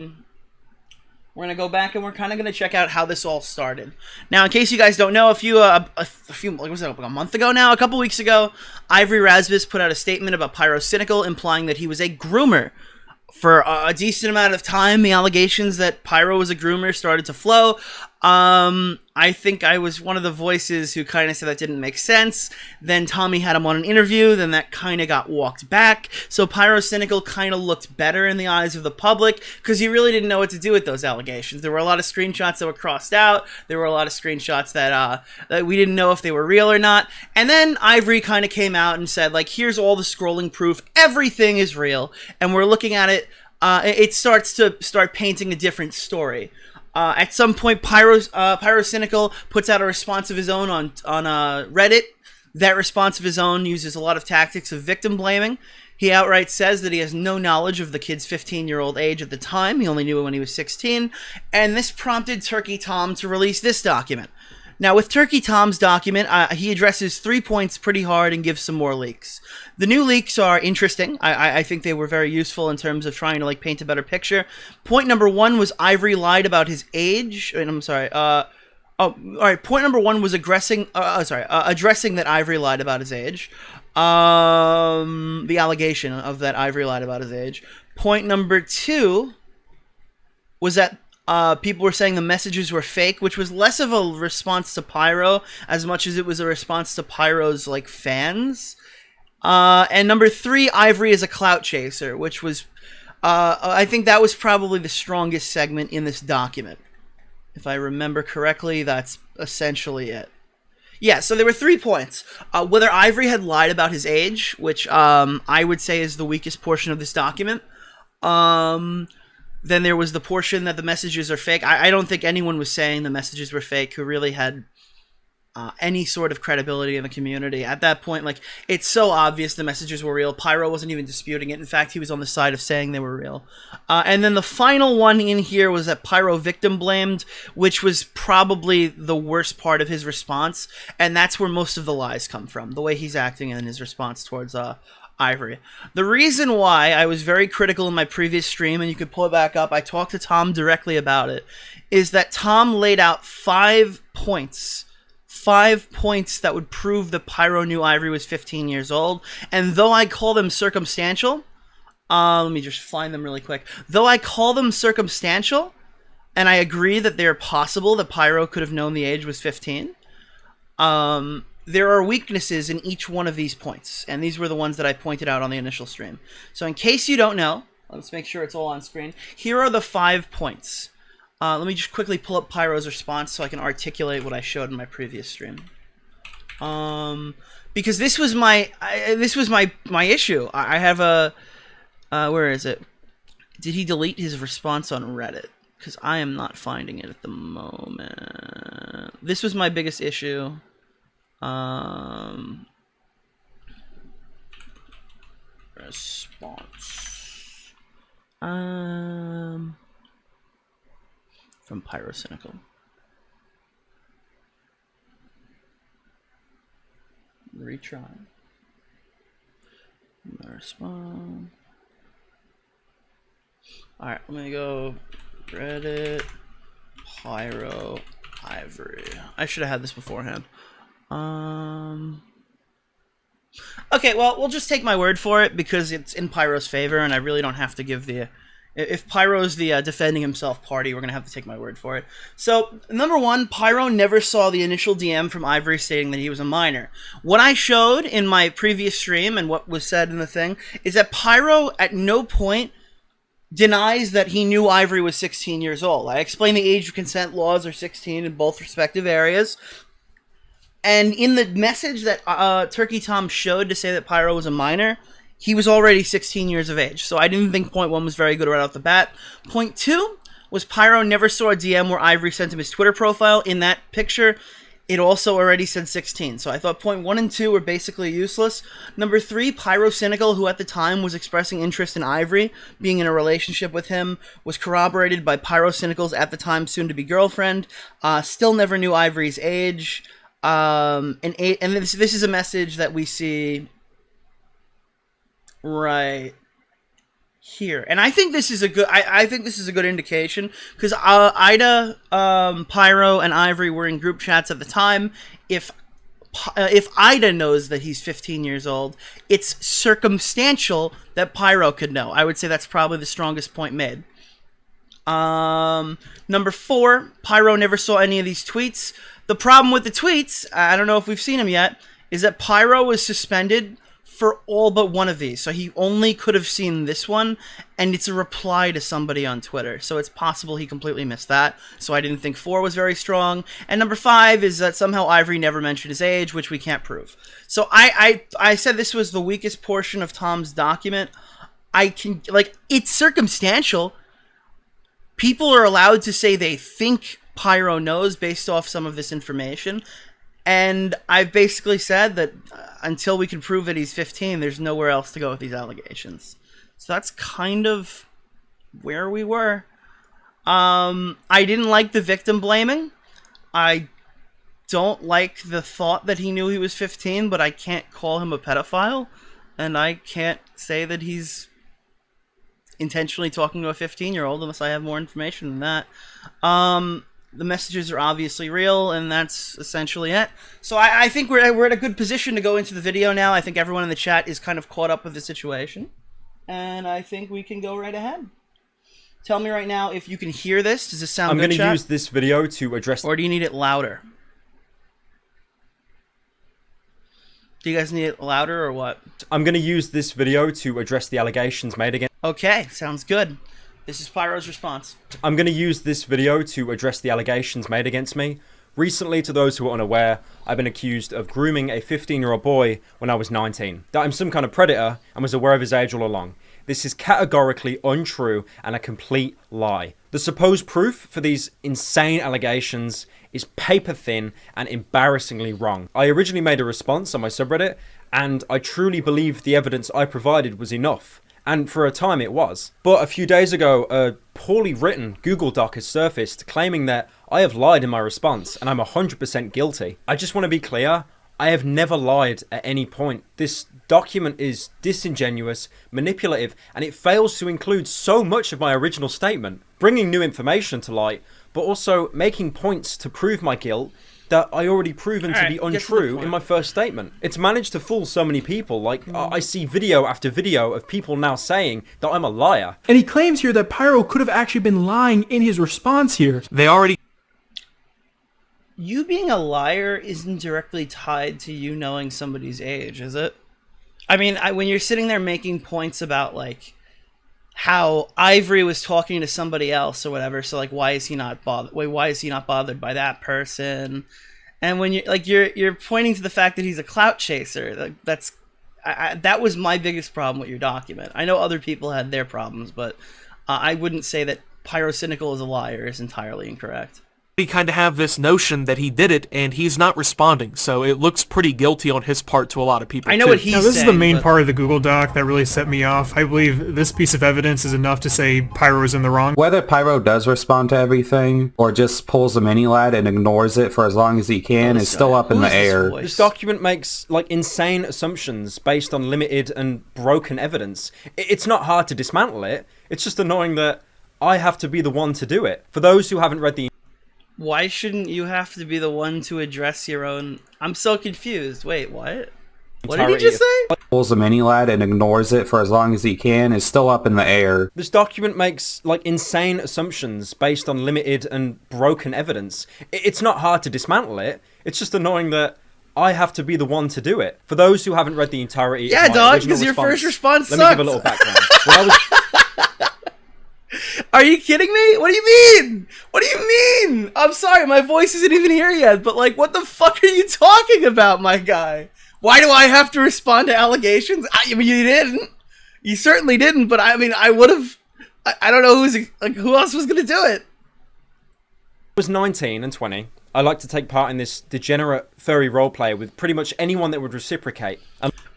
We're going to go back and we're kind of going to check out how this all started. Now, in case you guys don't know, a few like, was it, like a month ago now? A couple weeks ago, Ivory Razbus put out a statement about Pyrocynical, implying that he was a groomer. For a decent amount of time, the allegations that Pyro was a groomer started to flow. I think I was one of the voices who kind of said that didn't make sense. Then Tommy had him on an interview, then that kind of got walked back. So Pyrocynical kind of looked better in the eyes of the public, because he really didn't know what to do with those allegations. There were a lot of screenshots that were crossed out. There were a lot of screenshots that we didn't know if they were real or not. And then Ivory kind of came out and said, like, here's all the scrolling proof. Everything is real. And we're looking at it. It starts to painting a different story. At some point, Pyrocynical puts out a response of his own on Reddit. That response of his own uses a lot of tactics of victim blaming. He outright says that he has no knowledge of the kid's 15-year-old age at the time. He only knew it when he was 16. And this prompted Turkey Tom to release this document. Now, with Turkey Tom's document, he addresses 3 points pretty hard and gives some more leaks. The new leaks are interesting. I think they were very useful in terms of trying to, like, paint a better picture. Point number 1 was Ivory lied about his age. I'm sorry. All right. Point number 1 was addressing that Ivory lied about his age. The allegation of that Ivory lied about his age. Point number 2 was that people were saying the messages were fake, which was less of a response to Pyro as much as it was a response to Pyro's, like, fans. And number 3, Ivory is a clout chaser, which was, I think that was probably the strongest segment in this document. If I remember correctly, that's essentially it. Yeah, so there were 3 points. Whether Ivory had lied about his age, which I would say is the weakest portion of this document. Then there was the portion that the messages are fake. I don't think anyone was saying the messages were fake who really had any sort of credibility in the community. At that point, like, it's so obvious the messages were real. Pyro wasn't even disputing it. In fact, he was on the side of saying they were real. And then the final one in here was that Pyro victim blamed, which was probably the worst part of his response. And that's where most of the lies come from, the way he's acting in his response towards Ivory. The reason why I was very critical in my previous stream, and you could pull it back up, I talked to Tom directly about it, is that Tom laid out 5 points. 5 points that would prove that Pyro knew Ivory was 15 years old. And though I call them circumstantial, let me just find them really quick. Though I call them circumstantial, and I agree that they're possible that Pyro could have known the age was 15, there are weaknesses in each one of these points, and these were the ones that I pointed out on the initial stream. So in case you don't know, let's make sure it's all on screen. Here are the 5 points. Let me just quickly pull up Pyro's response so I can articulate what I showed in my previous stream. Because this was my issue. I have a where is it? Did he delete his response on Reddit? Because I am not finding it at the moment. This was my biggest issue. Response. From Pyrocynical. Retry. Respond. Alright, let me go Reddit Pyro Ivory. I should have had this beforehand. Okay, well, we'll just take my word for it because it's in Pyro's favor, and I really don't have to give the... If Pyro's the defending himself party, we're going to have to take my word for it. So, number 1, Pyro never saw the initial DM from Ivory stating that he was a minor. What I showed in my previous stream and what was said in the thing is that Pyro at no point denies that he knew Ivory was 16 years old. I explained the age of consent laws are 16 in both respective areas. And in the message that Turkey Tom showed to say that Pyro was a minor, he was already 16 years of age. So I didn't think point 1 was very good right off the bat. Point 2 was Pyro never saw a DM where Ivory sent him his Twitter profile. In that picture, it also already said 16. So I thought point 1 and 2 were basically useless. Number 3, Pyrocynical, who at the time was expressing interest in Ivory, being in a relationship with him, was corroborated by Pyrocynical's at the time soon-to-be girlfriend. Still never knew Ivory's age. And this is a message that we see right here, and I think this is a good. I think this is a good indication because Ida, Pyro, and Ivory were in group chats at the time. If Ida knows that he's 15 years old, it's circumstantial that Pyro could know. I would say that's probably the strongest point made. Number 4, Pyro never saw any of these tweets. The problem with the tweets, I don't know if we've seen them yet, is that Pyro was suspended for all but one of these. So he only could have seen this one, and it's a reply to somebody on Twitter. So it's possible he completely missed that. So I didn't think 4 was very strong. And number 5 is that somehow Ivory never mentioned his age, which we can't prove. So I said this was the weakest portion of Tom's document. It's circumstantial. People are allowed to say they think Pyro knows based off some of this information. And I've basically said that until we can prove that he's 15, there's nowhere else to go with these allegations. So that's kind of where we were. I didn't like the victim blaming. I don't like the thought that he knew he was 15, but I can't call him a pedophile. And I can't say that he's intentionally talking to a 15-year-old unless I have more information than that. The messages are obviously real, and that's essentially it. So I think we're at a good position to go into the video now. I think everyone in the chat is kind of caught up with the situation. And I think we can go right ahead. Tell me right now if you can hear this. Does this sound good, I'm going chat? to use this video to address... Or do you need it louder? Do you guys need it louder or what? I'm going to use this video to address the allegations made against... Okay, sounds good. This is Pyro's response. I'm going to use this video to address the allegations made against me. Recently, to those who are unaware, I've been accused of grooming a 15-year-old boy when I was 19. That I'm some kind of predator and was aware of his age all along. This is categorically untrue and a complete lie. The supposed proof for these insane allegations is paper thin and embarrassingly wrong. I originally made a response on my subreddit, and I truly believe the evidence I provided was enough. And for a time it was. But a few days ago, a poorly written Google Doc has surfaced claiming that I have lied in my response and I'm 100% guilty. I just want to be clear, I have never lied at any point. This document is disingenuous, manipulative, and it fails to include so much of my original statement, bringing new information to light, but also making points to prove my guilt that I already proven to be untrue in my first statement. It's managed to fool so many people. Like, I see video after video of people now saying that I'm a liar. And he claims here that Pyro could have actually been lying in his response here. You being a liar isn't directly tied to you knowing somebody's age, is it? I mean, when you're sitting there making points about, like, how Ivory was talking to somebody else or whatever, so like why is he not bothered? Why is he not bothered by that person? And when you're pointing to the fact that he's a clout chaser, that was my biggest problem with your document. I know other people had their problems, but I wouldn't say that Pyrocynical is a liar is entirely incorrect. Kind of have this notion that he did it, and he's not responding, so it looks pretty guilty on his part to a lot of people. I know what he's saying. Now, this is the main part of the Google Doc that really set me off. I believe this piece of evidence is enough to say Pyro is in the wrong. Whether Pyro does respond to everything or just pulls a mini lad and ignores it for as long as he can is still up in the air. This document makes like insane assumptions based on limited and broken evidence. It's not hard to dismantle it. It's just annoying that I have to be the one to do it. For those who haven't read the... Why shouldn't you have to be the one to address your own... I'm so confused. Wait, what? What did he just say? Pulls a mini lad and ignores it for as long as he can is still up in the air. This document makes like insane assumptions based on limited and broken evidence. It's not hard to dismantle it. It's just annoying that I have to be the one to do it. For those who haven't read the entirety of my dog, because your first response sucked. Let me give a little background. When I was... Are you kidding me? What do you mean? What do you mean? I'm sorry, my voice isn't even here yet, but like, what the fuck are you talking about, my guy? Why do I have to respond to allegations? I mean, you didn't. You certainly didn't, but I mean, I would have. I don't know who else was going to do it. I was 19 and 20. I like to take part in this degenerate furry roleplay with pretty much anyone that would reciprocate.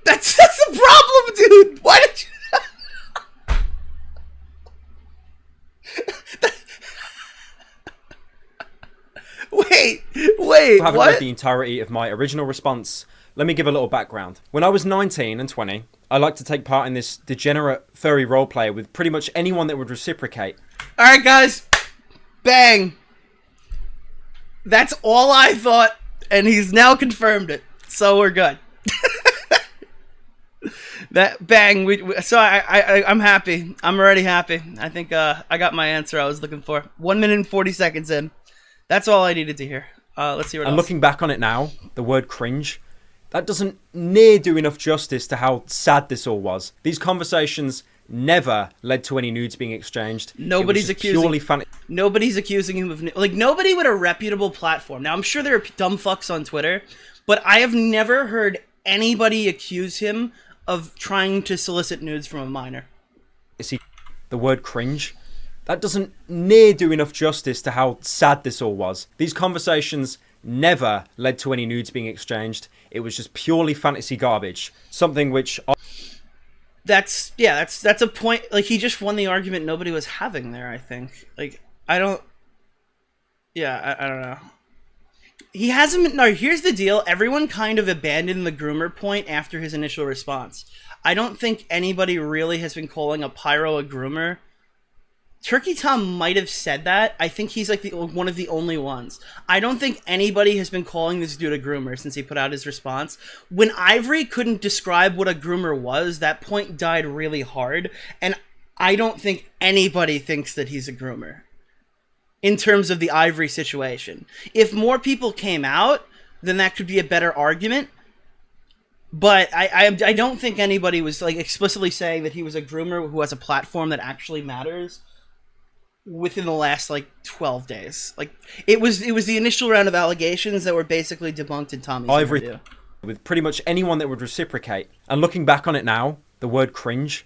That's the problem, dude. Why did you... Wait, haven't read the entirety of my original response. Let me give a little background. When I was 19 and 20, I like to take part in this degenerate furry roleplay with pretty much anyone that would reciprocate. All right, guys. Bang. That's all I thought, and he's now confirmed it. So we're good. That bang. I'm happy. I'm already happy. I think I got my answer I was looking for. 1 minute and 40 seconds in. That's all I needed to hear. Let's see what else. And looking back on it now, the word cringe, that doesn't near do enough justice to how sad this all was. These conversations never led to any nudes being exchanged. Nobody's accusing him of nobody with a reputable platform. Now I'm sure there are dumb fucks on Twitter, but I have never heard anybody accuse him of trying to solicit nudes from a minor. The word cringe, that doesn't near do enough justice to how sad this all was. These conversations never led to any nudes being exchanged. It was just purely fantasy garbage. Something which... That's a point. Like, he just won the argument nobody was having there, I think. Like, I don't know. He hasn't... No, here's the deal. Everyone kind of abandoned the groomer point after his initial response. I don't think anybody really has been calling a Pyro a groomer. Turkey Tom might have said that. I think he's like one of the only ones. I don't think anybody has been calling this dude a groomer since he put out his response. When Ivory couldn't describe what a groomer was, that point died really hard. And I don't think anybody thinks that he's a groomer in terms of the Ivory situation. If more people came out, then that could be a better argument. But I don't think anybody was like explicitly saying that he was a groomer who has a platform that actually matters within the last like 12 days. Like it was the initial round of allegations that were basically debunked in Tommy's interview. With pretty much anyone that would reciprocate. And looking back on it now, the word cringe,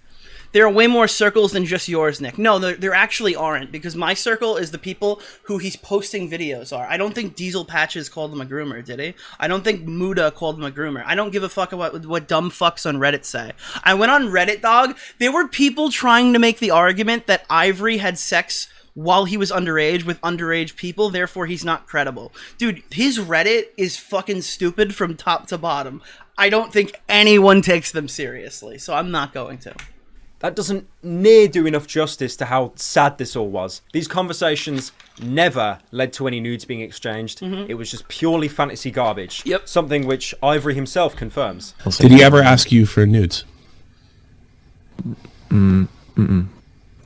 there are way more circles than just yours, Nick. No, there actually aren't, because my circle is the people who he's posting videos are. I don't think Diesel Patches called him a groomer, did he? I don't think Muda called him a groomer. I don't give a fuck about what dumb fucks on Reddit say. I went on Reddit, dog. There were people trying to make the argument that Ivory had sex while he was underage with underage people, therefore he's not credible. Dude, his Reddit is fucking stupid from top to bottom. I don't think anyone takes them seriously, so I'm not going to. That doesn't near do enough justice to how sad this all was. These conversations never led to any nudes being exchanged. It was just purely fantasy garbage. Yep. Something which Ivory himself confirms. Did he ever ask you for nudes? No.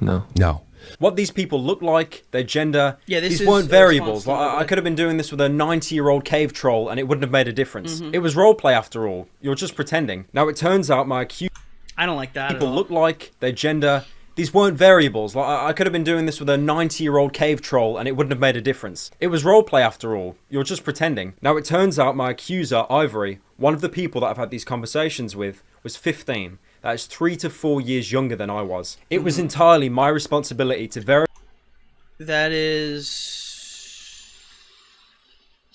No. What these people look like, their gender, this these weren't is variables. Like, I could have been doing this with a 90-year-old cave troll and it wouldn't have made a difference. It was roleplay after all. You're just pretending. Now it turns out my accused I don't like that people at all. look like, their gender, these weren't variables. Like, I could have been doing this with a 90-year-old cave troll and it wouldn't have made a difference. It was roleplay after all. You're just pretending. Now it turns out my accuser, Ivory, one of the people that I've had these conversations with, was 15. That is 3 to 4 years younger than I was. It was entirely my responsibility to verify. That is...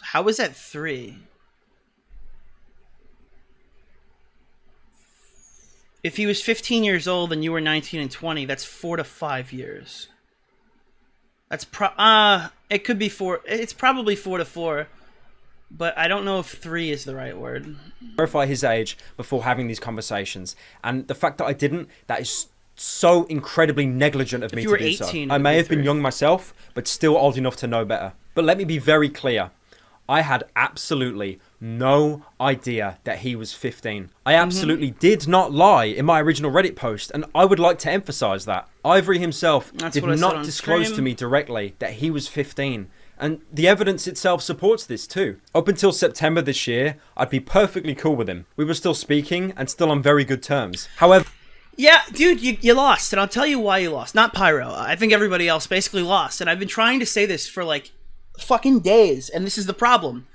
How is that 3? If he was 15 years old and you were 19 and 20, that's 4 to 5 years. That's it could be 4. It's probably 4 to 4, but I don't know if 3 is the right word. Verify his age before having these conversations, and the fact that I didn't, that is so incredibly negligent of me to do 18, so. I may have been young myself, but still old enough to know better. But let me be very clear. I had absolutely no idea that he was 15. I absolutely did not lie in my original Reddit post, and I would like to emphasize that. Ivory himself did not disclose to me directly that he was 15. And the evidence itself supports this too. Up until September this year, I'd be perfectly cool with him. We were still speaking and still on very good terms. However... Yeah, dude, you lost, and I'll tell you why you lost. Not Pyro. I think everybody else basically lost, and I've been trying to say this for like fucking days, and this is the problem.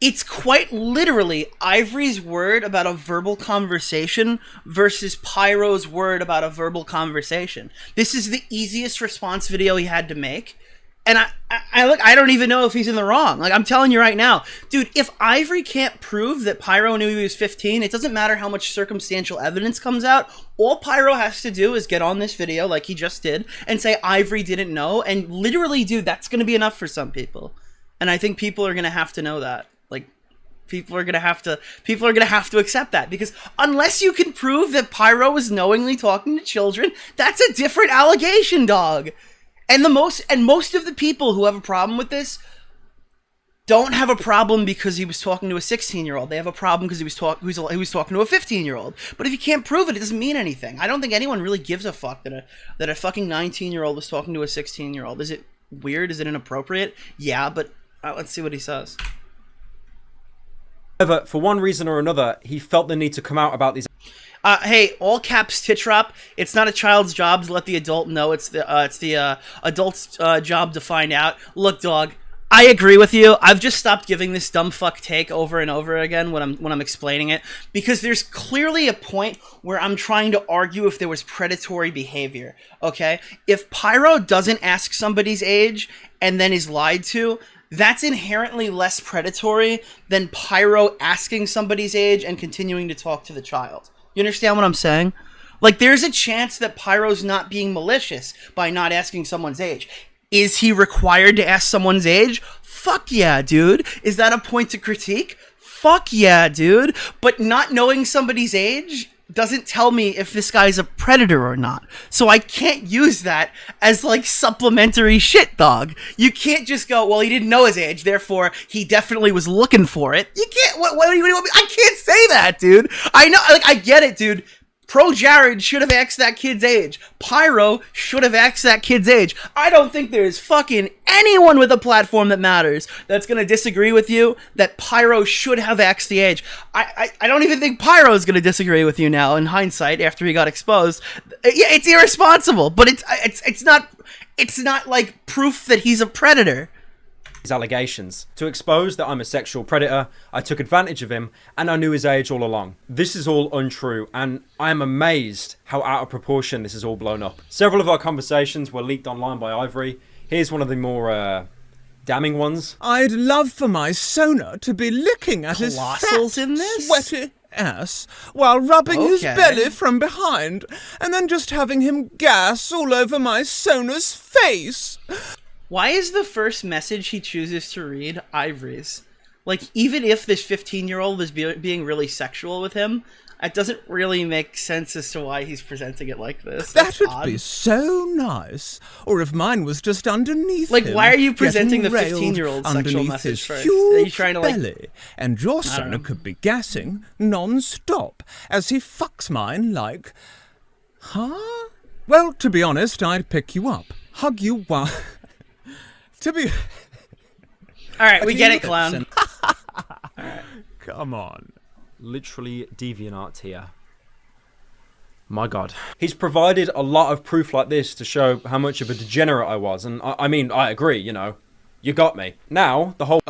It's quite literally Ivory's word about a verbal conversation versus Pyro's word about a verbal conversation. This is the easiest response video he had to make. And I don't even know if he's in the wrong. Like, I'm telling you right now, dude, if Ivory can't prove that Pyro knew he was 15, it doesn't matter how much circumstantial evidence comes out. All Pyro has to do is get on this video, like he just did, and say Ivory didn't know. And literally, dude, that's going to be enough for some people. And I think people are going to have to know that. Like, People are gonna have to accept that, because unless you can prove that Pyro was knowingly talking to children, that's a different allegation, dog. And most of the people who have a problem with this don't have a problem because he was talking to a 16-year-old. They have a problem because he was talking to a 15-year-old. But if you can't prove it, it doesn't mean anything. I don't think anyone really gives a fuck that a fucking 19-year-old was talking to a 16-year-old. Is it weird? Is it inappropriate? Yeah, but let's see what he says. However, for one reason or another, he felt the need to come out about these. Hey, all caps Titrop. It's not a child's job to let the adult know. It's the adult's job to find out. Look, dog, I agree with you. I've just stopped giving this dumb fuck take over and over again when I'm explaining it, because there's clearly a point where I'm trying to argue if there was predatory behavior. Okay, if Pyro doesn't ask somebody's age and then is lied to, that's inherently less predatory than Pyro asking somebody's age and continuing to talk to the child. You understand what I'm saying? Like, there's a chance that Pyro's not being malicious by not asking someone's age. Is he required to ask someone's age? Fuck yeah, dude. Is that a point to critique? Fuck yeah, dude. But not knowing somebody's age doesn't tell me if this guy's a predator or not. So I can't use that as, like, supplementary shit, dog. You can't just go, well, he didn't know his age, therefore he definitely was looking for it. You can't, what do you want me? I can't say that, dude. I know, like, I get it, dude. Pro Jared should have asked that kid's age. Pyro should have asked that kid's age. I don't think there's fucking anyone with a platform that matters that's going to disagree with you that Pyro should have asked the age. I don't even think Pyro is going to disagree with you now in hindsight after he got exposed. Yeah, it's irresponsible, but it's not like proof that he's a predator. Allegations. To expose that I'm a sexual predator, I took advantage of him, and I knew his age all along. This is all untrue, and I am amazed how out of proportion this is all blown up. Several of our conversations were leaked online by Ivory. Here's one of the more damning ones. I'd love for my Sona to be licking at his Colossal's fat, in this? sweaty ass while rubbing his belly from behind, and then just having him gas all over my Sona's face. Why is the first message he chooses to read Ivory's? Like, even if this 15-year-old was being really sexual with him, it doesn't really make sense as to why he's presenting it like this. That would be so nice. Or if mine was just underneath like, him, why are you presenting the getting railed 15-year-old sexual underneath message his first? huge Are you trying to, like... belly, and your Sona could be gassing non-stop as he fucks mine like... Huh? Well, to be honest, I'd pick you up, hug you while... To be... Alright, we get it, clown. Alright. Come on. Literally DeviantArt here. My god. He's provided a lot of proof like this to show how much of a degenerate I was, and I mean, I agree, you know. You got me. Now, the whole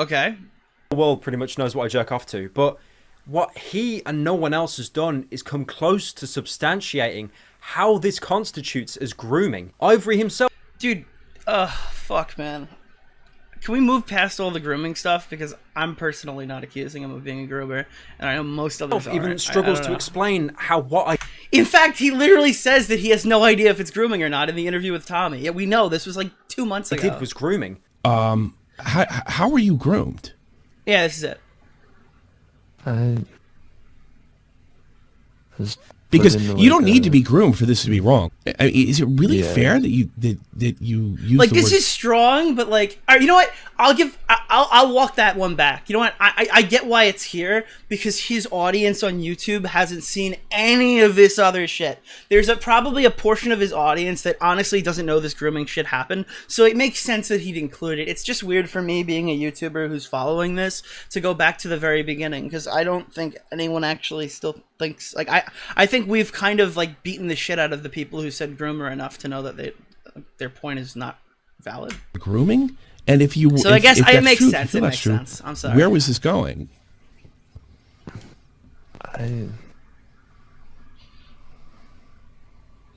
world pretty much knows what I jerk off to, but what he and no one else has done is come close to substantiating how this constitutes as grooming. Ivory himself... Dude, fuck, man. Can we move past all the grooming stuff? Because I'm personally not accusing him of being a groomer, and I know most others are. Even struggles to explain how what I... In fact, he literally says that he has no idea if it's grooming or not in the interview with Tommy. Yeah, we know. This was like 2 months ago. Did was grooming. How were you groomed? Yeah, this is it. Because you don't need to be groomed for this to be wrong. I mean, is it really fair that you use like the this word... is strong, but like, all right, you know what? I'll walk that one back. You know what? I get why it's here, because his audience on YouTube hasn't seen any of this other shit. There's probably a portion of his audience that honestly doesn't know this grooming shit happened, so it makes sense that he'd include it. It's just weird for me, being a YouTuber who's following this, to go back to the very beginning, because I don't think anyone actually still thinks, like, I think we've kind of like beaten the shit out of the people who said groomer enough to know that their point is not valid. Grooming? And if you... So I guess it makes sense. It makes sense. I'm sorry. Where was this going?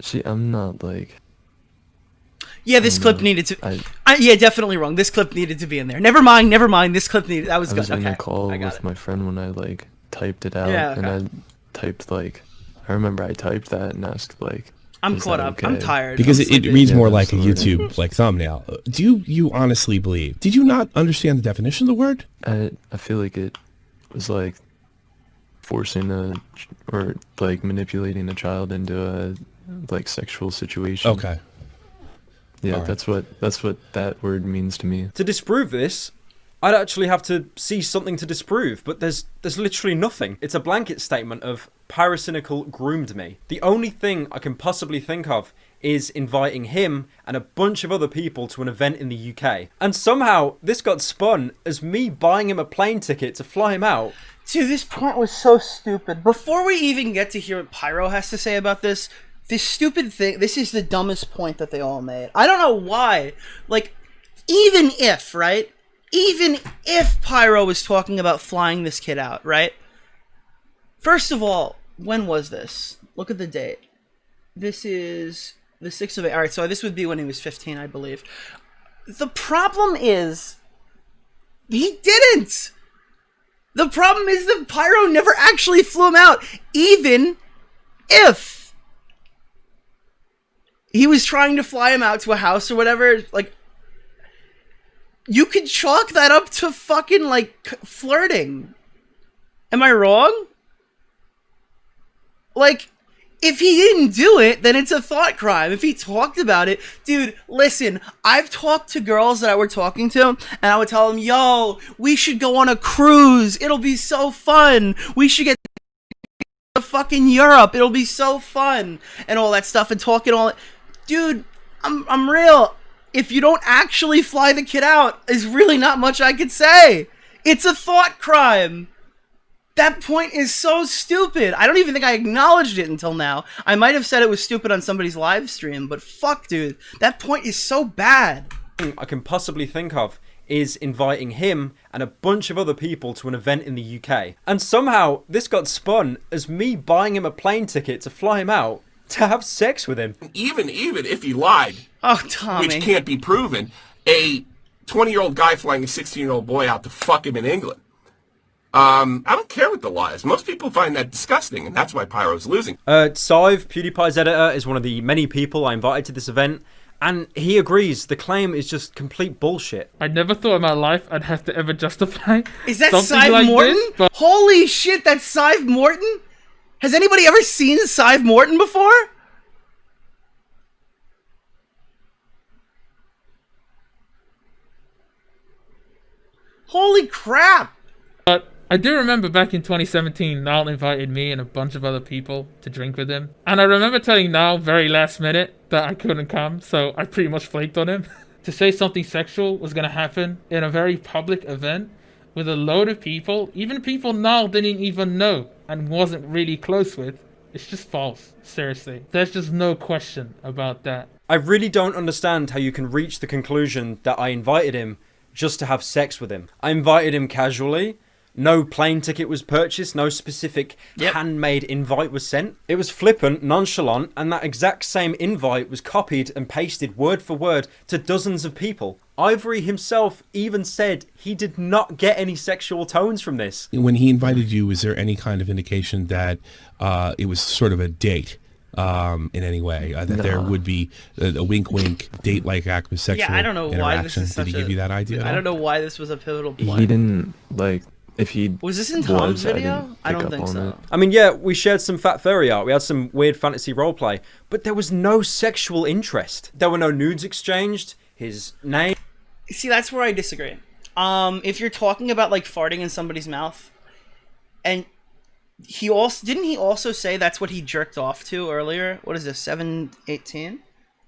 See, I'm not like... Yeah, this clip needed to... yeah, definitely wrong. This clip needed to be in there. Never mind. This clip needed... That was good. I was in a call with my friend when I like typed it out, and I typed like... I remember I typed that and asked like... I'm caught up. Okay? I'm tired. Because it reads more like a YouTube like thumbnail. Do you honestly believe? Did you not understand the definition of the word? I feel like it was like forcing or like manipulating a child into a like sexual situation. Okay. Yeah, right. that's what that word means to me. To disprove this, I'd actually have to see something to disprove, but there's literally nothing. It's a blanket statement of Pyrocynical groomed me. The only thing I can possibly think of is inviting him and a bunch of other people to an event in the UK. And somehow this got spun as me buying him a plane ticket to fly him out. Dude, this point was so stupid. Before we even get to hear what Pyro has to say about this stupid thing, this is the dumbest point that they all made. I don't know why. Like, even if, right? Even if Pyro was talking about flying this kid out, right? First of all, when was this? Look at the date. This is the 6th of April. Alright, so this would be when he was 15, I believe. The problem is, he didn't! The problem is that Pyro never actually flew him out, even if he was trying to fly him out to a house or whatever. Like, you could chalk that up to fucking, like, flirting. Am I wrong? Like, if he didn't do it, then it's a thought crime. If he talked about it, dude, listen, I've talked to girls that I were talking to, and I would tell them, yo, we should go on a cruise. It'll be so fun. We should get to fucking Europe. It'll be so fun. And all that stuff, and talking all that. Dude, I'm real. If you don't actually fly the kid out, there's really not much I could say. It's a thought crime. That point is so stupid. I don't even think I acknowledged it until now. I might have said it was stupid on somebody's live stream, but fuck, dude. That point is so bad. I can possibly think of is inviting him and a bunch of other people to an event in the UK. And somehow this got spun as me buying him a plane ticket to fly him out to have sex with him. Even if he lied, oh, Tommy, which can't be proven, a 20-year-old guy flying a 16-year-old boy out to fuck him in England. I don't care what the lie is. Most people find that disgusting, and that's why Pyro's losing. Sive, PewDiePie's editor, is one of the many people I invited to this event, and he agrees the claim is just complete bullshit. I never thought in my life I'd have to ever justify Is that something Sive like Morton? this, but Holy shit, that's Sive Morton? Has anybody ever seen Sive Morton before? Holy crap! I do remember back in 2017, Niall invited me and a bunch of other people to drink with him. And I remember telling Niall very last minute that I couldn't come, so I pretty much flaked on him. To say something sexual was going to happen in a very public event with a load of people, even people Niall didn't even know and wasn't really close with, it's just false. Seriously. There's just no question about that. I really don't understand how you can reach the conclusion that I invited him just to have sex with him. I invited him casually. No plane ticket was purchased, no specific handmade invite was sent. It was flippant, nonchalant, and that exact same invite was copied and pasted word for word to dozens of people. Ivory himself even said he did not get any sexual tones from this. When he invited you, was there any kind of indication that it was sort of a date? In any way, that there would be a wink-wink, date-like act with sexual I don't know why this is Did he give you that idea? I don't know why this was a pivotal point. He didn't, like, if he was this in Tom's video? I don't think so. I mean, yeah, we shared some fat furry art. We had some weird fantasy roleplay, but there was no sexual interest. There were no nudes exchanged. His name. See, that's where I disagree. If you're talking about like farting in somebody's mouth, and he also say that's what he jerked off to earlier? What is this? 718?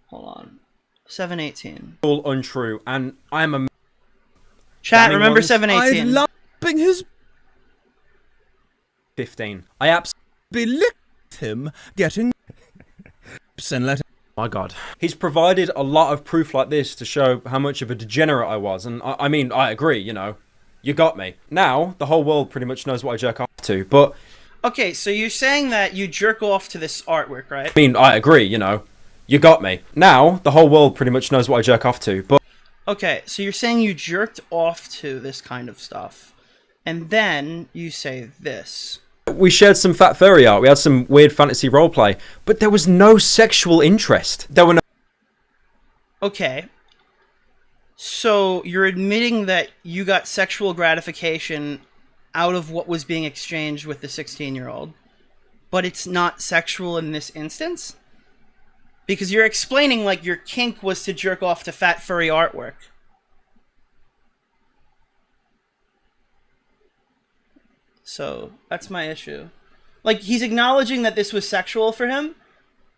Hold on. 718. All untrue, and I'm a chat. Remember 718. I love his 15. I absolutely licked him getting and let. My God, he's provided a lot of proof like this to show how much of a degenerate I was, and I mean, I agree. You know, you got me. Now the whole world pretty much knows what I jerk off to, but. Okay, so you're saying that you jerk off to this artwork, right? I mean, I agree, you know. You got me. Now, the whole world pretty much knows what I jerk off to, but... Okay, so you're saying you jerked off to this kind of stuff, and then you say this. We shared some fat furry art, we had some weird fantasy roleplay, but there was no sexual interest. There were no... Okay. So, you're admitting that you got sexual gratification out of what was being exchanged with the 16-year-old, but it's not sexual in this instance? Because you're explaining like your kink was to jerk off to fat furry artwork. So that's my issue. Like, he's acknowledging that this was sexual for him,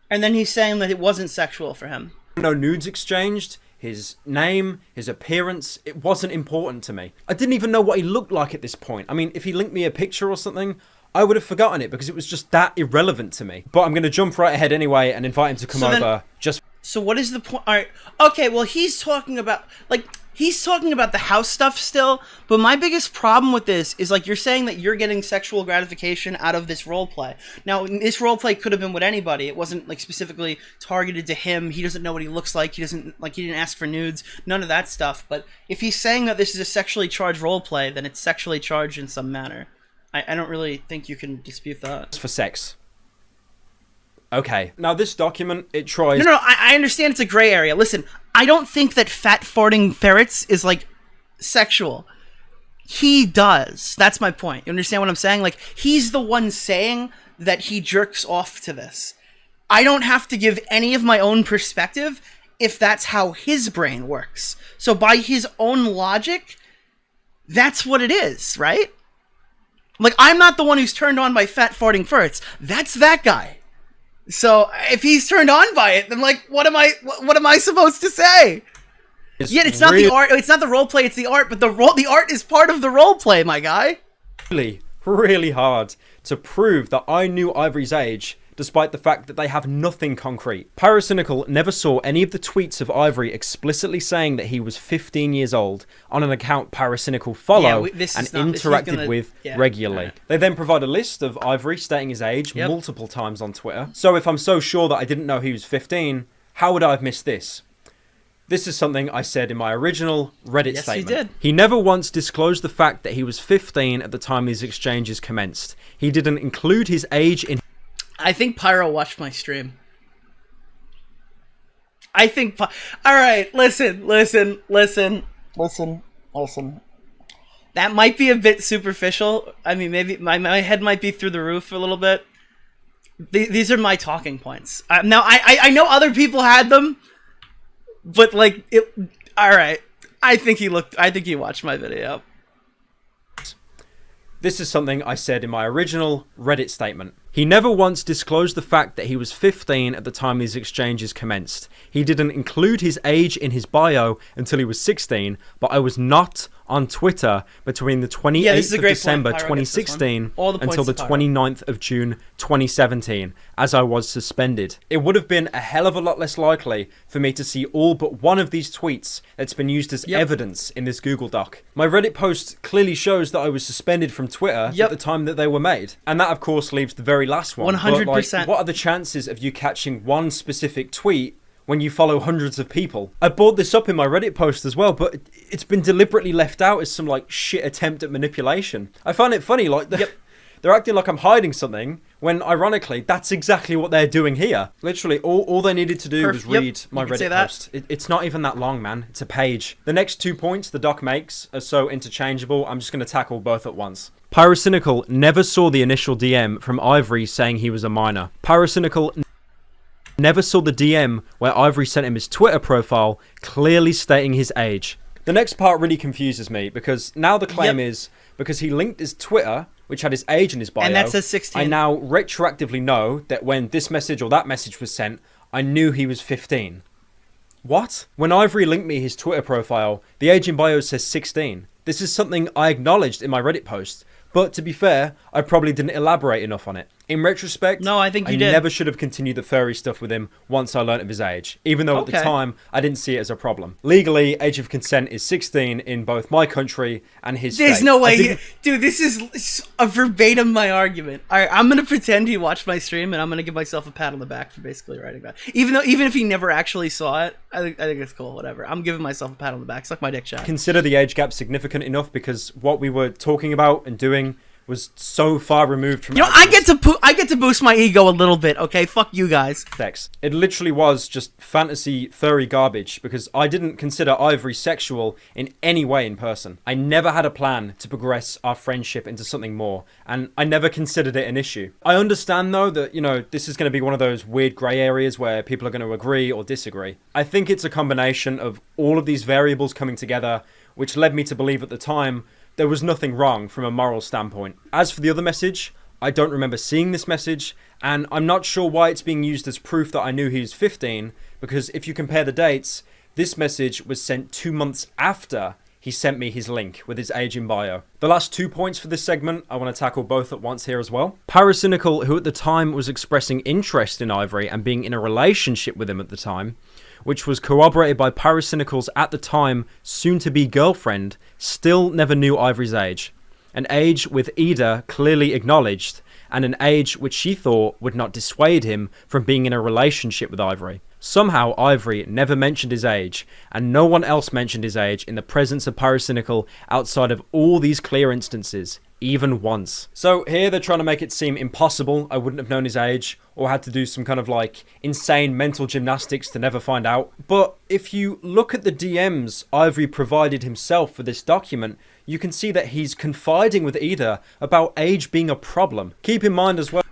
and then he's saying that it wasn't sexual for him. No nudes exchanged, his name, his appearance, it wasn't important to me. I didn't even know what he looked like at this point. I mean, if he linked me a picture or something, I would have forgotten it because it was just that irrelevant to me. But I'm going to jump right ahead anyway and invite him to come over just... So what is the point? All right. Okay, well, he's talking about, like, he's talking about the house stuff still, but my biggest problem with this is, like, you're saying that you're getting sexual gratification out of this roleplay. Now, this roleplay could have been with anybody. It wasn't, like, specifically targeted to him. He doesn't know what he looks like. He doesn't, like, he didn't ask for nudes. None of that stuff. But if he's saying that this is a sexually charged roleplay, then it's sexually charged in some manner. I don't really think you can dispute that. for sex. Okay. Now, this document, it tries... No, I understand it's a gray area. Listen, I don't think that fat farting ferrets is, like, sexual. He does. That's my point. You understand what I'm saying? Like, he's the one saying that he jerks off to this. I don't have to give any of my own perspective if that's how his brain works. So by his own logic, that's what it is, right? Like, I'm not the one who's turned on by fat farting ferrets. That's that guy. So if he's turned on by it, then, like, what am I supposed to say? Yet it's not the art. It's not the role play. It's the art. But the art is part of the role play, my guy. Really hard to prove that I knew Ivory's age, despite the fact that they have nothing concrete. Pyrocynical never saw any of the tweets of Ivory explicitly saying that he was 15 years old on an account Pyrocynical follow and interacted with regularly. Right. They then provide a list of Ivory stating his age multiple times on Twitter. So if I'm so sure that I didn't know he was 15, how would I have missed this? This is something I said in my original Reddit statement. Yes, you did. He never once disclosed the fact that he was 15 at the time these exchanges commenced. He didn't include his age in... I think Pyro watched my stream. I think... Alright, listen. That might be a bit superficial. I mean, maybe my head might be through the roof a little bit. These are my talking points. Now, I know other people had them, but, like, alright. I think he watched my video. This is something I said in my original Reddit statement. He never once disclosed the fact that he was 15 at the time these exchanges commenced. He didn't include his age in his bio until he was 16, but I was not on Twitter between the 28th of December 2016 until the 29th of June 2017, as I was suspended. It would have been a hell of a lot less likely for me to see all but one of these tweets that's been used as evidence in this Google Doc. My Reddit post clearly shows that I was suspended from Twitter at the time that they were made. And that, of course, leaves the very last one. 100%. But, like, what are the chances of you catching one specific tweet when you follow hundreds of people? I brought this up in my Reddit post as well, but it's been deliberately left out as some, like, shit attempt at manipulation. I find it funny, like, they're acting like I'm hiding something, when, ironically, that's exactly what they're doing here. Literally, all they needed to do was read my Reddit post. It's not even that long, man. It's a page. The next 2 points the doc makes are so interchangeable, I'm just going to tackle both at once. Pyrocynical never saw the initial DM from Ivory saying he was a minor. Pyrocynical never saw the DM where Ivory sent him his Twitter profile, clearly stating his age. The next part really confuses me, because now the claim is, because he linked his Twitter, which had his age in his bio, and that says 16. I now retroactively know that when this message or that message was sent, I knew he was 15. What? When Ivory linked me his Twitter profile, the age in bio says 16. This is something I acknowledged in my Reddit post, but to be fair, I probably didn't elaborate enough on it. In retrospect, no, I think you did. I never should have continued the furry stuff with him once I learnt of his age, even though at the time I didn't see it as a problem. Legally, age of consent is 16 in both my country and his There's state. no way. Dude, this is a verbatim my argument. All right, I'm going to pretend he watched my stream, and I'm going to give myself a pat on the back for basically writing that. Even if he never actually saw it, I think it's cool, whatever. I'm giving myself a pat on the back. Suck my dick, Chad. Consider the age gap significant enough, because what we were talking about and doing was so far removed from. You know, I get to boost my ego a little bit. Okay, fuck you guys. Sex. It literally was just fantasy furry garbage because I didn't consider Ivory sexual in any way in person. I never had a plan to progress our friendship into something more, and I never considered it an issue. I understand though that, you know, this is going to be one of those weird grey areas where people are going to agree or disagree. I think it's a combination of all of these variables coming together, which led me to believe at the time there was nothing wrong from a moral standpoint. As for the other message, I don't remember seeing this message, and I'm not sure why it's being used as proof that I knew he was 15, because if you compare the dates, this message was sent 2 months after he sent me his link with his age in bio. The last 2 points for this segment, I want to tackle both at once here as well. Pyrocynical, who at the time was expressing interest in Ivory and being in a relationship with him at the time, which was corroborated by Pyrocynical's at the time soon-to-be girlfriend, still never knew Ivory's age. An age with Ida clearly acknowledged, and an age which she thought would not dissuade him from being in a relationship with Ivory. Somehow Ivory never mentioned his age, and no one else mentioned his age in the presence of Pyrocynical outside of all these clear instances, even once. So here they're trying to make it seem impossible I wouldn't have known his age, or had to do some kind of like insane mental gymnastics to never find out. But if you look at the DMs Ivory provided himself for this document, you can see that he's confiding with Ida about age being a problem. Keep in mind as well...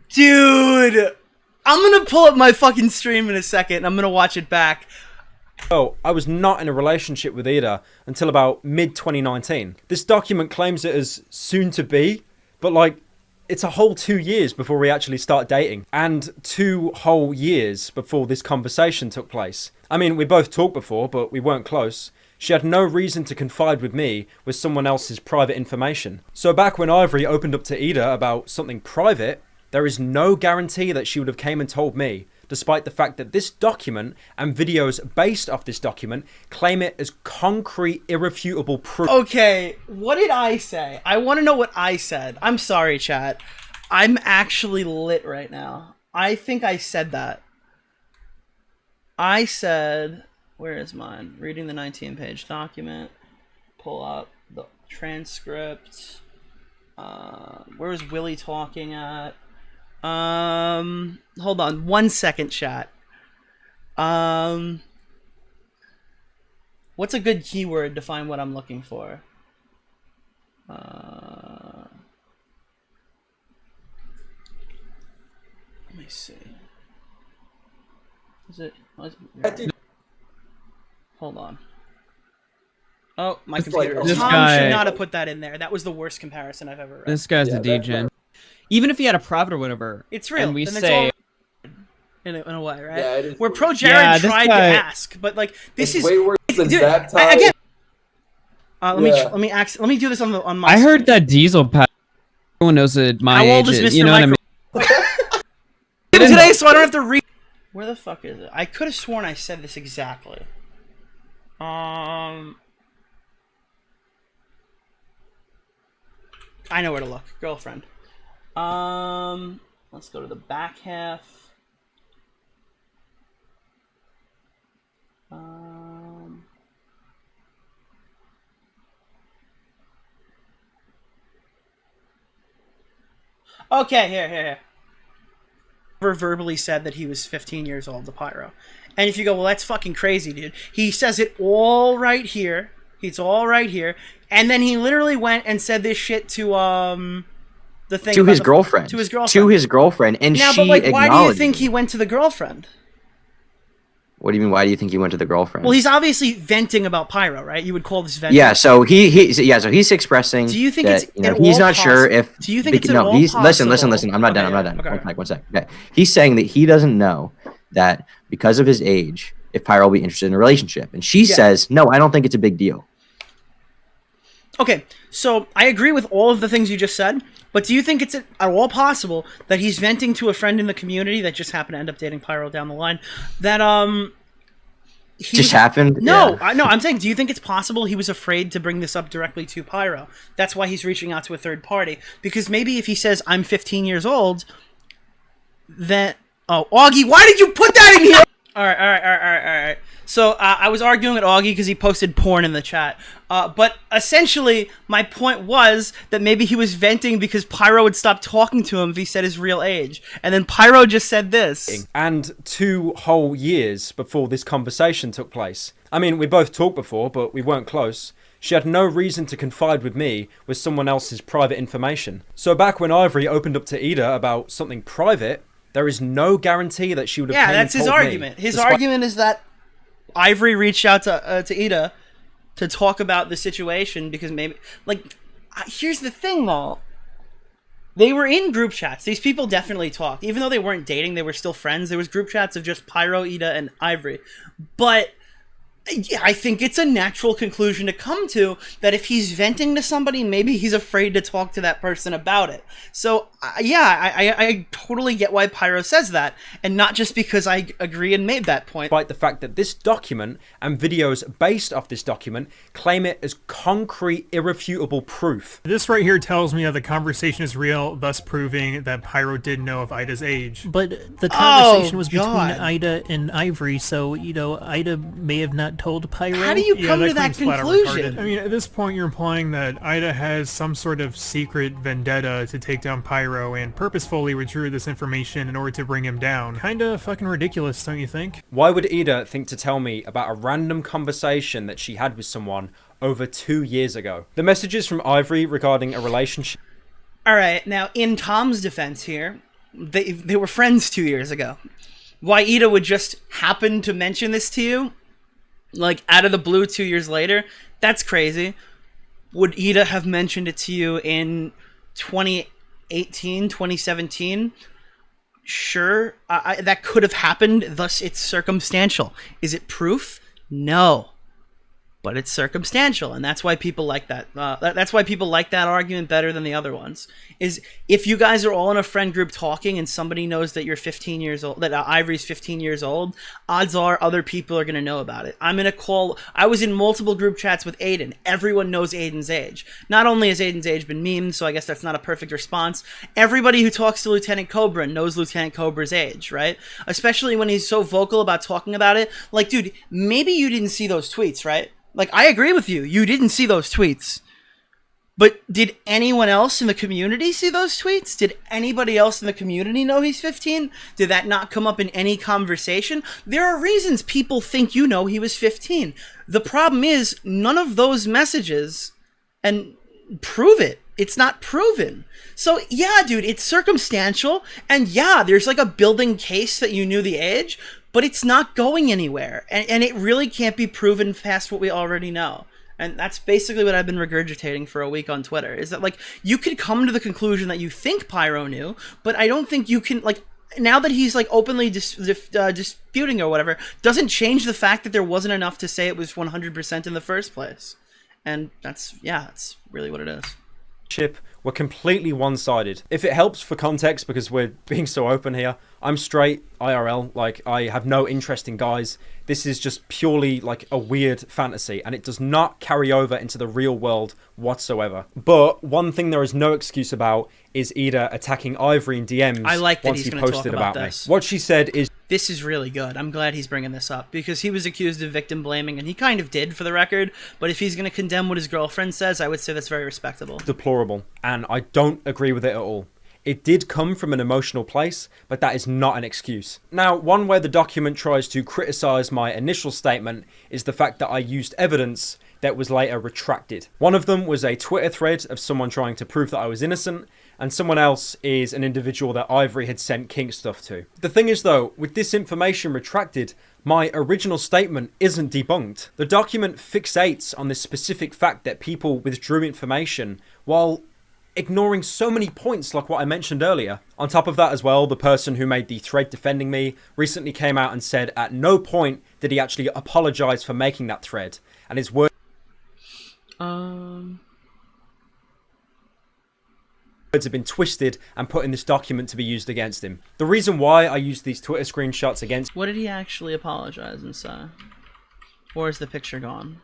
Dude! I'm gonna pull up my fucking stream in a second, and I'm gonna watch it back. Oh, I was not in a relationship with Ida until about mid-2019. This document claims it as soon to be, but like, it's a whole 2 years before we actually start dating, and 2 whole years before this conversation took place. I mean, we both talked before, but we weren't close. She had no reason to confide with me with someone else's private information. So back when Ivory opened up to Ida about something private, there is no guarantee that she would have came and told me, despite the fact that this document and videos based off this document claim it as concrete, irrefutable proof. Okay, what did I say? I want to know what I said. I'm sorry, chat. I'm actually lit right now. I think I said that. I said... Where is mine? Reading the 19-page document. Pull up the transcript. Where is Willy talking at? Hold on 1 second, chat. What's a good keyword to find what I'm looking for? Let me see. Is it? Hold on. Oh, my computer. Tom should not have put that in there. That was the worst comparison I've ever read. This guy's a degen. Even if he had a private or whatever, it's real. And we then say, in a way, right? Yeah, where Pro Jared tried to ask, but like this is way worse than dude, that time. Again. Let me do this on my. I heard that Diesel pack. Everyone knows that my age is. You know what I mean? Today, so I don't have to read. Where the fuck is it? I could have sworn I said this exactly. I know where to look. Girlfriend. Let's go to the back half. Okay, here. Verbally said that he was 15 years old, the Pyro. And if you go, well, that's fucking crazy, dude. He says it all right here. It's all right here. And then he literally went and said this shit to, the thing to his girlfriend. To his girlfriend. To his girlfriend, and now, she but like, why do you acknowledged think it. he went to the girlfriend? What do you mean? Why do you think he went to the girlfriend? Well, he's obviously venting about Pyro, right? You would call this venting. Yeah. So he's expressing. Do you think that, it's you know, at he's all not sure if. Do you think it's at no? all He's possible? listen. I'm not done. I'm not done. Okay. One sec. Okay. He's saying that he doesn't know that because of his age, if Pyro will be interested in a relationship, and she says, no, I don't think it's a big deal. Okay, so I agree with all of the things you just said, but do you think it's at all possible that he's venting to a friend in the community that just happened to end up dating Pyro down the line? That Just happened? No, Yeah. no. I'm saying, do you think it's possible he was afraid to bring this up directly to Pyro? That's why he's reaching out to a third party. Because maybe if he says I'm 15 years old, then Augie, why did you put that in here? All right. So I was arguing with Augie because he posted porn in the chat. But essentially, my point was that maybe he was venting because Pyro would stop talking to him if he said his real age. And then Pyro just said this. And 2 whole years before this conversation took place. I mean, we both talked before, but we weren't close. She had no reason to confide with me with someone else's private information. So back when Ivory opened up to Ida about something private, there is no guarantee that she would have. Yeah, that's his argument. His argument is that Ivory reached out to Ida to talk about the situation because maybe, like, here's the thing though. They were in group chats. These people definitely talked. Even though they weren't dating, they were still friends. There was group chats of just Pyro, Ida, and Ivory. But yeah, I think it's a natural conclusion to come to that if he's venting to somebody, maybe he's afraid to talk to that person about it. So, yeah, I totally get why Pyro says that, and not just because I agree and made that point. Despite the fact that this document and videos based off this document claim it as concrete, irrefutable proof. This right here tells me that the conversation is real, thus proving that Pyro did know of Ida's age. But the conversation was between Ida and Ivory, so, you know, Ida may have not told Pyro. How do you come to that conclusion? I mean, at this point, you're implying that Ida has some sort of secret vendetta to take down Pyro and purposefully withdrew this information in order to bring him down. Kinda fucking ridiculous, don't you think? Why would Ida think to tell me about a random conversation that she had with someone over 2 years ago? The messages from Ivory regarding a relationship. Alright, now in Tom's defense here, they were friends 2 years ago. Why Ida would just happen to mention this to you, like out of the blue 2 years later, that's crazy. Would Ida have mentioned it to you in 2018, 2017? Sure, that could have happened, thus it's circumstantial. Is it proof? No. But it's circumstantial, and that's why people like that. That's why people like that argument better than the other ones. Is if you guys are all in a friend group talking and somebody knows that you're 15 years old, that Ivory's 15 years old, odds are other people are going to know about it. I was in multiple group chats with Aiden. Everyone knows Aiden's age. Not only has Aiden's age been memed, so I guess that's not a perfect response. Everybody who talks to Lieutenant Cobra knows Lieutenant Cobra's age, right? Especially when he's so vocal about talking about it. Like, dude, maybe you didn't see those tweets, right? Like, I agree with you. You didn't see those tweets. But did anyone else in the community see those tweets? Did anybody else in the community know he's 15? Did that not come up in any conversation? There are reasons people think you know he was 15. The problem is, none of those messages and prove it. It's not proven. So, yeah, dude, it's circumstantial. And yeah, there's like a building case that you knew the age, but it's not going anywhere. And it really can't be proven past what we already know. And that's basically what I've been regurgitating for a week on Twitter. Is that, like, you could come to the conclusion that you think Pyro knew, but I don't think you can, like, now that he's, like, openly disputing or whatever, doesn't change the fact that there wasn't enough to say it was 100% in the first place. And that's really what it is. Were completely one-sided. If it helps for context, because we're being so open here, I'm straight IRL. Like, I have no interest in guys. This is just purely like a weird fantasy, and it does not carry over into the real world whatsoever. But one thing there is no excuse about is Ida attacking Ivory in DMs. I like that once he's he going to posted talk about me. this. What she said is, this is really good. I'm glad he's bringing this up, because he was accused of victim blaming, and he kind of did, for the record. But if he's going to condemn what his girlfriend says, I would say that's very respectable. Deplorable, and I don't agree with it at all. It did come from an emotional place, but that is not an excuse. Now, one way the document tries to criticize my initial statement is the fact that I used evidence that was later retracted. One of them was a Twitter thread of someone trying to prove that I was innocent, and someone else is an individual that Ivory had sent kink stuff to. The thing is though, with this information retracted, my original statement isn't debunked. The document fixates on this specific fact that people withdrew information while ignoring so many points like what I mentioned earlier. On top of that as well, the person who made the thread defending me recently came out and said at no point did he actually apologize for making that thread, and his words have been twisted and put in this document to be used against him. The reason why I used these Twitter screenshots against... What did he actually apologize and say? Or is the picture gone?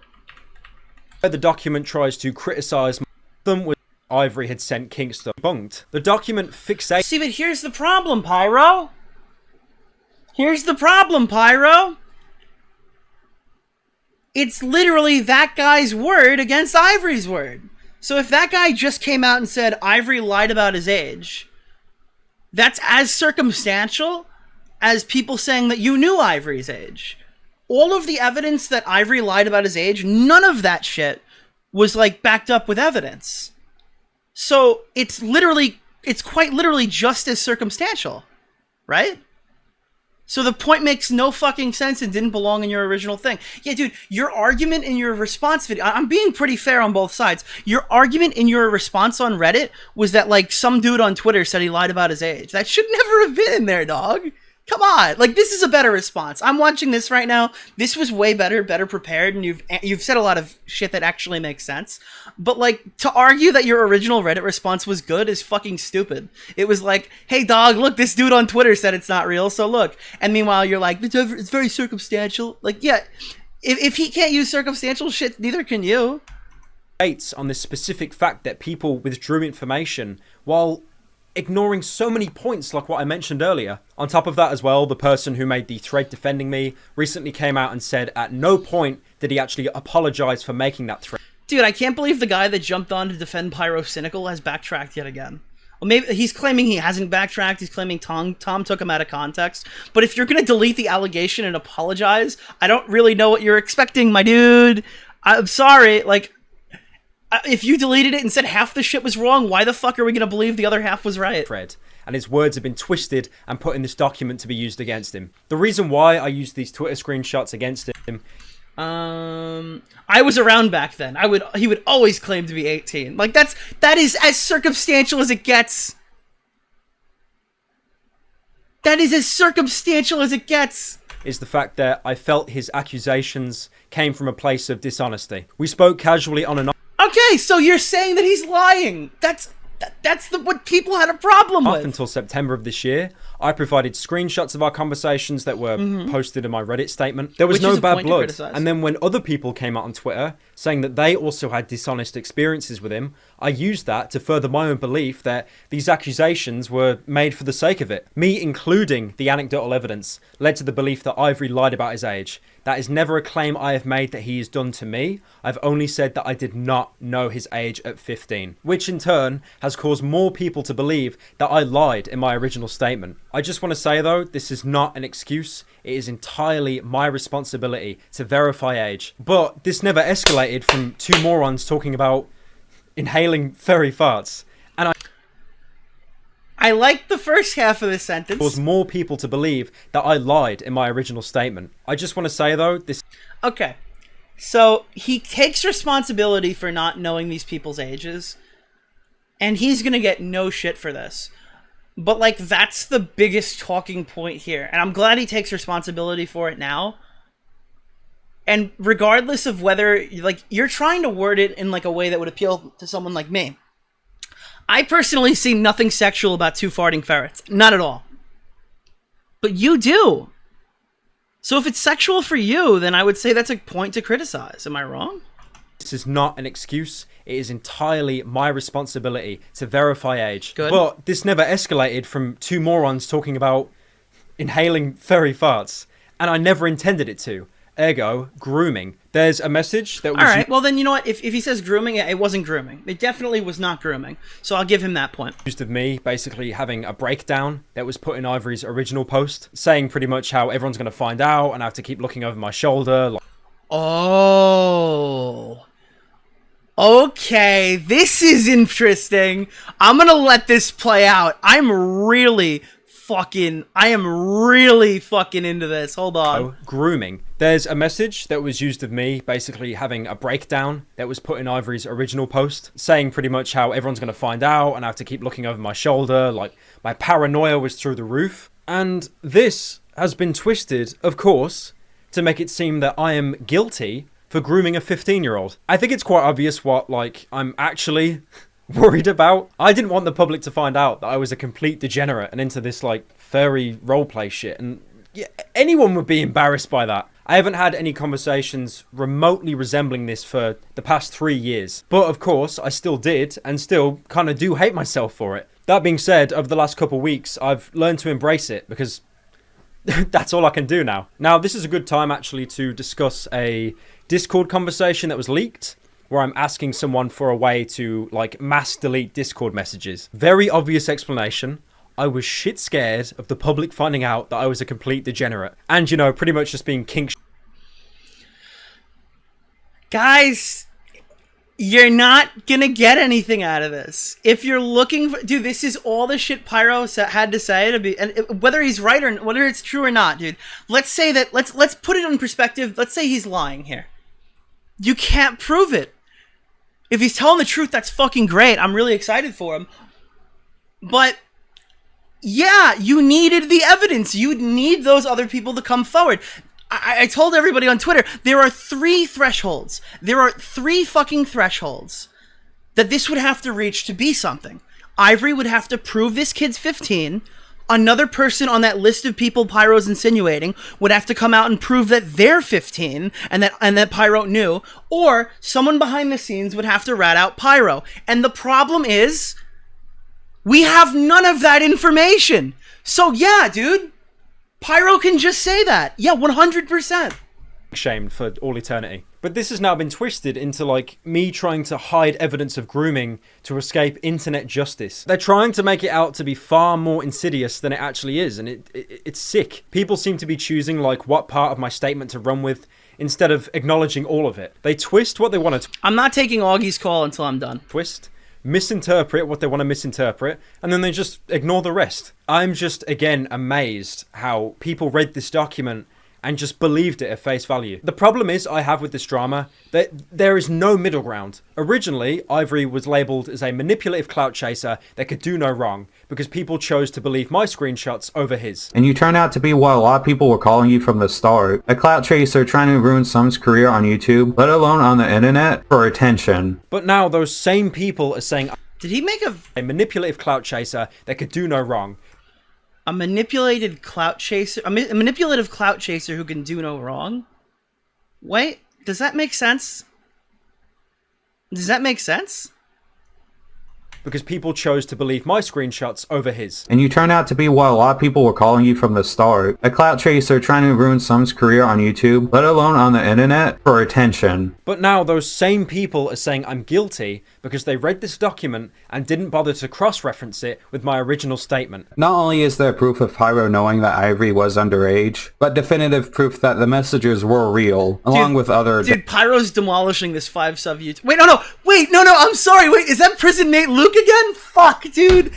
The document tries to criticize them with Ivory had sent kink stuff debunked. The document fixates... See, but here's the problem, Pyro. Here's the problem, Pyro. It's literally that guy's word against Ivory's word. So if that guy just came out and said Ivory lied about his age, that's as circumstantial as people saying that you knew Ivory's age. All of the evidence that Ivory lied about his age, none of that shit was like backed up with evidence. So it's quite literally just as circumstantial, right? So the point makes no fucking sense and didn't belong in your original thing. Yeah, dude, your argument in your response video, I'm being pretty fair on both sides. Your argument in your response on Reddit was that, like, some dude on Twitter said he lied about his age. That should never have been in there, dog. Come on. Like, this is a better response. I'm watching this right now. This was way better prepared, and you've said a lot of shit that actually makes sense. But, like, to argue that your original Reddit response was good is fucking stupid. It was like, hey, dog, look, this dude on Twitter said it's not real, so look. And meanwhile, you're like, it's very circumstantial. Like, yeah, if he can't use circumstantial shit, neither can you. On this specific fact that people withdrew information while ignoring so many points like what I mentioned earlier. On top of that as well, the person who made the thread defending me recently came out and said at no point did he actually apologize for making that thread. Dude, I can't believe the guy that jumped on to defend Pyrocynical has backtracked yet again. Well, maybe he's claiming he hasn't backtracked. He's claiming Tom took him out of context. But if you're going to delete the allegation and apologize, I don't really know what you're expecting, my dude. I'm sorry, like, if you deleted it and said half the shit was wrong, why the fuck are we going to believe the other half was right? And his words have been twisted and put in this document to be used against him. The reason why I used these Twitter screenshots against him... I was around back then. He would always claim to be 18. Like, that is as circumstantial as it gets. That is as circumstantial as it gets. Is the fact that I felt his accusations came from a place of dishonesty. We spoke casually on and off. Okay, so you're saying that he's lying. That's what people had a problem with. Up until September of this year, I provided screenshots of our conversations that were posted in my Reddit statement. There was no bad blood. And then when other people came out on Twitter saying that they also had dishonest experiences with him, I used that to further my own belief that these accusations were made for the sake of it. Me including the anecdotal evidence led to the belief that Ivory lied about his age. That is never a claim I have made that he has done to me. I've only said that I did not know his age at 15, which in turn has caused more people to believe that I lied in my original statement. I just want to say though, this is not an excuse. It is entirely my responsibility to verify age. But this never escalated from two morons talking about inhaling furry farts. And I like the first half of this sentence. Caused more people to believe that I lied in my original statement. I just want to say though, this... Okay, so he takes responsibility for not knowing these people's ages, and he's gonna get no shit for this. But, like, that's the biggest talking point here, and I'm glad he takes responsibility for it now. And regardless of whether, like, you're trying to word it in, like, a way that would appeal to someone like me. I personally see nothing sexual about two farting ferrets. Not at all. But you do. So if it's sexual for you, then I would say that's a point to criticize. Am I wrong? This is not an excuse. It is entirely my responsibility to verify age. Good. But this never escalated from two morons talking about inhaling furry farts. And I never intended it to. Ergo, grooming. There's a message that was... Alright, well then, you know what? If he says grooming, it wasn't grooming. It definitely was not grooming. So I'll give him that point. Used of me basically having a breakdown that was put in Ivory's original post, saying pretty much how everyone's going to find out and I have to keep looking over my shoulder. Like... Oh... Okay, this is interesting. I'm gonna let this play out. I am really fucking into this. Hold on. Grooming. There's a message that was used of me basically having a breakdown that was put in Ivory's original post, saying pretty much how everyone's gonna find out and I have to keep looking over my shoulder, like my paranoia was through the roof. And this has been twisted, of course, to make it seem that I am guilty for grooming a 15-year-old. I think it's quite obvious what, like, I'm actually worried about. I didn't want the public to find out that I was a complete degenerate and into this, like, furry roleplay shit. And yeah, anyone would be embarrassed by that. I haven't had any conversations remotely resembling this for the past 3 years. But, of course, I still did and still kind of do hate myself for it. That being said, over the last couple of weeks, I've learned to embrace it because That's all I can do now. Now, this is a good time actually to discuss a Discord conversation that was leaked, where I'm asking someone for a way to like mass delete Discord messages. Very obvious explanation. I was shit scared of the public finding out that I was a complete degenerate. And, you know, pretty much just being kink. Guys, you're not gonna get anything out of this. If you're looking for... Dude, this is all the shit Pyro had to say to be... And whether he's right or whether it's true or not, dude. Let's say that... Let's put it in perspective. Let's say he's lying here. You can't prove it. If he's telling the truth, that's fucking great. I'm really excited for him. But... yeah, you needed the evidence. You need those other people to come forward. I told everybody on Twitter, there are 3 thresholds. There are 3 fucking thresholds that this would have to reach to be something. Ivory would have to prove this kid's 15. Another person on that list of people Pyro's insinuating would have to come out and prove that they're 15 and that Pyro knew. Or someone behind the scenes would have to rat out Pyro. And the problem is... we have none of that information. So yeah, dude, Pyro can just say that. Yeah, 100%. Shamed for all eternity. But this has now been twisted into like me trying to hide evidence of grooming to escape internet justice. They're trying to make it out to be far more insidious than it actually is, and it's sick. People seem to be choosing like what part of my statement to run with instead of acknowledging all of it. They twist what they want to I'm not taking Augie's call until I'm done. Twist. Misinterpret what they want to misinterpret, and then they just ignore the rest. I'm just, again, amazed how people read this document and just believed it at face value. The problem is I have with this drama that there is no middle ground. Originally, Ivory was labelled as a manipulative clout chaser that could do no wrong because people chose to believe my screenshots over his. And you turned out to be what a lot of people were calling you from the start. A clout chaser trying to ruin someone's career on YouTube, let alone on the internet, for attention. But now those same people are saying... did he make a manipulative clout chaser that could do no wrong? A manipulated clout chaser? A manipulative clout chaser who can do no wrong? Wait, does that make sense? Does that make sense? Because people chose to believe my screenshots over his. And you turned out to be what a lot of people were calling you from the start. A clout chaser trying to ruin someone's career on YouTube, let alone on the internet, for attention. But now those same people are saying I'm guilty because they read this document and didn't bother to cross-reference it with my original statement. Not only is there proof of Pyro knowing that Ivory was underage, but definitive proof that the messages were real, along with other... Dude, Pyro's demolishing this 5-sub YouTube... Wait, no, I'm sorry, wait, is that Prison Mate Luke again? Fuck, dude.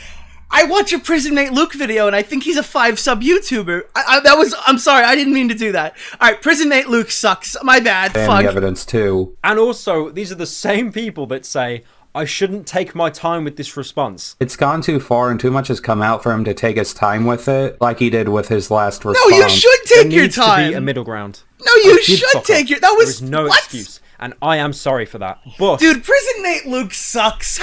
I watch a Prison Mate Luke video and I think he's a 5-sub YouTuber. I'm sorry, I didn't mean to do that. Alright, Prison Mate Luke sucks. My bad. Fuck. Evidence too. And also, these are the same people that say, I shouldn't take my time with this response. It's gone too far and too much has come out for him to take his time with it, like he did with his last response. No, you should take your time. There needs to be a middle ground. No, you should take your... That was... There is no excuse. And I am sorry for that. But... dude, Prison Mate Luke sucks.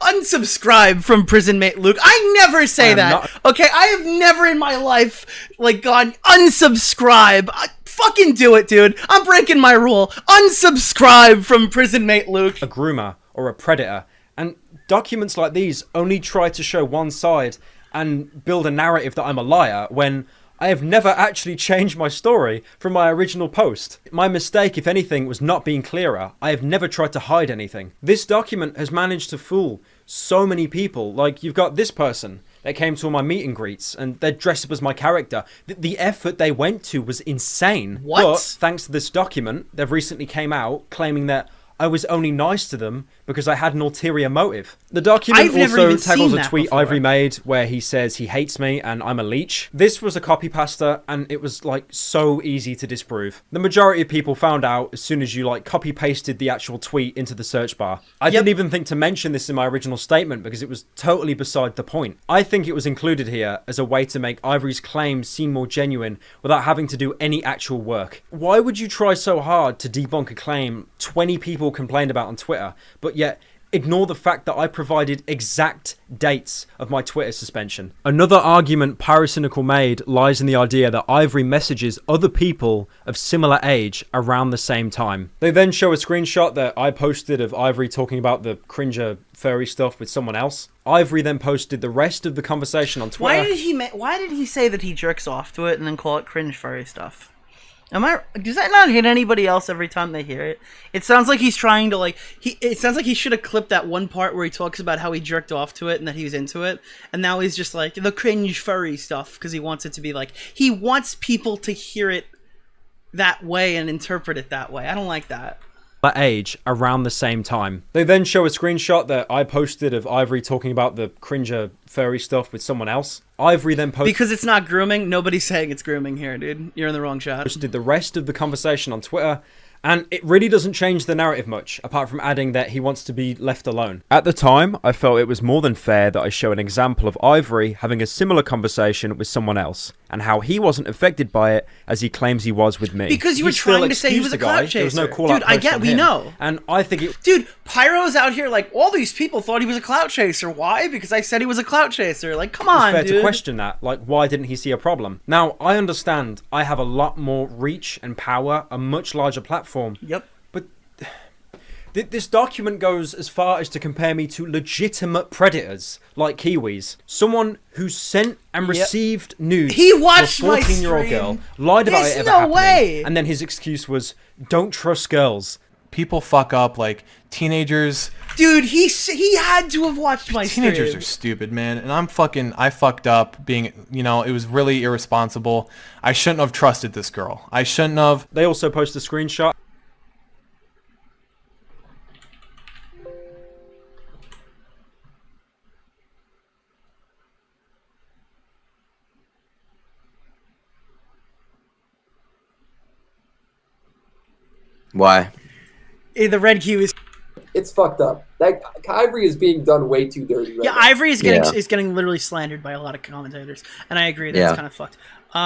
Unsubscribe from Prison Mate Luke. I never say that. Okay, I have never in my life, like, gone unsubscribe. Fucking do it, dude. I'm breaking my rule. Unsubscribe from Prison Mate Luke. A groomer or a predator. And documents like these only try to show one side and build a narrative that I'm a liar when... I have never actually changed my story from my original post. My mistake, if anything, was not being clearer. I have never tried to hide anything. This document has managed to fool so many people. Like, you've got this person that came to all my meet and greets, and they're dressed up as my character. The effort they went to was insane. What? But, thanks to this document, they've recently came out claiming that I was only nice to them because I had an ulterior motive. The document also tackles a tweet Ivory made where he says he hates me and I'm a leech. This was a copy pasta and it was like so easy to disprove. The majority of people found out as soon as you like copy pasted the actual tweet into the search bar. I didn't even think to mention this in my original statement because it was totally beside the point. I think it was included here as a way to make Ivory's claims seem more genuine without having to do any actual work. Why would you try so hard to debunk a claim 20 people complained about on Twitter, but yet ignore the fact that I provided exact dates of my Twitter suspension. Another argument Pyrocynical made lies in the idea that Ivory messages other people of similar age around the same time. They then show a screenshot that I posted of Ivory talking about the cringer furry stuff with someone else. Ivory then posted the rest of the conversation on Twitter. Why did he say that he jerks off to it and then call it cringe furry stuff? Does that not hit anybody else every time they hear it? It sounds like he's trying to it sounds like he should have clipped that one part where he talks about how he jerked off to it and that he was into it, and now he's just like the cringe furry stuff because he wants it to be like, he wants people to hear it that way and interpret it that way. I don't like that. Age around the same time. They then show a screenshot that I posted of Ivory talking about the cringer furry stuff with someone else. Ivory then posted... Because it's not grooming, nobody's saying it's grooming here, dude. You're in the wrong shot. ...posted the rest of the conversation on Twitter, and it really doesn't change the narrative much, apart from adding that he wants to be left alone. At the time, I felt it was more than fair that I show an example of Ivory having a similar conversation with someone else, and how he wasn't affected by it as he claims he was with me. Because you were trying to say he was a clout chaser. There was no call-out dude, I get, we know. And I think it... Dude, Pyro's out here like, all these people thought he was a clout chaser. Why? Because I said he was a clout chaser. Like, come on, dude. It's fair to dude. question that. Like, why didn't he see a problem? Now, I understand I have a lot more reach and power, a much larger platform. Yep. But this document goes as far as to compare me to legitimate predators like Kiwis. Someone who sent and received nudes he watched to a 14-year-old girl, lied about it ever happening, and then his excuse was, don't trust girls. People fuck up, like, teenagers... Dude, he had to have watched my Teenagers stream. are stupid, man, and I fucked up being, you know, it was really irresponsible. I shouldn't have trusted this girl. I shouldn't have... They also post a screenshot. Why? The red Q is... It's fucked up. That Ivory is being done way too dirty right now. Ivory is getting literally slandered by a lot of commentators, and I agree that's kind of fucked.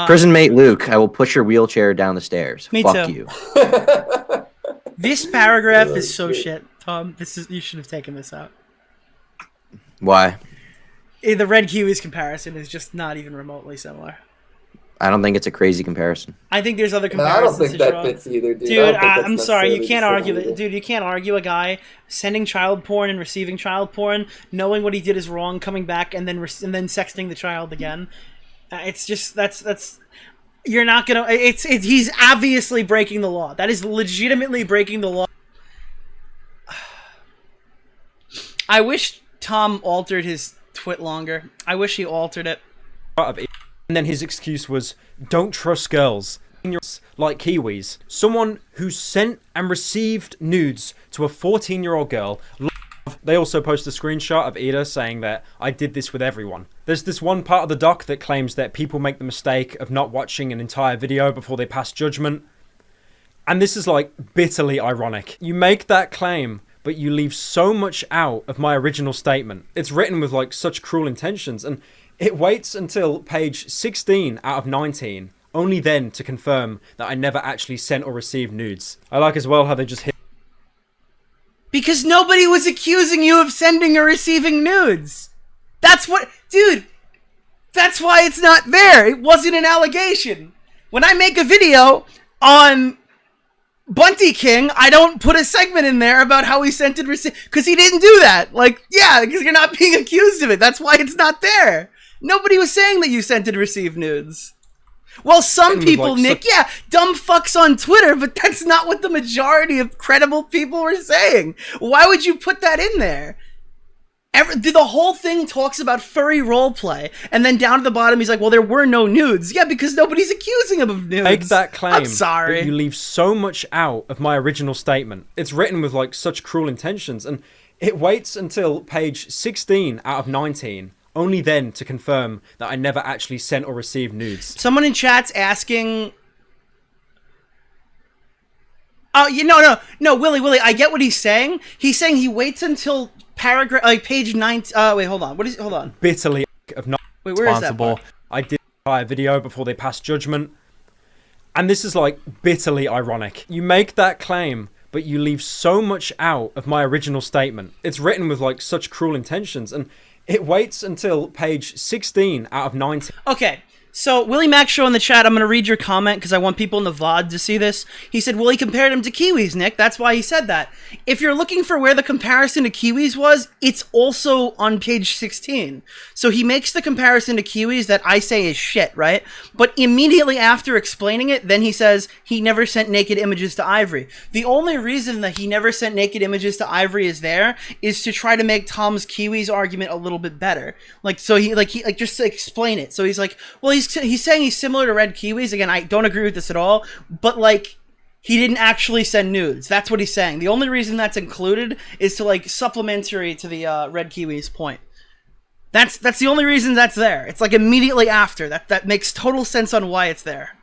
Prison mate Luke, I will push your wheelchair down the stairs. Me Fuck too. you. This paragraph is so shit, Tom. You should have taken this out. Why? The red Kiwis comparison is just not even remotely similar. I don't think it's a crazy comparison. I think there's other comparisons. I don't think that fits either, dude. Dude, I'm sorry, you can't argue that. Dude, you can't argue a guy sending child porn and receiving child porn, knowing what he did is wrong, coming back and then sexting the child again. It's just that's you're not gonna. He's obviously breaking the law. That is legitimately breaking the law. I wish Tom altered his twit longer. I wish he altered it. And then his excuse was, don't trust girls. Like Kiwis. Someone who sent and received nudes to a 14-year-old girl. They also post a screenshot of Ida saying that I did this with everyone. There's this one part of the doc that claims that people make the mistake of not watching an entire video before they pass judgment. And this is like bitterly ironic. You make that claim, but you leave so much out of my original statement. It's written with like such cruel intentions, and it waits until page 16 out of 19, only then to confirm that I never actually sent or received nudes. I like as well how they just hit... Because nobody was accusing you of sending or receiving nudes. That's what... Dude, that's why it's not there. It wasn't an allegation. When I make a video on Bunty King, I don't put a segment in there about how he sent and received... Because he didn't do that. Like, yeah, because you're not being accused of it. That's why it's not there. Nobody was saying that you sent and received nudes. Well, some people, Nick, yeah, dumb fucks on Twitter, but that's not what the majority of credible people were saying. Why would you put that in there? The whole thing talks about furry roleplay, and then down to the bottom, he's like, well, there were no nudes. Yeah, because nobody's accusing him of nudes. Make that claim, I'm sorry. but you leave so much out of my original statement. It's written with like such cruel intentions, and it waits until page 16 out of 19, only then to confirm that I never actually sent or received nudes. Someone in chat's asking... Oh, no, Willy, I get what he's saying. He's saying he waits until paragraph, like page 9... wait, hold on. Hold on. Bitterly of not... Wait, where is that part? I did an entire video before they passed judgment. And this is like bitterly ironic. You make that claim, but you leave so much out of my original statement. It's written with like such cruel intentions, and it waits until page 16 out of 19. Okay. So, WillyMacShow in the chat, I'm going to read your comment because I want people in the VOD to see this. He said, well, he compared him to kiwis, Nick. That's why he said that. If you're looking for where the comparison to kiwis was, it's also on page 16. So he makes the comparison to kiwis that I say is shit, right? But immediately after explaining it, then he says he never sent naked images to Ivory. The only reason that he never sent naked images to Ivory is to try to make Tom's kiwis argument a little bit better. Like, so he just to explain it. So he's like, well, he's saying he's similar to red kiwis. Again, I don't agree with this at all, but like, he didn't actually send nudes. That's what he's saying. The only reason that's included is to like supplementary to the red kiwis point. That's the only reason that's there. It's like immediately after. That makes total sense on why it's there.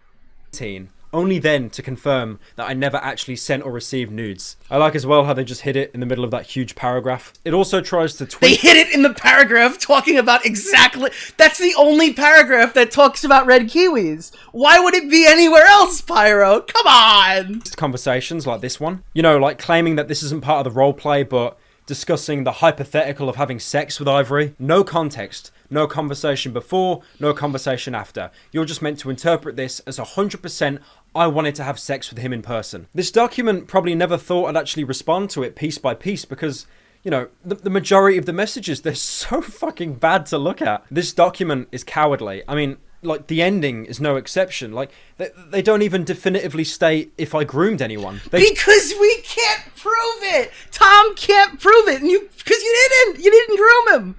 Only then to confirm that I never actually sent or received nudes. I like as well how they just hid it in the middle of that huge paragraph. It also tries to tweet. They hid it in the paragraph talking about exactly... That's the only paragraph that talks about red kiwis. Why would it be anywhere else, Pyro? Come on! Conversations like this one. You know, like claiming that this isn't part of the roleplay, but discussing the hypothetical of having sex with Ivory. No context. No conversation before, no conversation after. You're just meant to interpret this as 100% I wanted to have sex with him in person. This document probably never thought I'd actually respond to it piece by piece because, you know, the majority of the messages, they're so fucking bad to look at. This document is cowardly. I mean, like, the ending is no exception. Like, they don't even definitively state if I groomed anyone. Because we can't prove it! Tom can't prove it, and because you didn't groom him!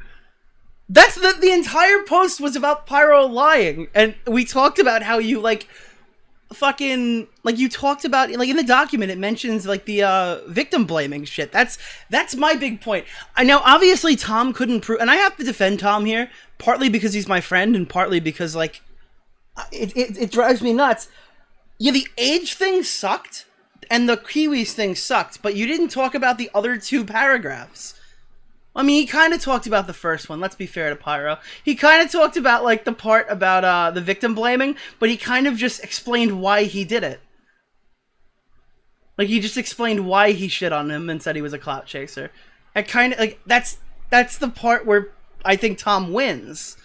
That's the entire post was about Pyro lying, and we talked about how you, like, fucking, like, you talked about, like, in the document it mentions, like, the victim blaming shit. That's my big point. I know obviously Tom couldn't prove, and I have to defend Tom here, partly because he's my friend and partly because, like, it drives me nuts. Yeah, the age thing sucked and the kiwis thing sucked, but you didn't talk about the other two paragraphs. I mean, he kind of talked about the first one. Let's be fair to Pyro. He kind of talked about, like, the part about the victim blaming, but he kind of just explained why he did it. Like, he just explained why he shit on him and said he was a clout chaser. I kind of, like, that's the part where I think Tom wins.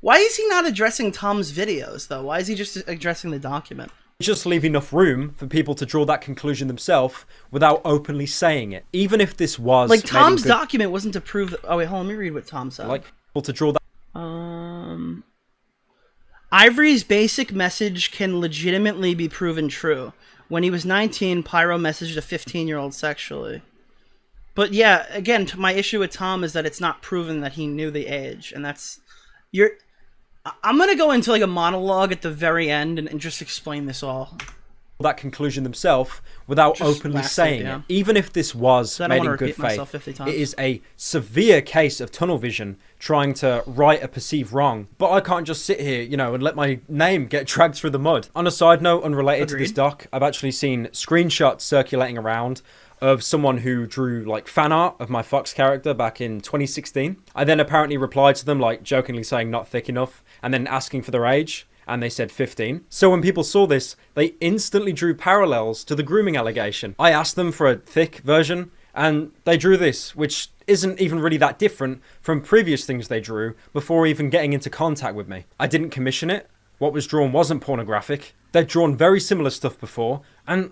Why is he not addressing Tom's videos, though? Why is he just addressing the document? Just leave enough room for people to draw that conclusion themselves without openly saying it. Even if this was... Like, Tom's document wasn't to prove... That, oh, wait, hold on. Let me read what Tom said. Like, people to draw that... Ivory's basic message can legitimately be proven true. When he was 19, Pyro messaged a 15-year-old sexually. But yeah, again, my issue with Tom is that it's not proven that he knew the age. And that's... I'm going to go into, like, a monologue at the very end and just explain this all. That conclusion themselves without openly saying it. Even if this was made in good faith, it is a severe case of tunnel vision trying to right a perceived wrong. But I can't just sit here, you know, and let my name get dragged through the mud. On a side note, unrelated to this doc, I've actually seen screenshots circulating around of someone who drew, like, fan art of my Fox character back in 2016. I then apparently replied to them, like, jokingly saying not thick enough, and then asking for their age, and they said 15. So when people saw this, they instantly drew parallels to the grooming allegation. I asked them for a thick version, and they drew this, which isn't even really that different from previous things they drew before even getting into contact with me. I didn't commission it. What was drawn wasn't pornographic. They'd drawn very similar stuff before, and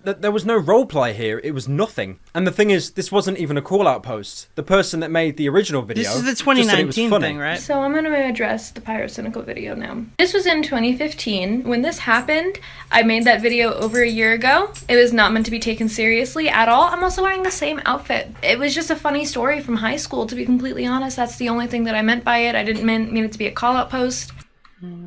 there was no roleplay here. It was nothing. And the thing is, this wasn't even a call-out post. The person that made the original video... This is the 2019 thing, right? So I'm going to address the Pyrocynical video now. This was in 2015. When this happened, I made that video over a year ago. It was not meant to be taken seriously at all. I'm also wearing the same outfit. It was just a funny story from high school, to be completely honest. That's the only thing that I meant by it. I didn't mean it to be a call-out post.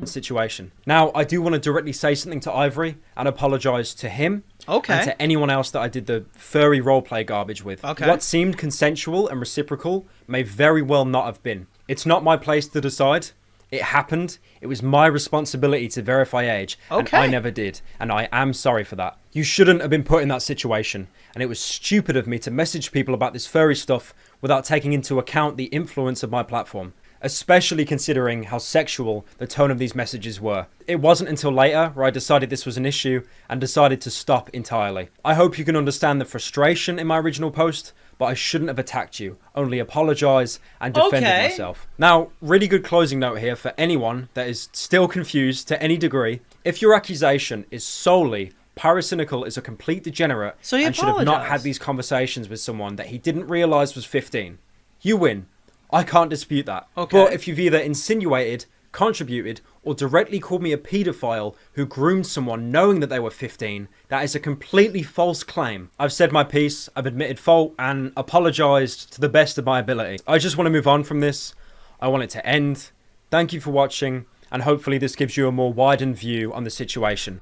Situation. Now, I do want to directly say something to Ivory and apologize to him. Okay. And to anyone else that I did the furry roleplay garbage with. Okay. What seemed consensual and reciprocal may very well not have been. It's not my place to decide. It happened. It was my responsibility to verify age. Okay. And I never did. And I am sorry for that. You shouldn't have been put in that situation. And it was stupid of me to message people about this furry stuff without taking into account the influence of my platform. especially considering how sexual the tone of these messages were. It wasn't until later where I decided this was an issue and decided to stop entirely. I hope you can understand the frustration in my original post, but I shouldn't have attacked you, only apologise and defended myself. Now, really good closing note here for anyone that is still confused to any degree. If your accusation is solely Pyrocynical is a complete degenerate and should have not had these conversations with someone that he didn't realise was 15, you win. I can't dispute that. But if you've either insinuated, contributed, or directly called me a paedophile who groomed someone knowing that they were 15, that is a completely false claim. I've said my piece, I've admitted fault, and apologised to the best of my ability. I just want to move on from this. I want it to end. Thank you for watching, and hopefully this gives you a more widened view on the situation.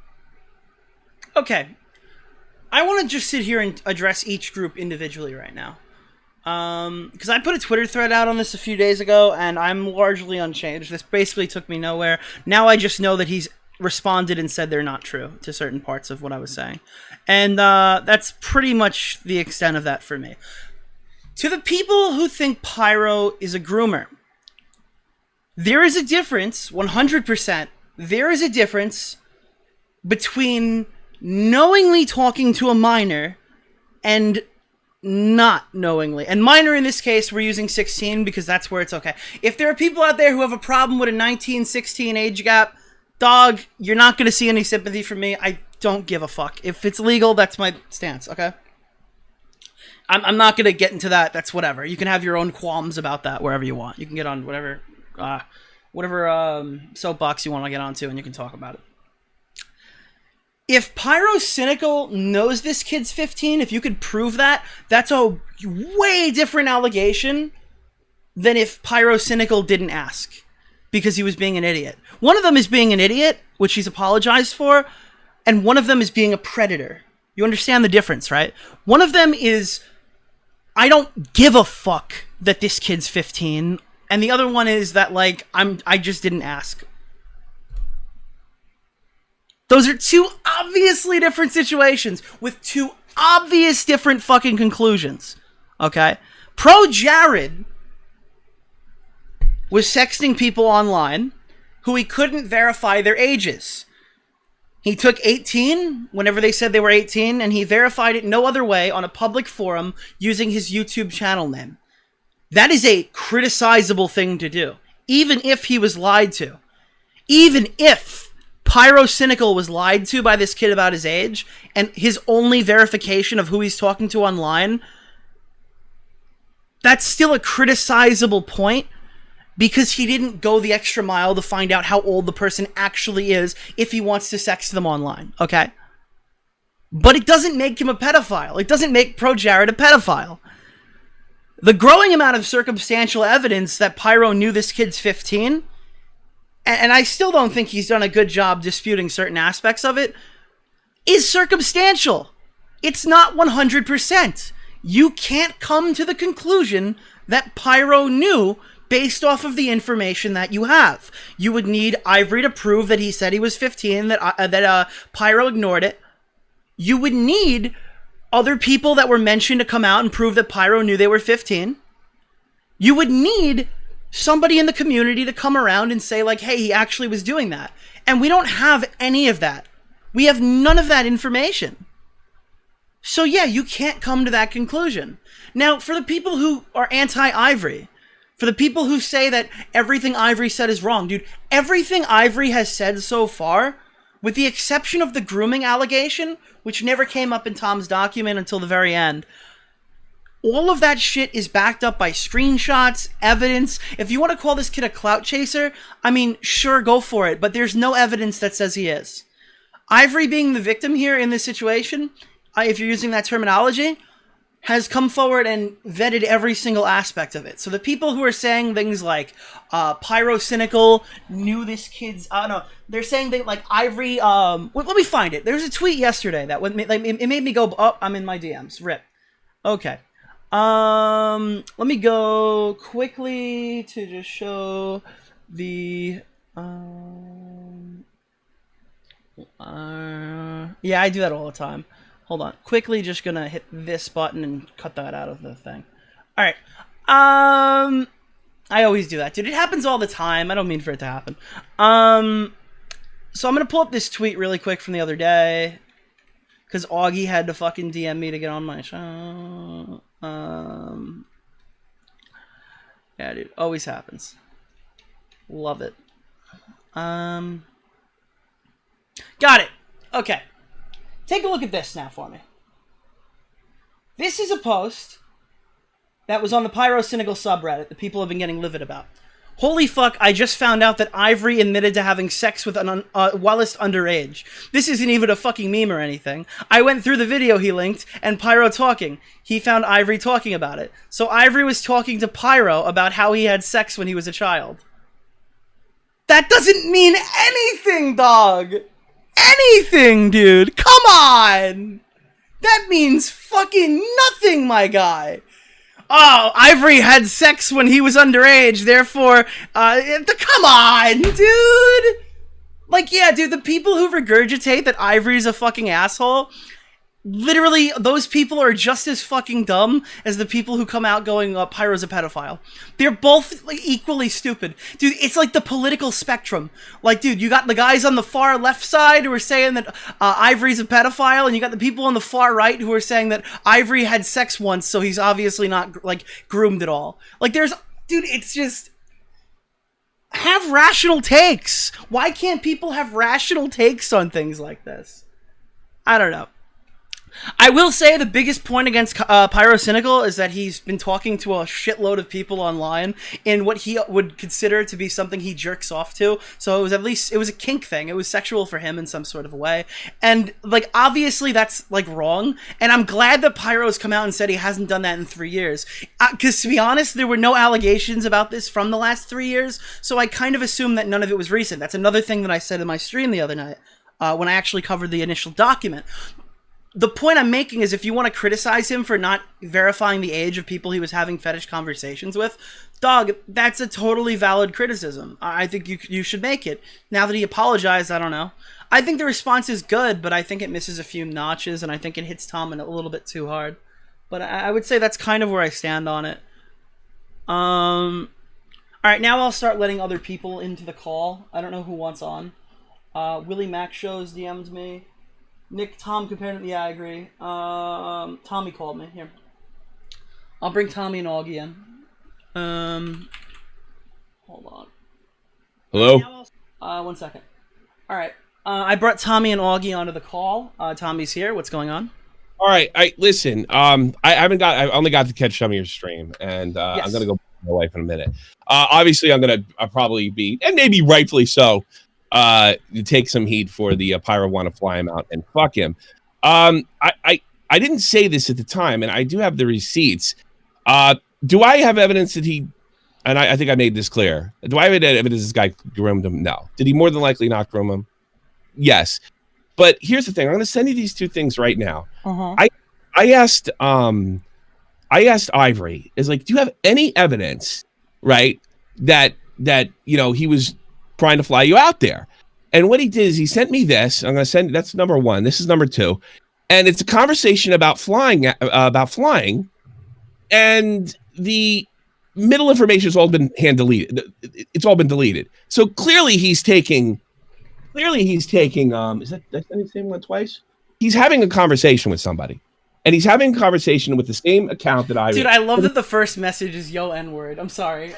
Okay. I want to just sit here and address each group individually right now. Because I put a Twitter thread out on this a few days ago, and I'm largely unchanged. This basically took me nowhere. Now I just know that he's responded and said they're not true to certain parts of what I was saying. And that's pretty much the extent of that for me. To the people who think Pyro is a groomer, there is a difference, 100%, there is a difference between knowingly talking to a minor and not knowingly. And minor in this case, we're using 16 because that's where it's okay. If there are people out there who have a problem with a 19-16 age gap, dog, you're not going to see any sympathy from me. I don't give a fuck. If it's legal, that's my stance, okay? I'm not going to get into that. That's whatever. You can have your own qualms about that wherever you want. You can get on whatever soapbox you want to get onto, and you can talk about it. If Pyrocynical knows this kid's 15, if you could prove that, that's a way different allegation than if Pyrocynical didn't ask because he was being an idiot. One of them is being an idiot, which he's apologized for, and one of them is being a predator. You understand the difference, right? One of them is, I don't give a fuck that this kid's 15, and the other one is that, like, I just didn't ask. Those are two obviously different situations with two obvious different fucking conclusions. Okay? Pro Jared was sexting people online who he couldn't verify their ages. He took 18 whenever they said they were 18, and he verified it no other way on a public forum using his YouTube channel name. That is a criticizable thing to do, even if he was lied to. Even if Pyrocynical was lied to by this kid about his age, and his only verification of who he's talking to online, that's still a criticizable point because he didn't go the extra mile to find out how old the person actually is if he wants to sex them online, okay? But it doesn't make him a pedophile. It doesn't make Pro Jared a pedophile. The growing amount of circumstantial evidence that Pyro knew this kid's 15, and I still don't think he's done a good job disputing certain aspects of it, is circumstantial. It's not 100%. You can't come to the conclusion that Pyro knew based off of the information that you have. You would need Ivory to prove that he said he was 15, that Pyro ignored it. You would need other people that were mentioned to come out and prove that Pyro knew they were 15. You would need somebody in the community to come around and say, like, hey, he actually was doing that. And we don't have any of that. We have none of that information. So yeah, you can't come to that conclusion. Now, for the people who are anti-Ivory, for the people who say that everything Ivory said is wrong, dude, everything Ivory has said so far, with the exception of the grooming allegation, which never came up in Tom's document until the very end, all of that shit is backed up by screenshots, evidence. If you want to call this kid a clout chaser, I mean, sure, go for it, but there's no evidence that says he is. Ivory being the victim here in this situation, if you're using that terminology, has come forward and vetted every single aspect of it. So the people who are saying things like Pyrocynical knew this kid's, I don't know, they're saying things like Ivory, let me find it. There was a tweet yesterday that it made me go, oh, I'm in my DMs, rip. Okay. Let me go quickly to just show the, yeah, I do that all the time. Hold on. Quickly just gonna hit this button and cut that out of the thing. Alright. I always do that, dude. It happens all the time. I don't mean for it to happen. So I'm gonna pull up this tweet really quick from the other day, because Augie had to fucking DM me to get on my show. Yeah, dude. Always happens. Love it. Got it. Okay. Take a look at this now for me. This is a post that was on the Pyrocynical subreddit that people have been getting livid about. Holy fuck, I just found out that Ivory admitted to having sex with an whilst underage. This isn't even a fucking meme or anything. I went through the video he linked, and Pyro talking. He found Ivory talking about it. So Ivory was talking to Pyro about how he had sex when he was a child. That doesn't mean anything, dog! Anything, dude! Come on! That means fucking nothing, my guy! Oh, Ivory had sex when he was underage, therefore, come on, dude! Like, yeah, dude, the people who regurgitate that Ivory's a fucking asshole, literally, those people are just as fucking dumb as the people who come out going, Pyro's a pedophile. They're both like, equally stupid. Dude, it's like the political spectrum. Like, dude, you got the guys on the far left side who are saying that Ivory's a pedophile, and you got the people on the far right who are saying that Ivory had sex once, so he's obviously not, like, groomed at all. Like, there's... Dude, it's just... Have rational takes. Why can't people have rational takes on things like this? I don't know. I will say the biggest point against Pyrocynical is that he's been talking to a shitload of people online in what he would consider to be something he jerks off to. So it was it was a kink thing. It was sexual for him in some sort of a way. And, like, obviously that's, like, wrong. And I'm glad that Pyro's come out and said he hasn't done that in 3 years. Because, to be honest, there were no allegations about this from the last 3 years. So I kind of assume that none of it was recent. That's another thing that I said in my stream the other night when I actually covered the initial document. The point I'm making is if you want to criticize him for not verifying the age of people he was having fetish conversations with, dog, that's a totally valid criticism. I think you should make it. Now that he apologized, I don't know. I think the response is good, but I think it misses a few notches, and I think it hits Tom a little bit too hard. But I would say that's kind of where I stand on it. Alright, now I'll start letting other people into the call. I don't know who wants on. WillyMacShow's DM'd me. Nick, Tom compared it. Yeah, I agree. Tommy called me. Here. I'll bring Tommy and Augie in. Hold on. Hello? 1 second. Alright. I brought Tommy and Augie onto the call. Tommy's here. What's going on? All right. Listen, I only got to catch some of your stream, and yes. I'm going to go with my wife in a minute. Obviously, I'm going to probably be, and maybe rightfully so, take some heat for the Pyro want to fly him out and fuck him. I didn't say this at the time, and I do have the receipts. Do I have evidence that he, and I think I made this clear, do I have evidence this guy groomed him? No. Did he more than likely not groom him? Yes. But here's the thing. I'm going to send you these two things right now. I asked Ivory, is like, do you have any evidence, right, that you know, he was trying to fly you out there? And what he did is he sent me this. I'm going to send, that's number one. This is number two. And it's a conversation about flying, and the middle information has all been hand deleted. It's all been deleted. So clearly he's taking, is that, did I send the same one twice? He's having a conversation with somebody. And he's having a conversation with the same account that I... Dude, I love that the first message is yo N-word. I'm sorry.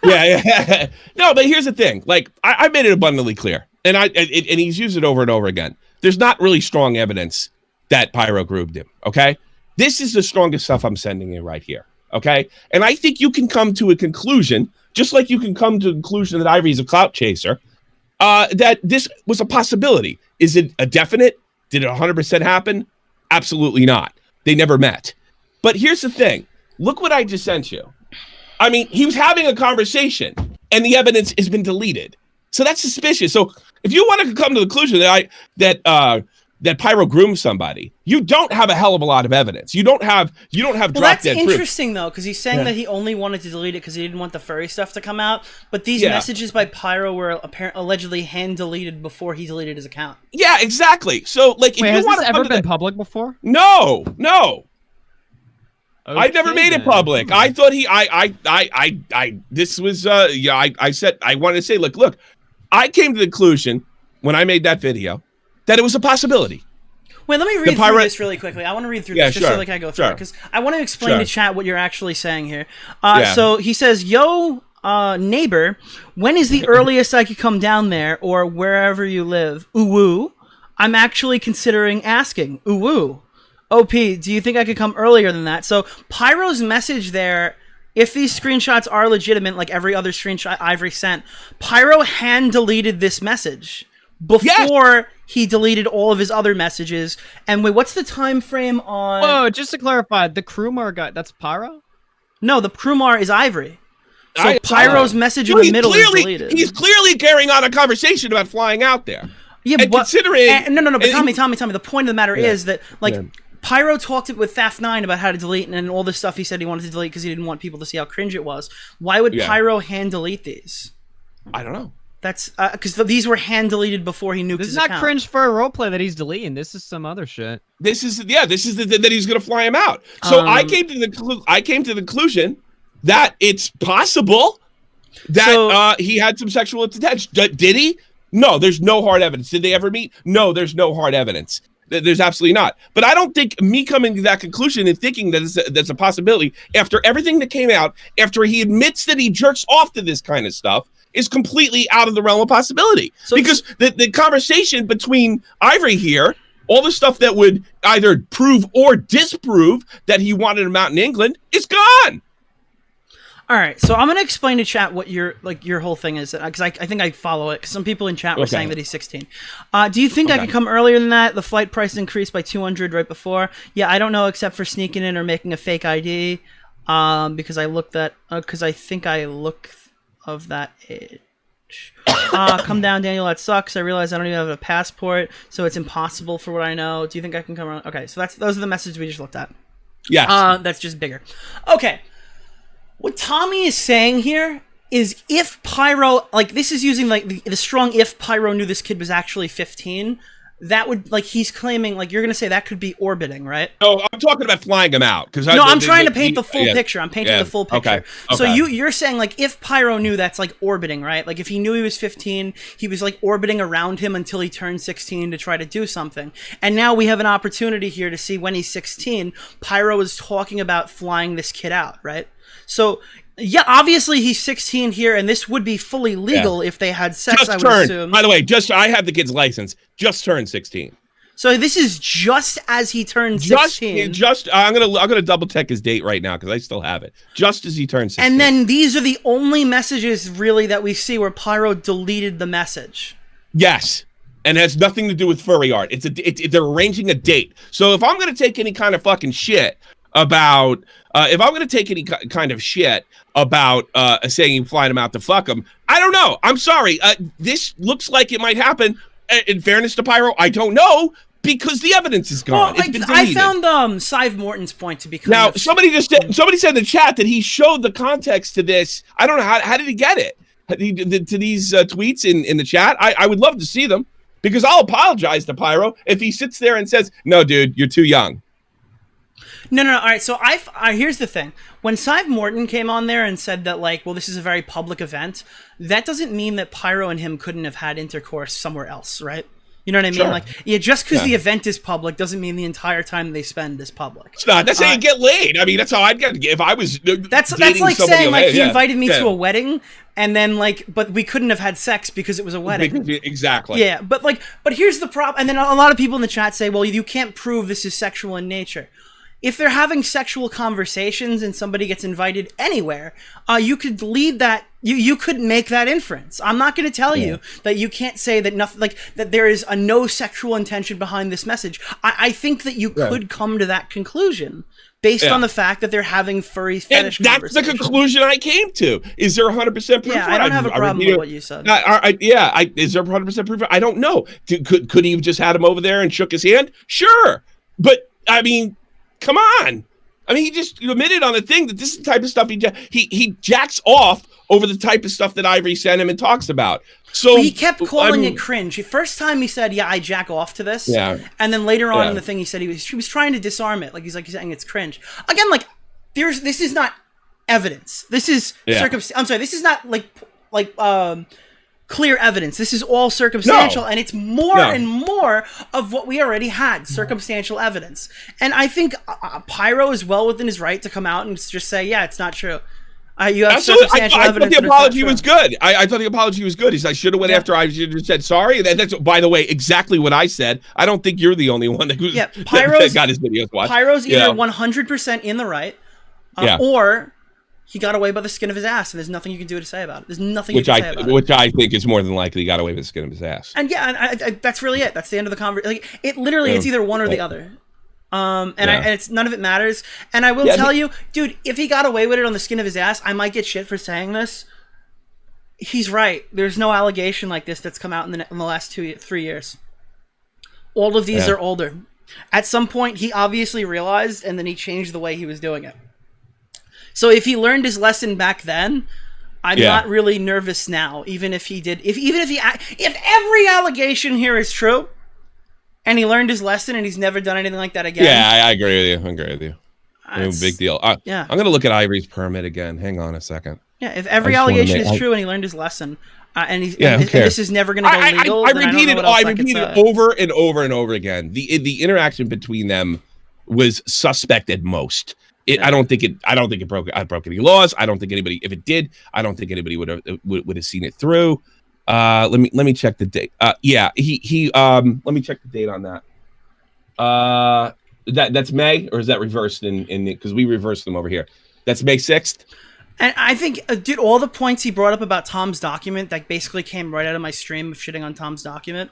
Yeah. No, but here's the thing. Like, I made it abundantly clear. And and he's used it over and over again. There's not really strong evidence that Pyro groomed him, okay? This is the strongest stuff I'm sending you right here, okay? And I think you can come to a conclusion, just like you can come to a conclusion that Ivory's a clout chaser, that this was a possibility. Is it a definite? Did it 100% happen? Absolutely not. They never met. But here's the thing. Look what I just sent you. I mean, he was having a conversation, and the evidence has been deleted. So that's suspicious. So if you want to come to the conclusion that Pyro groomed somebody, you don't have a hell of a lot of evidence. You don't have well, drop that's dead proof. interesting though, because he's saying that he only wanted to delete it because he didn't want the furry stuff to come out. But these messages by Pyro were allegedly hand deleted before he deleted his account. Yeah, exactly. So like, if Wait, you has want this to ever been public before? No. I never made it public. I thought this was, I said, I wanted to say, look, I came to the conclusion when I made that video that it was a possibility. Wait, let me read through this really quickly. I want to read through this just so I go through it, because I want to explain to chat what you're actually saying here. So he says, yo, neighbor, when is the earliest I could come down there or wherever you live? Ooh, I'm actually considering asking. Ooh. OP, do you think I could come earlier than that? So Pyro's message there, if these screenshots are legitimate, like every other screenshot Ivory sent, Pyro hand deleted this message before he deleted all of his other messages. And wait, what's the time frame on... Whoa, just to clarify, the Krumar guy, that's Pyro? No, the Krumar is Ivory. So Pyro's message in the middle is deleted. He's clearly carrying on a conversation about flying out there. Yeah, but considering... No, but Tommy, the point of the matter is that, like... Yeah. Pyro talked with Thaf9 about how to delete and all this stuff he said he wanted to delete because he didn't want people to see how cringe it was. Why would Pyro hand delete these? I don't know. That's because these were hand deleted before he nuked his account. This is not cringe for a roleplay that he's deleting. This is some other shit. This is that he's gonna fly him out. So I came to the conclusion that it's possible that he had some sexual intent. Did he? No, there's no hard evidence. Did they ever meet? No, there's no hard evidence. There's absolutely not. But I don't think me coming to that conclusion and thinking that that's a possibility after everything that came out, after he admits that he jerks off to this kind of stuff, is completely out of the realm of possibility. Because the conversation between Ivory here, all the stuff that would either prove or disprove that he wanted him out in England is gone. All right, so I'm gonna explain to chat what your whole thing is, because I think I follow it. Because some people in chat were saying that he's 16. Do you think I could come earlier than that? The flight price increased by 200 right before. Yeah, I don't know, except for sneaking in or making a fake ID. Because I looked at, because I think I look of that age. Come down, Daniel. That sucks. I realize I don't even have a passport, so it's impossible for what I know. Do you think I can come around? Okay, so those are the messages we just looked at. Yeah. That's just bigger. Okay. What Tommy is saying here is if Pyro, like this is using like the strong if Pyro knew this kid was actually 15, that would, like he's claiming, like you're going to say that could be orbiting, right? No, I'm talking about flying him out. I'm trying to paint the full picture. I'm painting the full picture. Okay. So you're saying like if Pyro knew, that's like orbiting, right? Like if he knew he was 15, he was like orbiting around him until he turned 16 to try to do something. And now we have an opportunity here to see when he's 16, Pyro is talking about flying this kid out, right? So, yeah, obviously he's 16 here, and this would be fully legal if they had sex, I would assume. By the way, I have the kid's license. Just turned 16. So this is just as he turned 16. I'm gonna double check his date right now because I still have it. Just as he turned 16. And then these are the only messages really that we see where Pyro deleted the message. Yes. And it has nothing to do with furry art. They're arranging a date. So if I'm gonna take any kind of fucking shit about saying flying him out to fuck him, I don't know. I'm sorry. This looks like it might happen. In fairness to Pyro, I don't know because the evidence is gone. Well, I found Sive Morton's point to be now. Somebody said in the chat that he showed the context to this. I don't know how did he get it to these tweets in the chat. I would love to see them because I'll apologize to Pyro if he sits there and says, "No, dude, you're too young." No. All right. So here's the thing. When Sive Morton came on there and said that, like, well, this is a very public event, that doesn't mean that Pyro and him couldn't have had intercourse somewhere else, right? You know what I mean? Sure. Like, yeah, just because the event is public doesn't mean the entire time they spend is public. It's not. That's how you get laid. I mean, that's how I'd get. If I was that's like saying like he invited me to a wedding and then like, but we couldn't have had sex because it was a wedding. Exactly. Yeah, but here's the problem. And then a lot of people in the chat say, well, you can't prove this is sexual in nature. If they're having sexual conversations and somebody gets invited anywhere, you could lead that. You could make that inference. I'm not going to tell you that you can't say that nothing, like that there is a no sexual intention behind this message. I think that you could come to that conclusion based on the fact that they're having furry fetish conversations. That's the conclusion I came to. Is there 100% proof? Yeah, I don't have a problem with what you said. Is there 100% proof? I don't know. Could he have just had him over there and shook his hand? Sure, but I mean. Come on. I mean, he just admitted on the thing that this is the type of stuff he jacks off over the type of stuff that Ivory sent him and talks about. So he kept calling it cringe. The first time he said, yeah, I jack off to this. Yeah. And then later on in the thing, he said he was trying to disarm it. Like he's saying it's cringe. Again, like, this is not evidence. This is circumstance. I'm sorry. This is not like clear evidence. This is all circumstantial, and it's more and more of what we already had, circumstantial evidence. And I think Pyro is well within his right to come out and just say, yeah, it's not true. You have circumstantial evidence. I thought the apology was good. I thought the apology was good. I should have went after I should have said sorry. That's, by the way, exactly what I said. I don't think you're the only one that got his videos watched. Pyro's either 100% in the right, or he got away by the skin of his ass, and there's nothing you can do to say about it. There's nothing you can say about it. Which I think is more than likely he got away with the skin of his ass. And that's really it. That's the end of the conversation. Like, it literally, it's either one or the other. And it's none of it matters. And I will tell you, dude, if he got away with it on the skin of his ass, I might get shit for saying this. He's right. There's no allegation like this that's come out in the last 3 years. All of these are older. At some point, he obviously realized, and then he changed the way he was doing it. So if he learned his lesson back then, I'm not really nervous now. Even if he did, if every allegation here is true, and he learned his lesson and he's never done anything like that again. Yeah, I agree with you. No big deal. I'm gonna look at Ivory's permit again. Hang on a second. Yeah, if every allegation is true and he learned his lesson, and this is never going to go legal, I repeated over and over and over again. The interaction between them was suspect at most. I don't think it broke any laws. I don't think anybody, if it did, I don't think anybody would have seen it through. Let me check the date. He let me check the date on that. That's May, or is that reversed in because we reversed them over here. That's May 6th. And I think, dude, all the points he brought up about Tom's document that basically came right out of my stream of shitting on Tom's document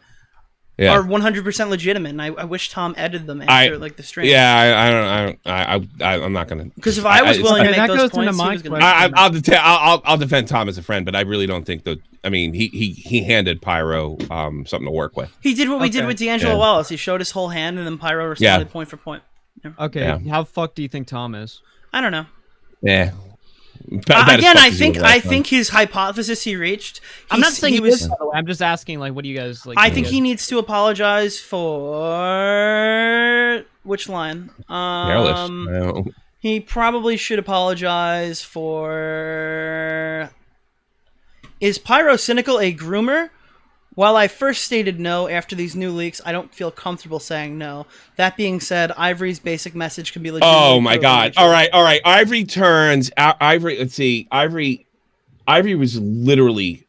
are 100% legitimate. And I wish Tom edited them after the stream. Yeah, I'm not gonna. Because if I was willing to make those points, he was gonna. I'll defend Tom as a friend, but I really don't think that. I mean, he handed Pyro something to work with. He did what we did with D'Angelo Wallace. He showed his whole hand, and then Pyro responded point for point. Yeah. Okay, how fucked do you think Tom is? I don't know. Yeah. Again, I think his hypothesis he reached. I'm not saying he was. By the way. I'm just asking, like, what do you guys like? I think he needs to apologize for which line? He probably should apologize for. Is Pyrocynical a groomer? While I first stated no, after these new leaks, I don't feel comfortable saying no. That being said, Ivory's basic message can be legitimate. Oh my God! All right. Ivory turns out. Let's see. Ivory was literally.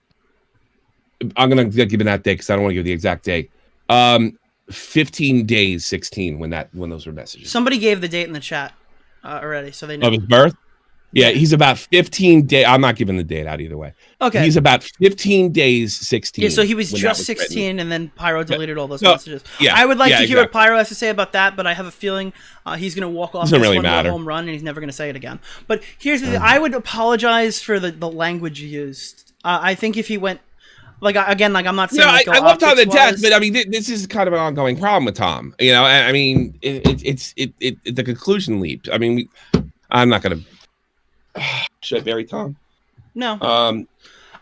I'm gonna give you that date because I don't want to give the exact date. 15 days, 16 when those were messages. Somebody gave the date in the chat already, so they know. Of his birth. Yeah, he's about 15 days. I'm not giving the date out either way. Okay. He's about 15 days, 16. Yeah, so he was just 16, and then Pyro deleted all those messages. Yeah, I would like to hear what Pyro has to say about that, but I have a feeling he's going to walk off this one home run, and he's never going to say it again. But here's the thing. I would apologize for the language used. I think if he went... I'm not saying... I love Tom the test, but I mean, this is kind of an ongoing problem with Tom. You know, I mean, it's the conclusion leap. I mean, I'm not going to... Should I bury Tom? No.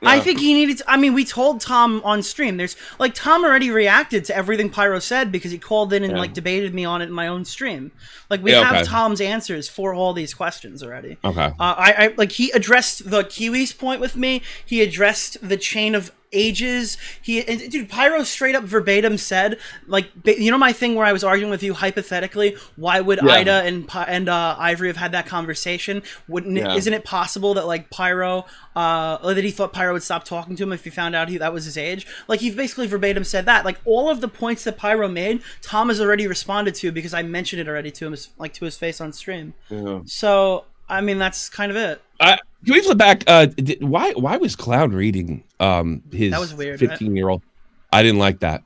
I think he needed to, I mean, we told Tom on stream. There's Tom already reacted to everything Pyro said because he called in and debated me on it in my own stream. We have Tom's answers for all these questions already. Okay. I he addressed the Kiwis point with me. He addressed the chain of ages. Dude, Pyro straight up verbatim said, my thing where I was arguing with you hypothetically, why would Ida and Ivory have had that conversation? Isn't it possible that Pyro that he thought Pyro would stop talking to him if he found out that was his age? He basically verbatim said that. All of the points that Pyro made, Tom has already responded to because I mentioned it already to him, to his face on stream. So I mean, that's kind of it. Can we flip back? Why was Cloud reading his 15-year-old? I didn't like that.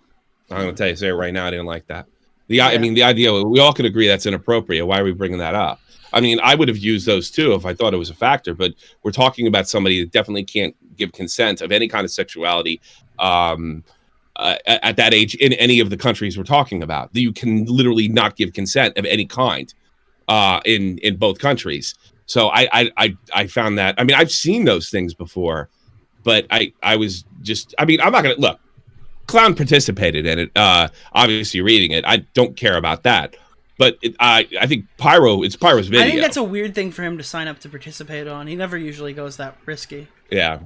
I'm going to say it right now. I didn't like that. I mean, the idea, we all could agree that's inappropriate. Why are we bringing that up? I mean, I would have used those too if I thought it was a factor, but we're talking about somebody that definitely can't give consent of any kind of sexuality at that age in any of the countries we're talking about. You can literally not give consent of any kind in both countries. So I found that, I mean, I've seen those things before, but I was just, I mean, I'm not going to, look, Clown participated in it, obviously reading it. I don't care about that. But I think it's Pyro's video. I think that's a weird thing for him to sign up to participate on. He never usually goes that risky. Yeah.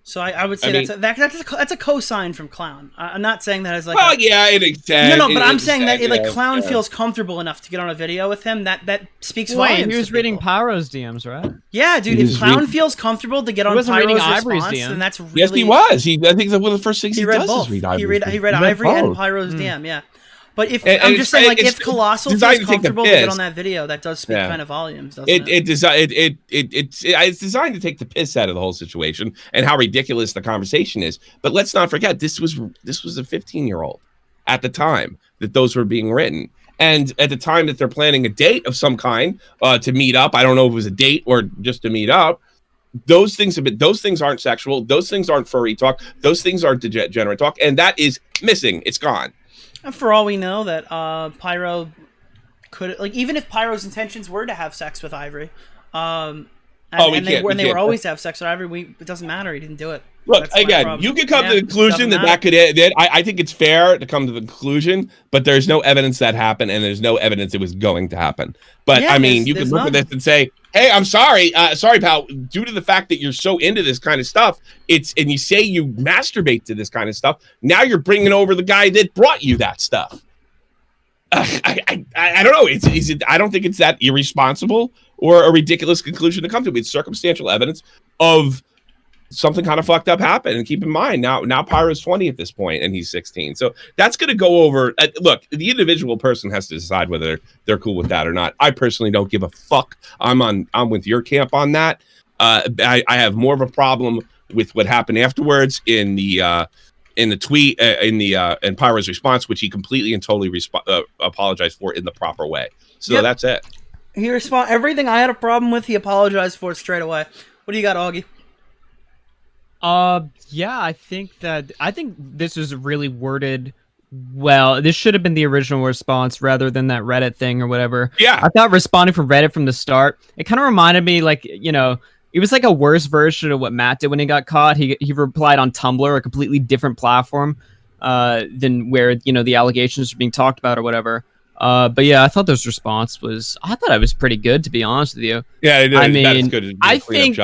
So I would say that's a cosign from Clown. I'm not saying that as like. Well, yeah, it extends. No, but I'm saying that like Clown feels comfortable enough to get on a video with him. That speaks volumes. Wait, he was reading Pyro's DMs, right? Yeah, dude. If Clown feels comfortable to get on Pyro's response, then that's really. Yes, he was. I think that one of the first things he does both. is read Ivory's. He read Ivory and Pyro's DM. Yeah. But if I'm just saying, like, if Colossal feels comfortable to get on that video, that does speak kind of volumes, doesn't it? It's designed to take the piss out of the whole situation and how ridiculous the conversation is. But let's not forget, this was a 15-year-old at the time that those were being written, and at the time that they're planning a date of some kind to meet up. I don't know if it was a date or just to meet up. Those things aren't sexual. Those things aren't furry talk. Those things aren't degenerate talk, and that is missing. It's gone. And for all we know, that Pyro could, like, even if Pyro's intentions were to have sex with Ivory, and they were always to have sex with Ivory, it doesn't matter. He didn't do it. Look, again, you could come to the conclusion that could end. I think it's fair to come to the conclusion, but there's no evidence that happened, and there's no evidence it was going to happen. But I mean, you could look at this and say, "Hey, I'm sorry, pal. Due to the fact that you're so into this kind of stuff, and you say you masturbate to this kind of stuff. Now you're bringing over the guy that brought you that stuff. I don't know. I don't think it's that irresponsible or a ridiculous conclusion to come to. It's circumstantial evidence of something kind of fucked up happened. And keep in mind, now Pyro's 20 at this point, and he's 16. So that's going to go over. Look, the individual person has to decide whether they're cool with that or not. I personally don't give a fuck. I'm with your camp on that. I have more of a problem with what happened afterwards in the tweet, in Pyro's response, which he completely and totally apologized for in the proper way. So that's it. He responded everything I had a problem with. He apologized for it straight away. What do you got, Augie? Yeah, I think this is really worded well. This should have been the original response rather than that Reddit thing or whatever. Yeah. I thought responding from Reddit from the start, it kind of reminded me, like, you know, it was like a worse version of what Matt did when he got caught. He replied on Tumblr, a completely different platform than where, you know, the allegations are being talked about or whatever. But yeah, I thought this response was pretty good, to be honest with you. Yeah, I mean, that is good. I think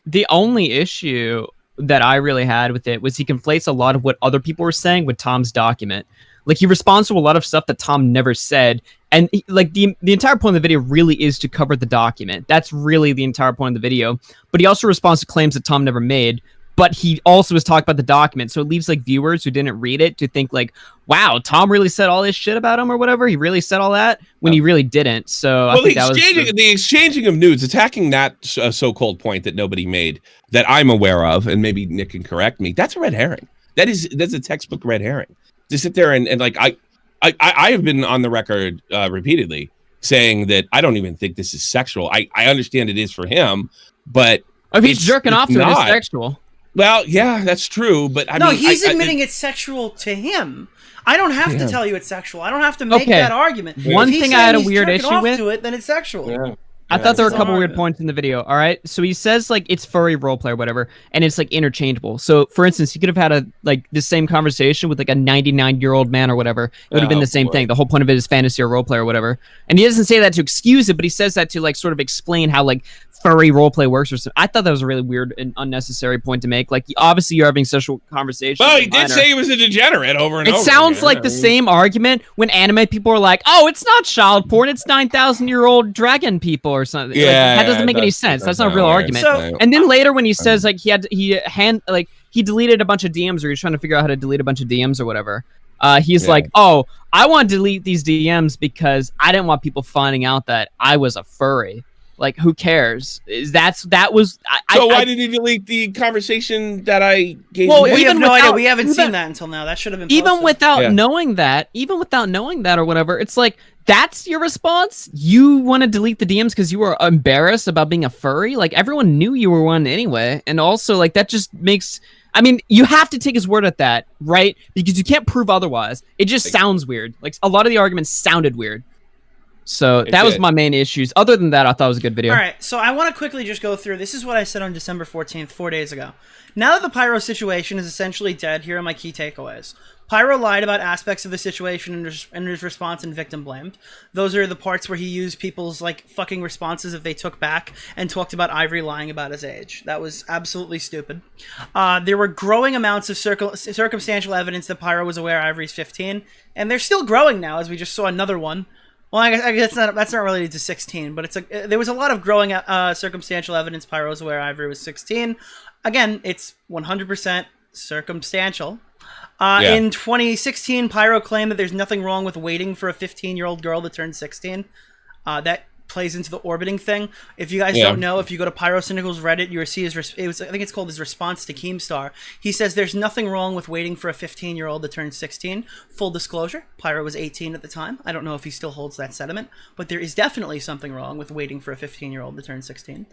the only issue that I really had with it was he conflates a lot of what other people were saying with Tom's document. Like, he responds to a lot of stuff that Tom never said, and the entire point of the video really is to cover the document. That's really the entire point of the video. But he also responds to claims that Tom never made. But he also was talking about the document, so it leaves like viewers who didn't read it to think like, "Wow, Tom really said all this shit about him or whatever. He really said all that," when he really didn't. So I think the exchanging of nudes, attacking that so-called point that nobody made that I'm aware of, and maybe Nick can correct me. That's a red herring. That's a textbook red herring. To sit there and like I have been on the record repeatedly saying that I don't even think this is sexual. I understand it is for him, but if he's jerking off to it, it's sexual. Well, yeah, that's true, but I mean, he's admitting it's sexual to him. I don't have to tell you it's sexual. I don't have to make that argument. One thing I had a weird issue with to it, then it's sexual. Yeah. I thought there were a couple weird points in the video. All right, so he says like it's furry roleplay or whatever, and it's like interchangeable. So, for instance, he could have had the same conversation with like a 99-year-old man or whatever. It would have been the same thing. The whole point of it is fantasy or roleplay or whatever. And he doesn't say that to excuse it, but he says that to like sort of explain how like furry roleplay works or something. I thought that was a really weird and unnecessary point to make. Like, obviously you're having sexual conversations. Well, he did say he was a degenerate over and over. It sounds like the same argument when anime people are like, "Oh, it's not child porn, it's 9,000-year-old dragon people or something." Yeah, that doesn't make any sense. That's not a real argument. So, and then later when he says like he deleted a bunch of DMs, or he's trying to figure out how to delete a bunch of DMs or whatever. He's like, "Oh, I want to delete these DMs because I didn't want people finding out that I was a furry." Like, who cares? Why did he delete the conversation that I gave? Well, we have no idea. We haven't seen that until now. That should have been posted. Even without knowing that or whatever, it's like, that's your response? You want to delete the DMs because you were embarrassed about being a furry? Like, everyone knew you were one anyway. And also, like, that just makes... I mean, you have to take his word at that, right? Because you can't prove otherwise. It just sounds weird. Like, a lot of the arguments sounded weird. So that was my main issues. Other than that, I thought it was a good video. All right, so I want to quickly just go through. This is what I said on December 14th, 4 days ago. Now that the Pyro situation is essentially dead, here are my key takeaways. Pyro lied about aspects of the situation in his response and victim blamed. Those are the parts where he used people's like fucking responses if they took back and talked about Ivory lying about his age. That was absolutely stupid. There were growing amounts of circumstantial evidence that Pyro was aware Ivory's 15, and they're still growing now, as we just saw another one. Well, I guess that's not related to 16, but there was a lot of growing circumstantial evidence Pyro was aware Ivory was 16. Again, it's 100% circumstantial. In 2016, Pyro claimed that there's nothing wrong with waiting for a 15-year-old girl to turn 16. That plays into the orbiting thing. If you guys don't know, if you go to Pyrocynical's Reddit, you will see his I think it's called his response to Keemstar. He says there's nothing wrong with waiting for a 15-year-old to turn 16. Full disclosure, Pyro was 18 at the time. I don't know if he still holds that sentiment, but there is definitely something wrong with waiting for a 15-year-old to turn 16.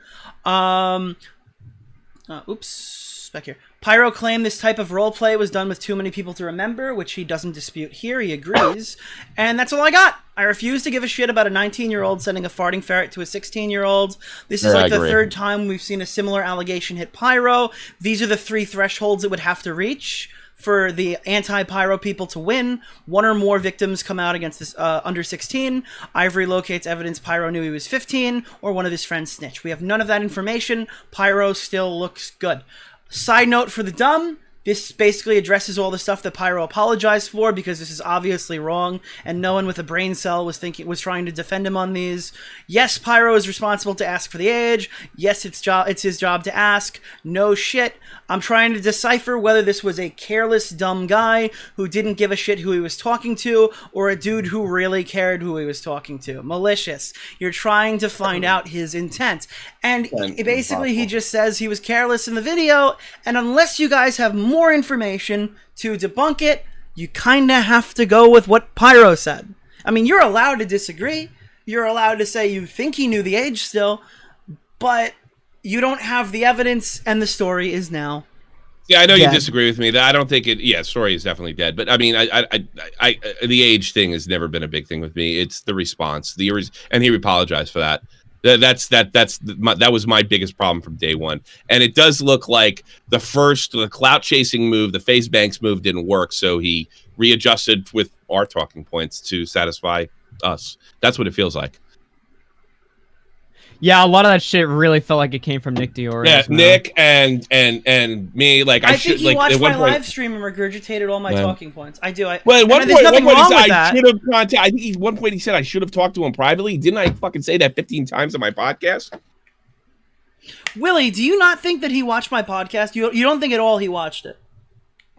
Back here. Pyro claimed this type of roleplay was done with too many people to remember, which he doesn't dispute here. He agrees. And that's all I got. I refuse to give a shit about a 19-year-old sending a farting ferret to a 16-year-old. This is like the third time we've seen a similar allegation hit Pyro. These are the 3 thresholds it would have to reach for the anti-Pyro people to win. 1 or more victims come out against this under 16. Ivory locates evidence Pyro knew he was 15, or one of his friends snitched. We have none of that information. Pyro still looks good. Side note for the dumb, this basically addresses all the stuff that Pyro apologized for, because this is obviously wrong, and no one with a brain cell was trying to defend him on these. Yes, Pyro is responsible to ask for the age. Yes, it's his job to ask. No shit. I'm trying to decipher whether this was a careless, dumb guy who didn't give a shit who he was talking to, or a dude who really cared who he was talking to. Malicious. You're trying to find out his intent. And basically he just says he was careless in the video, and unless you guys have more information to debunk it, you kinda have to go with what Pyro said. I mean, you're allowed to disagree. You're allowed to say you think he knew the age still, but you don't have the evidence, and the story is now. Yeah, I know you disagree with me. I don't think it. Yeah, story is definitely dead. But I mean, the age thing has never been a big thing with me. It's the response. And he apologized for that. That was my biggest problem from day one. And it does look like the clout chasing move, the face banks move, didn't work. So he readjusted with our talking points to satisfy us. That's what it feels like. Yeah, a lot of that shit really felt like it came from Nick DeOrio. Yeah, Nick and me. Like I think he watched my live stream and regurgitated all my talking points. I do. Well, at one point, I should have contacted. I think at one point he said I should have talked to him privately. Didn't I fucking say that 15 times on my podcast? Willie, do you not think that he watched my podcast? You don't think at all he watched it?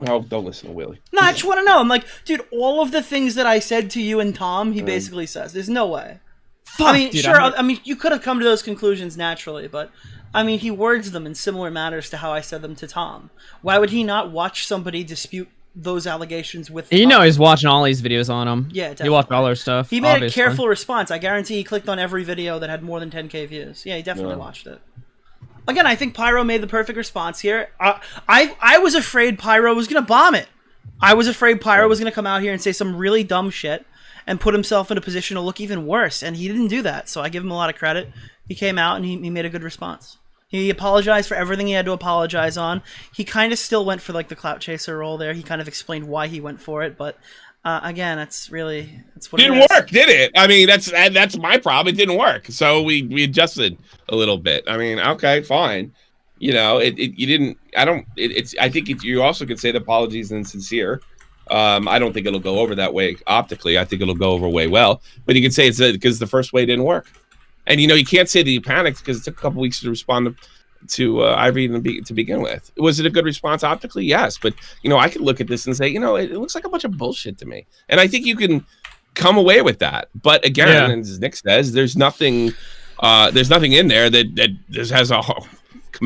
Oh, don't listen to Willie. No, I just want to know. I'm like, dude, all of the things that I said to you and Tom, he basically says. There's no way. Fuck, I mean, dude, sure. I mean, you could have come to those conclusions naturally, but I mean, he words them in similar manners to how I said them to Tom. Why would he not watch somebody dispute those allegations with? You know, he's watching all these videos on him. Yeah, definitely. He watched all our stuff. He made a careful response. I guarantee he clicked on every video that had more than 10K views. Yeah, he definitely watched it. Again, I think Pyro made the perfect response here. I was afraid Pyro was gonna bomb it. I was afraid Pyro was gonna come out here and say some really dumb shit and put himself in a position to look even worse, and he didn't do that, so I give him a lot of credit. He came out and he made a good response. He apologized for everything he had to apologize on. He kind of still went for like the clout chaser role there. He kind of explained why he went for it, but again, that's what it didn't work, did it? I mean, that's my problem. It didn't work, so we adjusted a little bit. I mean, okay, fine. You know, you didn't. I think you also could say the apology is insincere. I don't think it'll go over that way optically. I think it'll go over way well. But you can say it's because the first way didn't work. And, you know, you can't say that you panicked because it took a couple weeks to respond to Ivory to begin with. Was it a good response optically? Yes. But, you know, I could look at this and say, you know, it looks like a bunch of bullshit to me. And I think you can come away with that. But again, as Nick says, there's nothing in there that has a...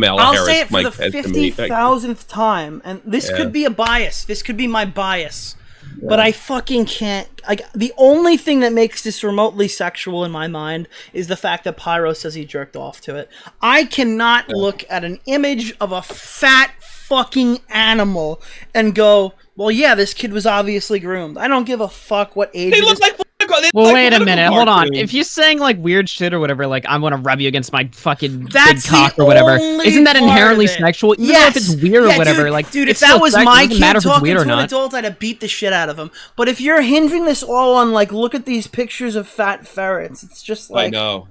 I'll say it for the 50,000th time, and this could be a bias. This could be my bias, but I fucking can't. The only thing that makes this remotely sexual in my mind is the fact that Pyro says he jerked off to it. I cannot look at an image of a fat fucking animal and go, well, yeah, this kid was obviously groomed. I don't give a fuck what age. He looked like Well, wait a minute. Hold on. If you're saying like weird shit or whatever, like I'm gonna rub you against my fucking big cock or whatever, isn't that inherently sexual? Even though if it's weird or whatever, like dude, it's if that still was sex, my it doesn't kid matter if it's talking weird to or an not. adult, I'd have beat the shit out of him. But if you're hinging this all on like, look at these pictures of fat ferrets, it's just like, I know.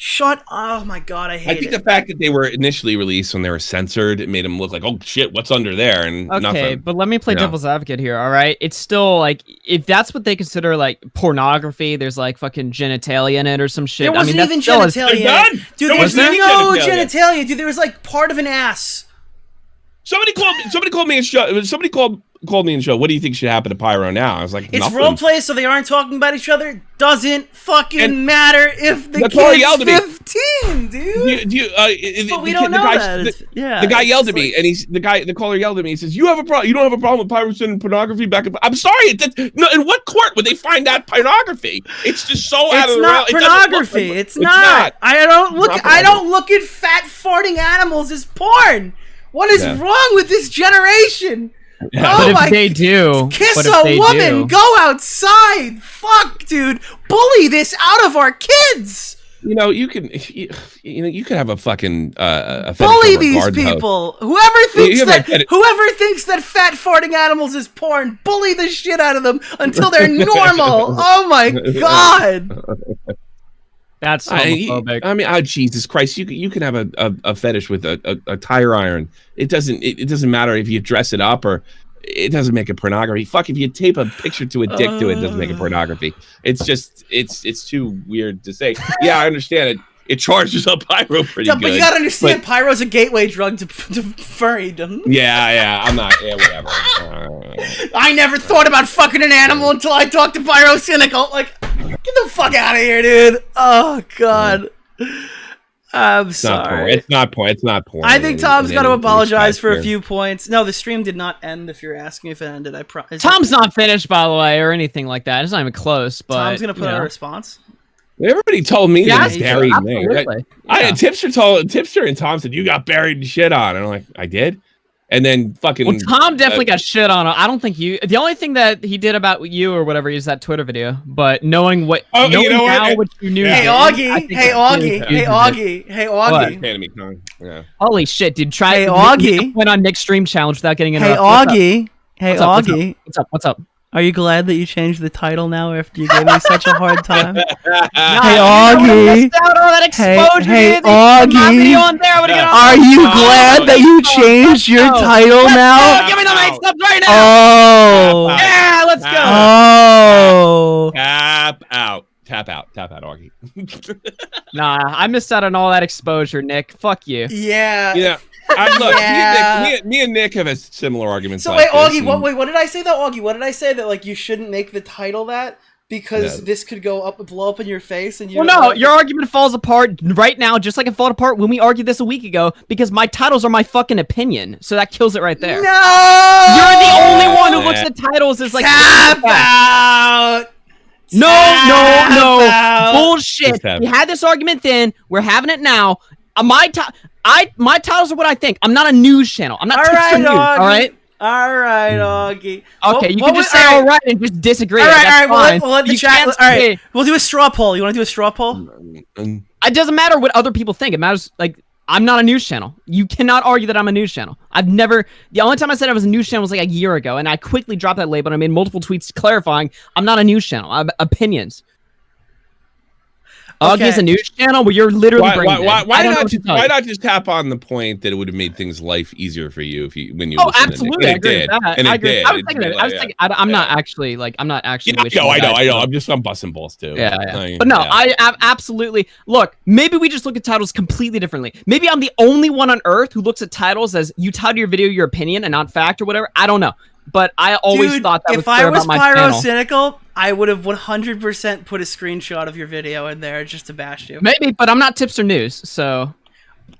Shut! Oh my god, I hate I think it. the fact that they were initially released when they were censored, it made them look like, oh shit, what's under there? And Okay, nothing. but let me play devil's advocate here, all right? It's still like, if that's what they consider like pornography, there's like fucking genitalia in it or some shit. There wasn't even still genitalia in it. Dude, there was no genitalia. Dude, there was like part of an ass. Somebody called me and somebody called me and showed, what do you think should happen to Pyro now? I was like, It's nothing. role play, so they aren't talking about each other. Doesn't fucking matter if the That's all he yelled kid's at me. 15, dude. But we don't know that. The guy yelled at me, and the caller yelled at me. He says, "You have a problem? You don't have a problem with pirates and pornography back and I'm sorry. No, in what court would they find that pornography? It's just so out of the realm. It's not pornography. It's not. I don't look at fat farting animals as porn. What is wrong with this generation? Yeah. Oh but if they do, kiss a woman, go outside. Fuck, dude, bully this out of our kids. You know, you can have a fucking bully these people. Whoever thinks that fat farting animals is porn, bully the shit out of them until they're normal. Oh my god. That's homophobic. I mean, oh Jesus Christ! You can have a fetish with a tire iron. It doesn't matter if you dress it up or it doesn't make it pornography. Fuck, if you tape a picture to a dick to it, doesn't make it pornography. It's just it's too weird to say. Yeah, I understand it. It charges up Pyro pretty good. But you gotta understand, Pyro's a gateway drug to furrydom. Yeah, I'm not. Yeah, whatever. I never thought about fucking an animal until I talked to Pyrocynical. Like, get the fuck out of here, dude. Oh god. I'm sorry. It's not porn. I think Tom's got to apologize for a few points. No, the stream did not end. If you're asking if it ended, I promise. Tom's not finished, by the way, or anything like that. It's not even close. But Tom's gonna put out a response. Everybody told me that it's buried. Absolutely. Tipster and Tom said you got buried and shit on, and I'm like, I did. And then fucking. Well, Tom definitely got shit on. I don't think you. The only thing that he did about you or whatever is that Twitter video. But knowing what, what you knew. Hey Augie. Hey Augie. Yeah. Holy shit, dude! Hey Augie. Went on Nick's stream challenge without getting interrupted. Hey Augie. What's up? Are you glad that you changed the title now after you gave me such a hard time? Hey Augie. Hey Augie. Are you glad that you changed your title now? Give me the mic stuff right now. Oh. Yeah, let's go. Oh. Tap out, Augie. Nah, I missed out on all that exposure, Nick. Fuck you. Yeah. Yeah. Look, me and Nick have a similar argument. So wait, Augie, what did I say though? Augie, what did I say that like you shouldn't make the title that because this could blow up in your face and you. Well, no, your argument falls apart right now, just like it fell apart when we argued this a week ago because my titles are my fucking opinion, so that kills it right there. No, you're the only one who looks at titles as like tap out. No, bullshit. We had this argument then. We're having it now. My titles are what I think. I'm not a news channel. I'm not tipster news. All right. All right, Augie. Okay, you can just say all right and just disagree. All right. We'll let the You chat. can't All right. say- We'll do a straw poll. You want to do a straw poll? It doesn't matter what other people think. It matters. Like, I'm not a news channel. You cannot argue that I'm a news channel. The only time I said I was a news channel was like a year ago, and I quickly dropped that label and I made multiple tweets clarifying I'm not a news channel. I have opinions. Augie's a news channel where you're literally why not just tap on the point that it would have made things life easier for you when you listened absolutely to it. I agree with that. And I it agree. did. I was thinking I'm not actually wishing I know. I'm busting balls too. But no, I absolutely look, maybe we just look at titles completely differently. Maybe I'm the only one on earth who looks at titles as you title your video your opinion and not fact or whatever. I don't know. But I always thought that was fair about my channel. If I was Pyrocynical, I would have 100% put a screenshot of your video in there just to bash you. Maybe, but I'm not tipster news, so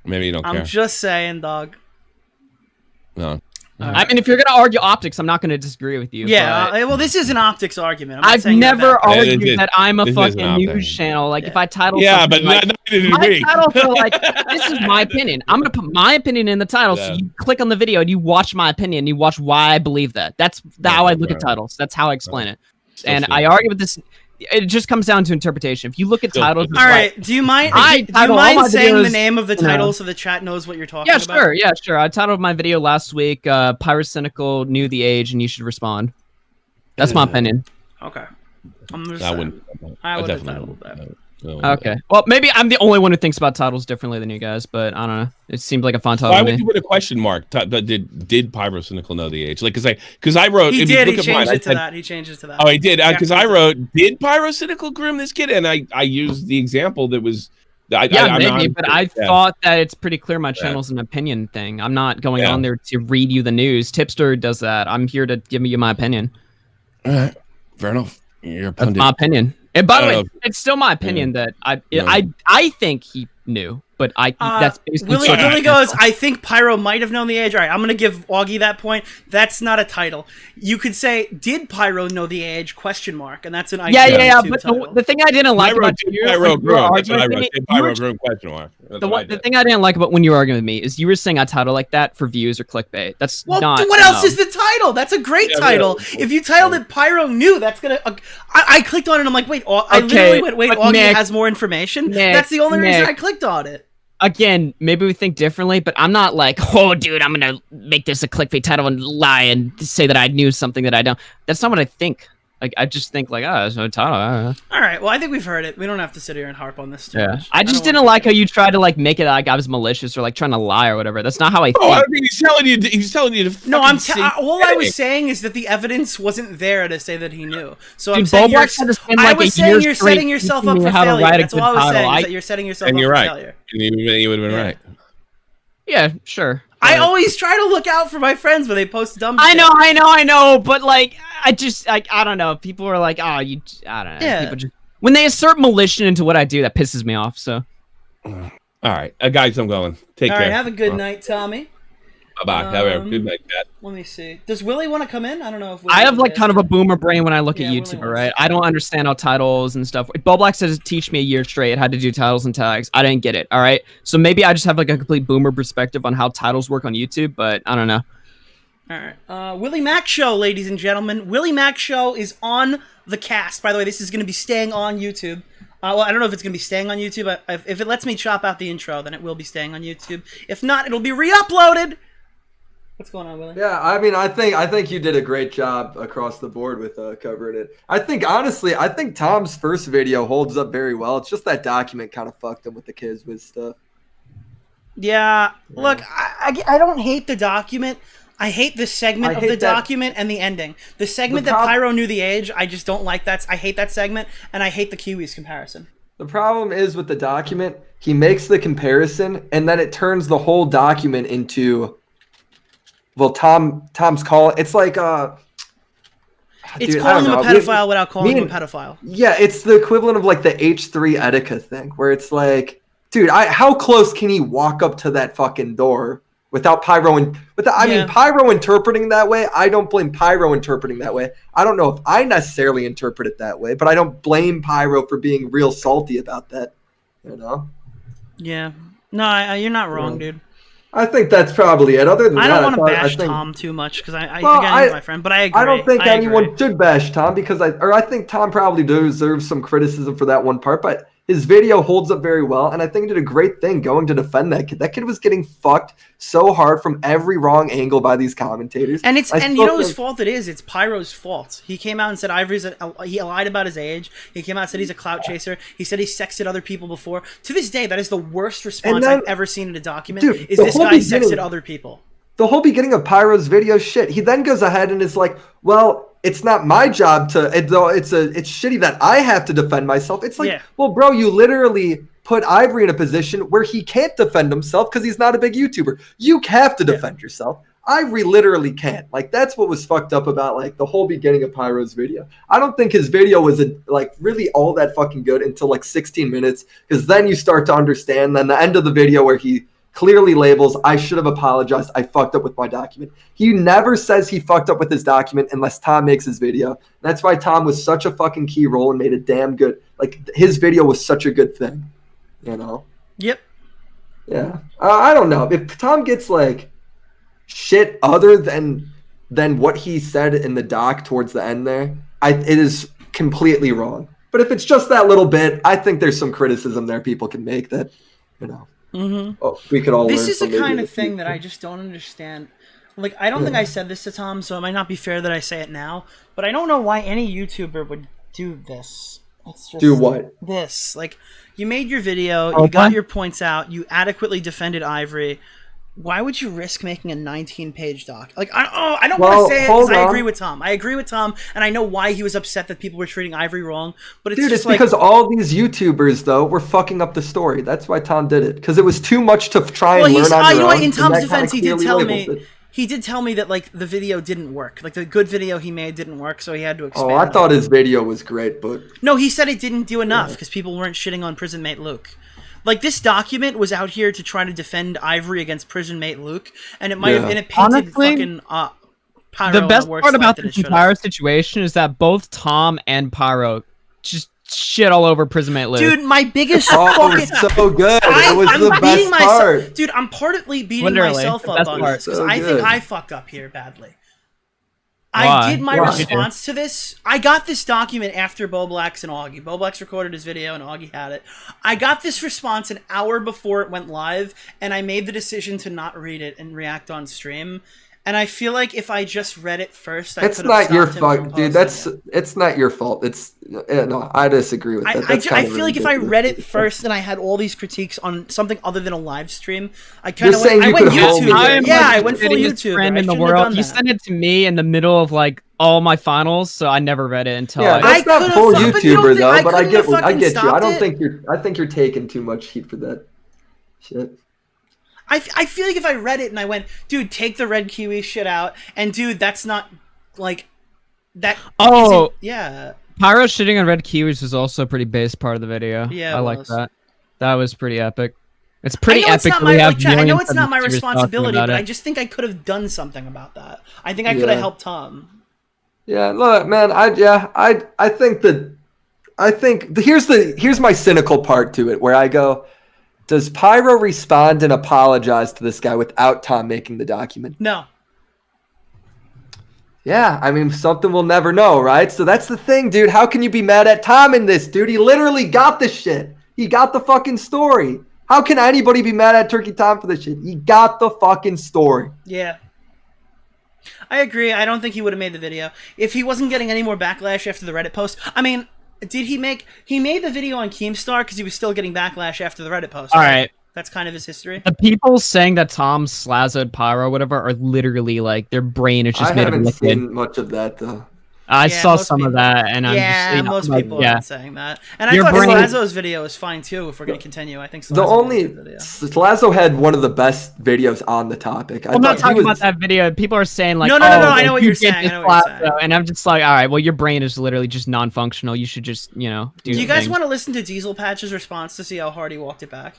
maybe you don't care. I'm just saying, dog. No. I mean, if you're gonna argue optics, I'm not gonna disagree with you. Yeah, well, this is an optics argument. I've never argued that I'm a fucking news channel. Like, if I title something but like, my titles are like, this is my opinion. I'm gonna put my opinion in the title, so you click on the video and you watch my opinion. You watch why I believe that. That's how I look at titles. That's how I explain it. And I argue with this. it just comes down to interpretation. If you look at titles, all right. Do you mind? Do you mind saying the name of the title so the chat knows what you're talking about? Sure. Yeah, sure. I titled my video last week, "Pyrocynical knew the age and you should respond." That's my opinion. Okay. I wouldn't. I would have titled that. Okay. Well, maybe I'm the only one who thinks about titles differently than you guys, but I don't know. It seemed like a fun title. Why to would me. you put a question mark? Did Pyrocynical know the age? Like, because I wrote. He if you did. look He at mine, changed I it to said- that. He changed it to that. Oh, he did. Because I wrote, did Pyrocynical groom this kid? And I used the example that was. Maybe, but I thought that it's pretty clear my channel's an opinion thing. I'm not going on there to read you the news. Tipster does that. I'm here to give you my opinion. All right. Fair enough. You're a That's pundit. my opinion. And by the I way, don't know. it's still my opinion that I think he knew, but that's basically Willy goes, I think Pyro might have known the age. All right, I'm going to give Augie that point. That's not a title. You could say, did Pyro know the age? Question mark. And that's an Yeah. But the thing I didn't like about you, Pyro groom. That's what I wrote. Did Pyro groom? Question mark. The thing I didn't like about when you were arguing with me is you were saying I title like that for views or clickbait. That's Well, not. what else is the title? That's a great title. If you titled it Pyro knew, that's going to... I clicked on it and I'm like, wait, I literally went, wait, Augie Nick, has more information? Nick, That's the only reason Nick. I clicked on it. Again, maybe we think differently, but I'm not like, oh, dude, I'm gonna make this a clickbait title and lie and say that I knew something that I don't. That's not what I think. Like, I just think like, oh, it's no title. I don't know. All right, well, I think we've heard it. We don't have to sit here and harp on this too much. I just didn't like how you tried to like make it like I was malicious or like trying to lie or whatever. That's not how I think. Oh, I mean, he's telling you. He's telling you to. No, all I was saying. saying is that the evidence wasn't there to say that he knew. So Dude, I'm saying Bowblax had to spend, I like, was a saying year you're straight setting yourself teaching up me for how to failure. write a That's all good I was saying. title. Is that you're setting yourself And up you're for right. failure. And you would have been right. Yeah, sure. I always try to look out for my friends when they post dumb I shit. know, but like, I just like, I don't know. People are like, oh, I don't know. Yeah. People just, when they assert malicious into what I do, that pisses me off. So. All right, guys, I'm going. Take All care. right, have a good night, Tommy. Bye-bye. Have a good night, Dad. Let me see. Does Willy want to come in? I don't know if I have like kind of a boomer brain when I look at YouTube, right? I don't understand how titles and stuff. Bowblax says teach me a year straight how to do titles and tags. I didn't get it. All right, so maybe I just have like a complete boomer perspective on how titles work on YouTube, but I don't know. All right, WillyMacShow, ladies and gentlemen. WillyMacShow is on the cast. By the way, this is going to be staying on YouTube. Well, I don't know if it's going to be staying on YouTube. If it lets me chop out the intro, then it will be staying on YouTube. If not, it'll be re-uploaded. What's going on, Willy? Yeah, I mean, I think you did a great job across the board with covering it. I think, honestly, Tom's first video holds up very well. It's just that document kind of fucked him with the kids with stuff. Yeah, look, I don't hate the document. I hate the segment of the document and the ending. The segment that Pyro knew the age, I just don't like that. I hate that segment, and I hate the Kiwis comparison. The problem is with the document, he makes the comparison, and then it turns the whole document into... Well, Tom's call. It's like it's dude, calling him a pedophile without calling him a pedophile. Yeah, it's the equivalent of like the H3 Etika thing, where it's like, dude, how close can he walk up to that fucking door without Pyro and I mean Pyro interpreting that way? I don't blame Pyro interpreting that way. I don't know if I necessarily interpret it that way, but I don't blame Pyro for being real salty about that. You know? Yeah. No, you're not wrong, dude. I think that's probably it. Other than that, I don't want to bash Tom too much because I think he's my friend, but I agree. I don't think anyone should bash Tom because I think Tom probably deserves some criticism for that one part, but his video holds up very well, and I think he did a great thing going to defend that kid. That kid was getting fucked so hard from every wrong angle by these commentators. And you know whose fault it is? It's Pyro's fault. He came out and said he lied about his age. He came out and said he's a clout chaser. He said he sexted other people before. To this day, that is the worst response I've ever seen in a document. Dude, is this guy sexted other people? The whole beginning of Pyro's video, shit. He then goes ahead and is like, well, it's not my job to. It's shitty that I have to defend myself. It's like, well, bro, you literally put Ivory in a position where he can't defend himself because he's not a big YouTuber. You have to defend yourself. Ivory literally can't. Like, that's what was fucked up about like the whole beginning of Pyro's video. I don't think his video was like really all that fucking good until like 16 minutes, because then you start to understand. Then the end of the video where he clearly labels, I should have apologized. I fucked up with my document. He never says he fucked up with his document unless Tom makes his video. That's why Tom was such a fucking key role and made it damn good. Like, his video was such a good thing, you know? Yep. Yeah. I don't know. If Tom gets, like, shit other than what he said in the doc towards the end there, it is completely wrong. But if it's just that little bit, I think there's some criticism there people can make that, we could all learn. This is from the kind maybe of thing that I just don't understand. Like, I don't think I said this to Tom, so it might not be fair that I say it now, but I don't know why any YouTuber would do this. It's just do what? This. Like, you made your video, you got your points out, you adequately defended Ivory. Why would you risk making a 19-page doc? Like, I don't want to say it because I agree with Tom. I agree with Tom, and I know why he was upset that people were treating Ivory wrong. But it's just because all these YouTubers though were fucking up the story. That's why Tom did it, because it was too much to try and learn on your own. In Tom's defense, he did tell me. He did tell me that like the video didn't work. Like the good video he made didn't work, so he had to expand. Oh, I thought his video was great, but no, he said it didn't do enough because people weren't shitting on prison mate Luke. Like, this document was out here to try to defend Ivory against prison mate Luke, and it might have, and it painted fucking Pyro. The best part about the Pyro situation is that both Tom and Pyro just shit all over prison mate Luke. Dude, my biggest fucking... It was so good. It was the best part. Dude, I'm partly beating myself up on this, because I think I fucked up here badly. I did my response to this. I got this document after Bowblax and Augie. Bowblax recorded his video and Augie had it. I got this response an hour before it went live, and I made the decision to not read it and react on stream. And I feel like if I just read it first, it's not your fault, dude. It's not your fault. It's no, I disagree with that. I feel like if I read it first and I had all these critiques on something other than a live stream, I kind of went YouTube. Yeah, I went full YouTube. Friend in the world. You sent it to me in the middle of like all my finals, so I never read it until. Yeah, that's not full YouTuber though. But I get you. I don't think you're. I think you're taking too much heat for that shit. I feel like if I read it and I went, dude, take the red kiwi shit out, and dude, that's not like that. Oh, yeah. Pyro shitting on red kiwis was also a pretty base part of the video. Yeah, I like that. That was pretty epic. It's pretty epic. I know it's not my responsibility, but I just think I could have done something about that. I think I could have helped Tom. Yeah, look, man. I think here's my cynical part to it, where I go. Does Pyro respond and apologize to this guy without Tom making the document? No. Yeah, I mean, something we'll never know, right? So that's the thing, dude. How can you be mad at Tom in this, dude? He literally got the shit. He got the fucking story. How can anybody be mad at Turkey Tom for this shit? He got the fucking story. Yeah. I agree. I don't think he would have made the video. If he wasn't getting any more backlash after the Reddit post, I mean... He made the video on Keemstar because he was still getting backlash after the Reddit post. All right. That's kind of his history. The people saying that Tom slazoed Pyro or whatever are literally like, their brain is just made of liquid. I haven't seen much of that though. I saw some of that, and I'm just... most people have been saying that. And I thought Slazo's video was fine, too, if we're going to continue. I think Slazo had one of the best videos on the topic. I'm not talking about that video. People are saying, like, no, I know what you're saying. And I'm just like, all right, well, your brain is literally just non-functional. You should just, do you guys want to listen to Diesel Patch's response to see how hard he walked it back?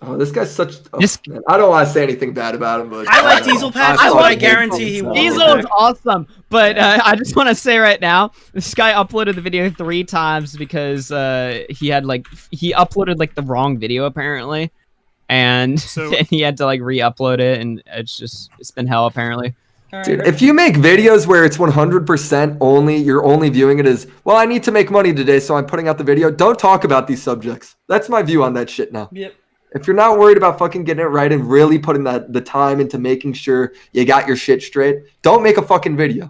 Oh, this guy's such. Man, I don't want to say anything bad about him, but I like Diesel Patch, but I guarantee he will. Diesel is awesome, but I just want to say right now, this guy uploaded the video 3 times because he uploaded like the wrong video apparently, and he had to like re-upload it, and it's been hell apparently. Dude, if you make videos where it's 100% only, you're only viewing it as, well, I need to make money today, so I'm putting out the video. Don't talk about these subjects. That's my view on that shit now. Yep. If you're not worried about fucking getting it right and really putting the time into making sure you got your shit straight, don't make a fucking video.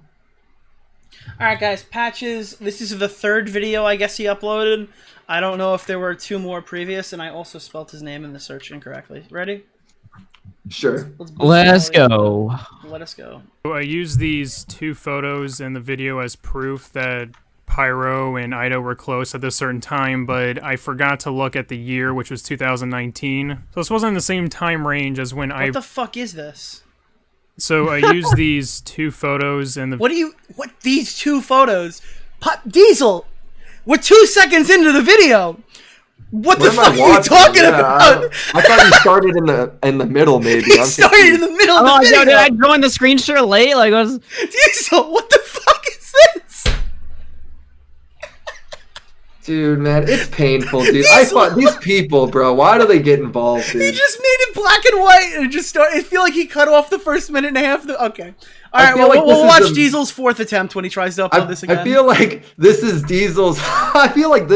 All right, guys, Patches. This is the 3rd video I guess he uploaded. I don't know if there were 2 more previous, and I also spelled his name in the search incorrectly. Ready? Sure. Let's go. Let us go. I use these 2 photos in the video as proof that Pyro and Ida were close at this certain time, but I forgot to look at the year, which was 2019. So this wasn't in the same time range as when What the fuck is this? So I used these 2 photos in the... What these 2 photos? Diesel! We're 2 seconds into the video! What the fuck are you talking about? I thought you started in the middle, maybe. He started in the middle of the video! Did I join the screen share late? Like, Diesel, what the fuck is this? Dude, man, it's painful, dude. I thought these people, bro. Why do they get involved, dude? He just made it black and white and just started. I feel like he cut off the first minute and a half. Okay. All right, we'll watch Diesel's fourth attempt when he tries to upload this again. I feel like this is Diesel's. I feel like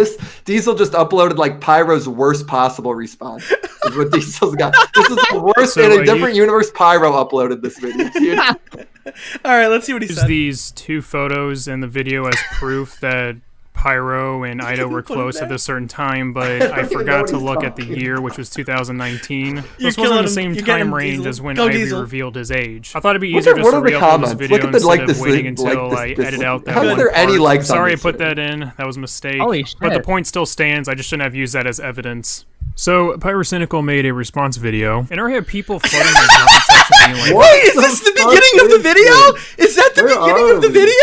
Diesel just uploaded like Pyro's worst possible response. Is what Diesel's got. This is the worst in a different universe. Pyro uploaded this video, dude. All right, let's see what he said. These two photos in the video as proof that Pyro and Ida were close at a certain time, but I forgot to look at the year, which was 2019. This wasn't the same time range as when Ivy revealed his age. I thought it'd be easier just to re-upload this video instead of waiting until I edit out that one part. Sorry I put that in. That was a mistake. But the point still stands. I just shouldn't have used that as evidence. So, Pyrocynical made a response video, and I had people flooding my comment section being like, wait, is this the beginning of the video? Is that the beginning of the video?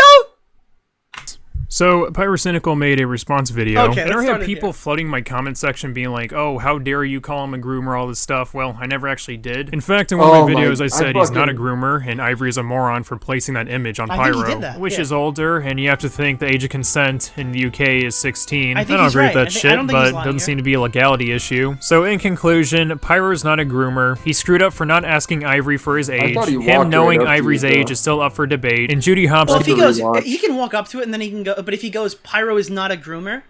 So, Pyrocynical made a response video, okay, and I had people flooding my comment section being like, oh, how dare you call him a groomer, all this stuff. Well, I never actually did. In fact, in one of my videos, I said he's not a groomer, and Ivory is a moron for placing that image on Pyro, which is older, and you have to think the age of consent in the UK is 16. I don't agree with that shit, but it doesn't seem to be a legality issue. So, in conclusion, Pyro is not a groomer. He screwed up for not asking Ivory for his age. Him knowing Ivory's age is still up for debate, and Judy Hopps... Well, if he goes, he can walk up to it, and then he can go... But if he goes, Pyro is not a groomer,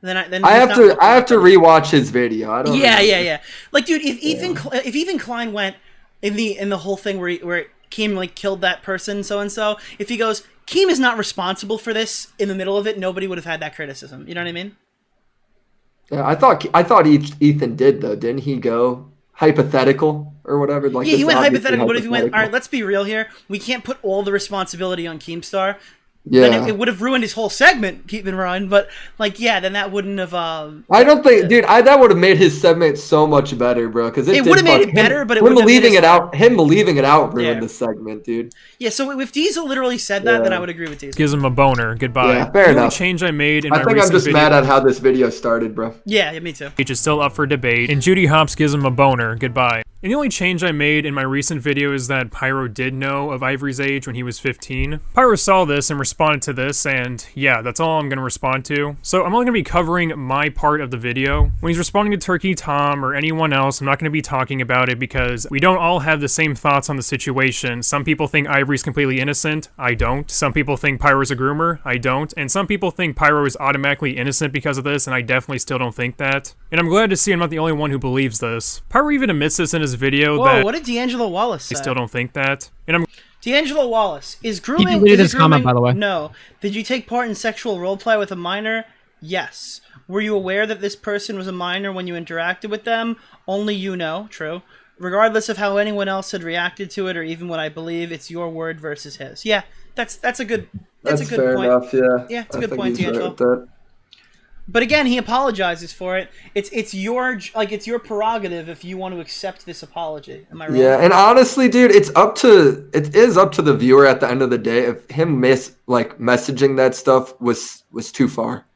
then I have to rewatch his video. I don't. Yeah. Like, dude, if Ethan Klein went in the whole thing where Keem like killed that person, so and so, if he goes, Keem is not responsible for this in the middle of it, nobody would have had that criticism. You know what I mean? Yeah, I thought Ethan did though. Didn't he go hypothetical or whatever? Like, yeah, he went hypothetical, but if he went, all right, let's be real here. We can't put all the responsibility on Keemstar. Yeah, then it would have ruined his whole segment. Keep in mind, but like, yeah, then that wouldn't have. I don't think, dude. That would have made his segment so much better, bro. Because it would have made it better, but it would have leaving it out. Him leaving it out ruined the segment, dude. Yeah. So if Diesel literally said that, then I would agree with Diesel. Gives him a boner. Goodbye. Yeah, fair enough. The only change I made in my recent I think I'm just video, mad at how this video started, bro. Yeah, me too. Which is still up for debate, and Judy Hopps gives him a boner. Goodbye. And the only change I made in my recent video is that Pyro did know of Ivory's age when he was 15. Pyro saw this and responded to this, and yeah, that's all I'm going to respond to. So I'm only going to be covering my part of the video. When he's responding to Turkey Tom or anyone else, I'm not going to be talking about it because we don't all have the same thoughts on the situation. Some people think Ivory's completely innocent. I don't. Some people think Pyro's a groomer. I don't. And some people think Pyro is automatically innocent because of this, and I definitely still don't think that. And I'm glad to see I'm not the only one who believes this. Pyro even admits this in his video. Whoa, what did D'Angelo Wallace say? I still don't think that. And D'Angelo Wallace, is grooming... He deleted his comment, by the way. No. Did you take part in sexual roleplay with a minor? Yes. Were you aware that this person was a minor when you interacted with them? Only you know. True. Regardless of how anyone else had reacted to it, or even what I believe, it's your word versus his. Yeah, that's a good that's a good fair point. Enough, yeah. Yeah, it's a good point, D'Angelo. But again, he apologizes for it. It's your prerogative if you want to accept this apology. Am I right? Yeah, and honestly, dude, it is up to the viewer at the end of the day if him messaging that stuff was too far,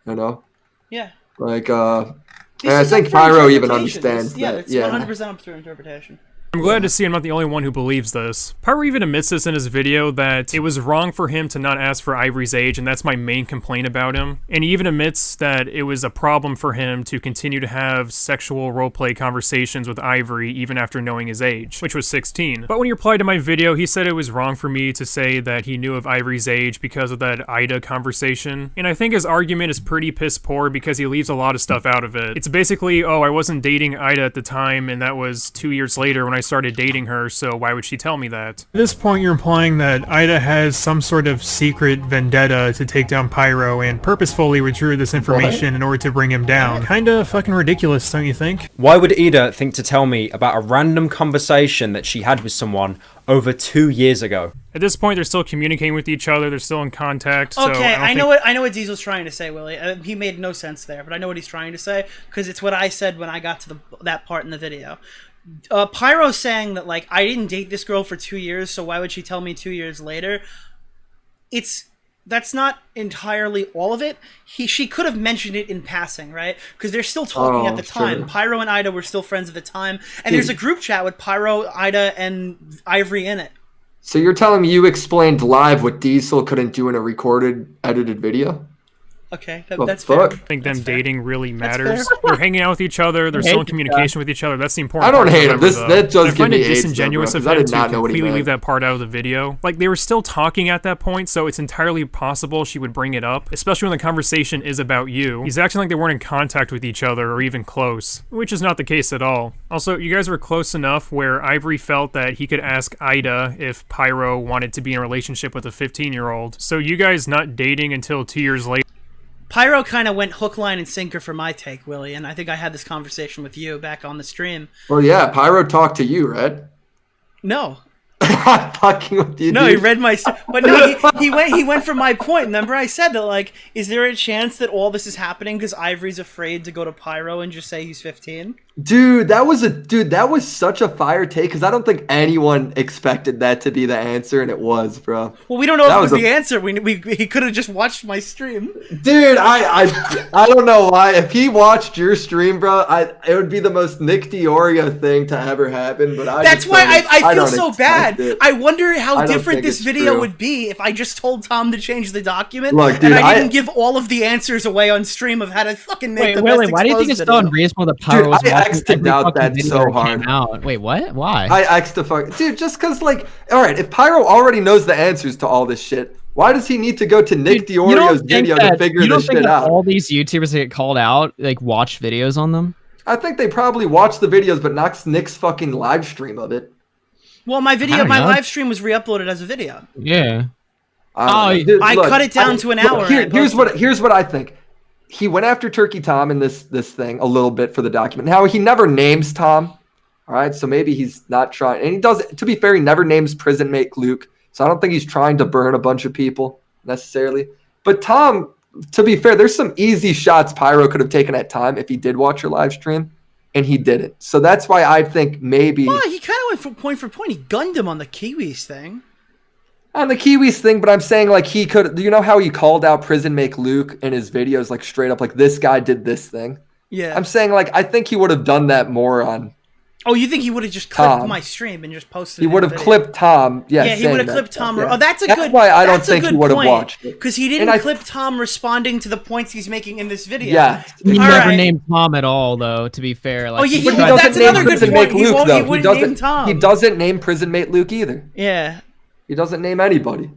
you know? Yeah. Like and I think Pyro even understands that. Yeah, it's 100% up to interpretation. I'm glad to see I'm not the only one who believes this. Pyro even admits this in his video that it was wrong for him to not ask for Ivory's age, and that's my main complaint about him. And he even admits that it was a problem for him to continue to have sexual roleplay conversations with Ivory even after knowing his age, which was 16. But when he replied to my video, he said it was wrong for me to say that he knew of Ivory's age because of that Ida conversation. And I think his argument is pretty piss poor because he leaves a lot of stuff out of it. It's basically, oh, I wasn't dating Ida at the time, and that was 2 years later when I started dating her, so why would she tell me that? At this point, you're implying that Ida has some sort of secret vendetta to take down Pyro and purposefully withdrew this information in order to bring him down. Kinda fucking ridiculous, don't you think? Why would Ida think to tell me about a random conversation that she had with someone over 2 years ago? At this point, they're still communicating with each other. They're still in contact. Okay, so I know what Diesel's trying to say, Willie. He made no sense there, but I know what he's trying to say because it's what I said when I got to that part in the video. Pyro saying that, like, I didn't date this girl for 2 years, so why would she tell me 2 years later? That's not entirely all of it. She could have mentioned it in passing, right? Because they're still talking at the time. True. Pyro and Ida were still friends at the time, and there's a group chat with Pyro, Ida, and Ivory in it. So you're telling me you explained live what Diesel couldn't do in a recorded, edited video? Okay, Well, that's fair. fuck. I think them dating really That's matters. fair. They're hanging out with each other. They're I still hate in communication with each other. That's the important I don't part to hate him. remember, This- though. that does And I give find me it AIDS, though, disingenuous bro, of 'cause I him did to not know what he completely meant. leave that part out of the video. Like, they were still talking at that point, so it's entirely possible she would bring it up, especially when the conversation is about you. He's acting like they weren't in contact with each other or even close, which is not the case at all. Also, you guys were close enough where Ivory felt that he could ask Ida if Pyro wanted to be in a relationship with a 15-year-old. So you guys not dating until 2 years later. Pyro kind of went hook, line, and sinker for my take, Willie, and I think I had this conversation with you back on the stream. Well, yeah, Pyro talked to you, right? No. I'm fucking with you, No, dude. he read my... But no, he went from my point. Remember I said that, like, is there a chance that all this is happening because Ivory's afraid to go to Pyro and just say he's 15? Dude, that was such a fire take because I don't think anyone expected that to be the answer, and it was, bro. Well, we don't know That if it was was the answer. He could have just watched my stream. Dude, I don't know why. If he watched your stream, bro, it would be the most Nick DeOrio thing to ever happen. But That's why I feel don't so expect bad. it. I wonder how I don't different think this it's video true. would be if I just told Tom to change the document Look, dude, and I didn't give all of the answers away on stream of how to fucking make Wait, the Willie, best why do you think exposed it's so video. unreasonable that Pyro Dude, was I watching asked to every doubt fucking that video so that came hard. out? Wait, what? Why? I asked to fuck, dude, just because, like, all right, if Pyro already knows the answers to all this shit, why does he need to go to Nick You don't DeOrio's think video that- to figure you don't this think shit that out? all these YouTubers that get called out like watch videos on them? I think they probably watch the videos, but not Nick's fucking live stream of it. Well, my I video, don't my know. live stream was re-uploaded as a video. Yeah. Dude, I cut it down to an hour and I Here's what I think. He went after Turkey Tom in this thing a little bit for the document. Now he never names Tom. All right, so maybe he's not trying. And he does. To be fair, he never names prison mate Luke. So I don't think he's trying to burn a bunch of people necessarily. But Tom, to be fair, there's some easy shots Pyro could have taken at Tom if he did watch your live stream, and he didn't. So that's why I think maybe Well, he kind of went from point for point. He gunned him on the Kiwis thing. on the Kiwis thing. But I'm saying like he could. You know how he called out prison make Luke in his videos, like straight up, like this guy did this thing. Yeah. I'm saying like I think he would have done that more on. Oh, you think he would have just clipped Tom. my stream and just posted? He it would in have the clipped Tom. Yeah, Yeah, he saying would have that clipped stuff, Tom. yeah. Oh, that's a That's good. why I don't that's a think he good would have point, watched it. because he didn't And I- clip Tom responding to the points he's making in this video. Yeah. He All never right. named Tom at all, though. To be fair, like, Oh, yeah, he he- tried- that's doesn't name another good prison point. mate He Luke, won't- though. he He wouldn't doesn't. name Tom. He doesn't name prison mate Luke either. Yeah. He doesn't name anybody.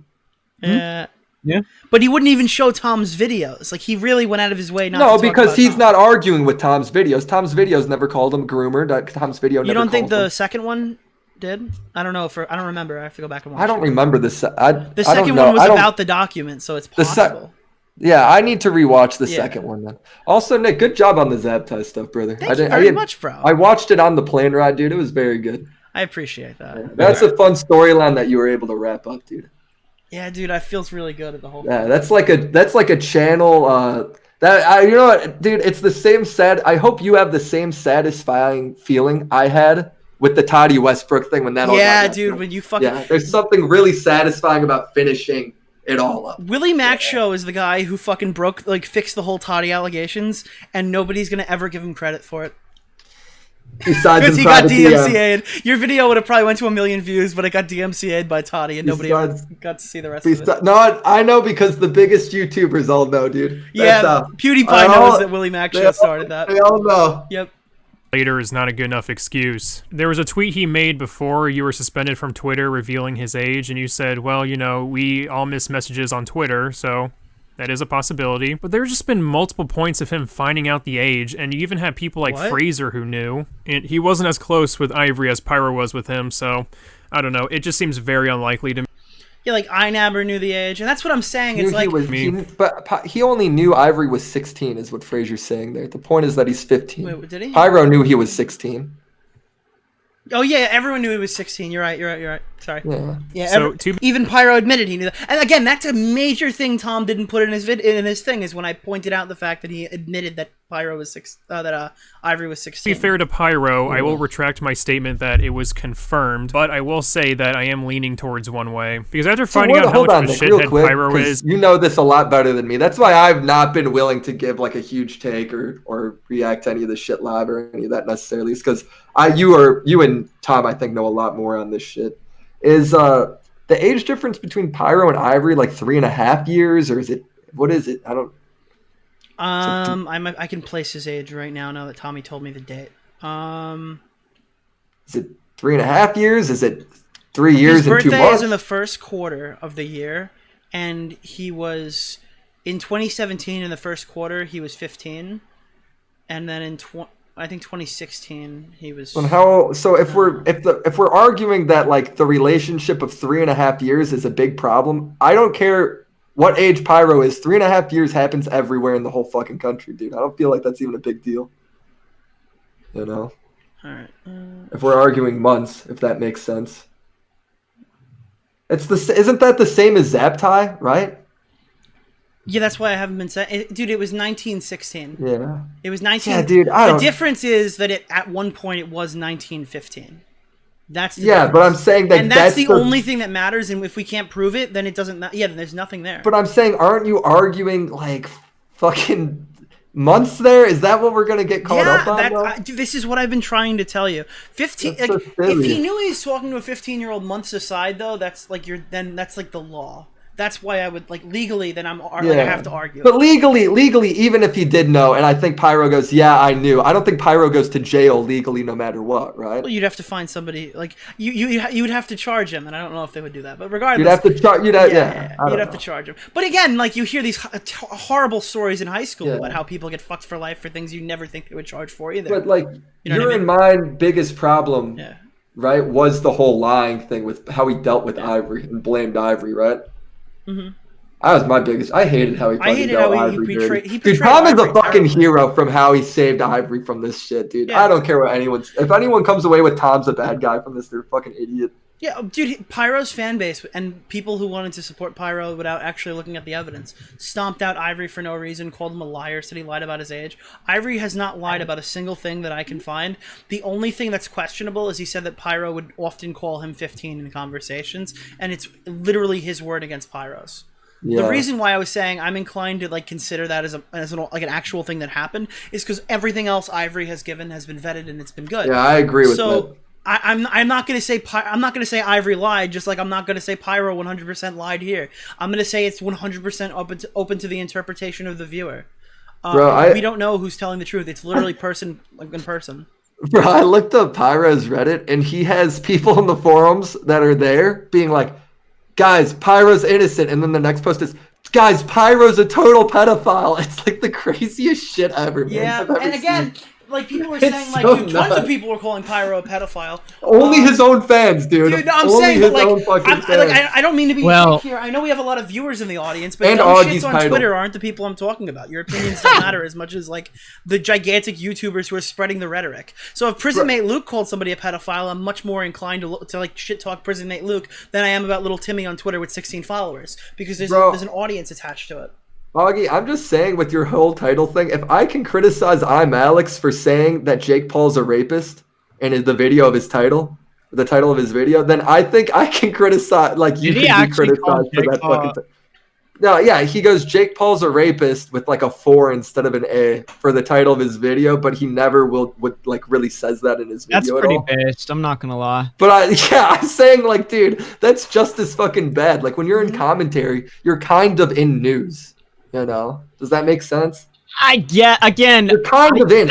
Yeah. Yeah. But he wouldn't even show Tom's videos. Like, he really went out of his way not to No, talk because about he's Tom. not arguing with Tom's videos. Tom's videos never called him groomer. Tom's video You never don't think called the him. second one did? I don't know. I don't remember. I have to go back and watch I don't it. remember this. The second one was about the document, so it's possible. Yeah, I need to rewatch the Yeah. second one then. Also, Nick, good job on the Zaptai stuff, brother. Thank you very much, bro. I watched it on the plane ride, dude. It was very good. I appreciate that. That's a fun storyline that you were able to wrap up, dude. Yeah, dude, I feels really good at the whole. Yeah, that's like a channel. You know what, dude? It's the same sad. I hope you have the same satisfying feeling I had with the Toddy Westbrook thing when that all got Yeah, wrapped dude, up. when you fucking. Yeah, there's something really satisfying about finishing it all up. WillyMacShow is the guy who fucking fixed the whole Toddy allegations, and nobody's gonna ever give him credit for it. Besides Because him he got trying to DM. DMCA'd. Your video would have probably went to 1 million views, but it got DMCA'd by Toddy, and nobody ever Besides- got to see the rest of it. No, I know because the biggest YouTubers all know, dude. Yeah, That's, PewDiePie knows that WillyMacShow started that. They all know. Yep. Later is not a good enough excuse. There was a tweet he made before you were suspended from Twitter revealing his age, and you said, well, you know, we all miss messages on Twitter, so that is a possibility. But there's just been multiple points of him finding out the age, and you even had people like What? Fraser who knew. And he wasn't as close with Ivory as Pyro was with him, so I don't know. It just seems very unlikely to me. Yeah, like Inabber knew the age, and that's what I'm saying. It's like But he only knew Ivory was 16, is what Fraser's saying there. The point is that he's 15. Wait, did he? Pyro knew he was 16. Oh yeah, everyone knew he was 16. You're right. Sorry. Yeah. So, even Pyro admitted he knew that. And again, that's a major thing Tom didn't put in his in his thing, is when I pointed out the fact that he admitted that Pyro was Ivory was 16. To be fair to Pyro, I will retract my statement that it was confirmed, but I will say that I am leaning towards one way. Because after finding out how much of a Nick, real shithead quick, Pyro 'cause is, you know this a lot better than me. That's why I've not been willing to give like a huge take or react to any of the shit live or any of that necessarily. It's because you and Tom, I think, know a lot more on this shit. Is the age difference between Pyro and Ivory like 3.5 years, or is it, what is it? I don't. I can place his age right now that Tommy told me the date. Is it 3.5 years? Is it 3 years and 2 months? His birthday is in the first quarter of the year, and he was in 2017 in the first quarter he was 15, and then in I think 2016 he was. And how? So if we're arguing that like the relationship of 3.5 years is a big problem, I don't care what age Pyro is. 3.5 years happens everywhere in the whole fucking country, dude. I don't feel like that's even a big deal. You know. All right. If we're arguing months, if that makes sense. Isn't that the same as Zaptai, right? Yeah, that's why I haven't been saying, dude. It was 1916. Yeah. It was 19. Yeah, dude. The difference is that at one point it was 1915. That's the difference. But I'm saying that that's the only thing that matters. And if we can't prove it, then it doesn't matter. Yeah, then there's nothing there. But I'm saying, aren't you arguing like fucking months there? Is that what we're gonna get caught up on? Dude, this is what I've been trying to tell you. 15. Like, if he knew he was talking to a 15-year-old months aside, though, that's like that's like the law. That's why I would like legally. Then I have to argue. But legally, even if he did know, and I think Pyro goes, yeah, I knew. I don't think Pyro goes to jail legally, no matter what, right? Well, you'd have to find somebody like you would have to charge him, and I don't know if they would do that. But regardless, you'd have to charge. You'd have to charge him. But again, like you hear these horrible stories in high school about how people get fucked for life for things you never think they would charge for either. But like your and mine biggest problem, right, was the whole lying thing with how he dealt with Ivory and blamed Ivory, right? Mm-hmm. That was my biggest. I hated how he fucking dealt Ivory. He dude, Tom is a fucking hero from how he saved Ivory from this shit, dude. I don't care what if anyone comes away with Tom's a bad guy from this, they're a fucking idiot. Yeah, dude, Pyro's fan base and people who wanted to support Pyro without actually looking at the evidence stomped out Ivory for no reason, called him a liar, said he lied about his age. Ivory has not lied about a single thing that I can find. The only thing that's questionable is he said that Pyro would often call him 15 in conversations, and it's literally his word against Pyro's. Yeah. The reason why I was saying I'm inclined to like consider that as an actual thing that happened is because everything else Ivory has given has been vetted and it's been good. Yeah, I agree with that. I'm not gonna say Ivory lied, just like I'm not gonna say Pyro 100% lied here. I'm gonna say it's 100% open to the interpretation of the viewer. Bro, we don't know who's telling the truth. It's literally in person. Bro, I looked up Pyro's Reddit and he has people in the forums that are there being like, guys, Pyro's innocent, and then the next post is, guys, Pyro's a total pedophile. It's like the craziest shit ever, man. Yeah, and again, like people were saying, like, dude, tons of people were calling Pyro a pedophile. Only his own fans, dude. Dude, no, I'm Only saying, his but own fucking fans. I don't mean to be fake here. I know we have a lot of viewers in the audience, but dumb shits on Twitter aren't the people I'm talking about. Your opinions don't matter as much as like the gigantic YouTubers who are spreading the rhetoric. So if Prison Mate Luke called somebody a pedophile, I'm much more inclined to like shit talk Prison Mate Luke than I am about little Timmy on Twitter with 16 followers because there's an audience attached to it. Augie, I'm just saying with your whole title thing, if I can criticize I'm Alex for saying that Jake Paul's a rapist in the video of his title, the title of his video, then I think I can criticize, like you can be criticized for that fucking thing. No, yeah, he goes, Jake Paul's a rapist with like a 4 instead of an A for the title of his video, but he never would like really says that in his video. That's pretty based, I'm not gonna lie. But I'm saying like, dude, that's just as fucking bad. Like when you're in commentary, you're kind of in news. You know, does that make sense? You're kind of in.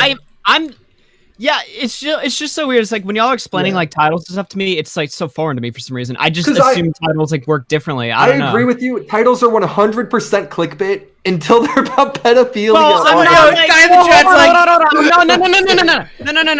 Yeah, it's just so weird. It's like when y'all are explaining like titles and stuff to me, it's like so foreign to me for some reason. I just assume titles like work differently. I don't know. Agree with you. Titles are 100% clickbait until they're about pedophilia. Well,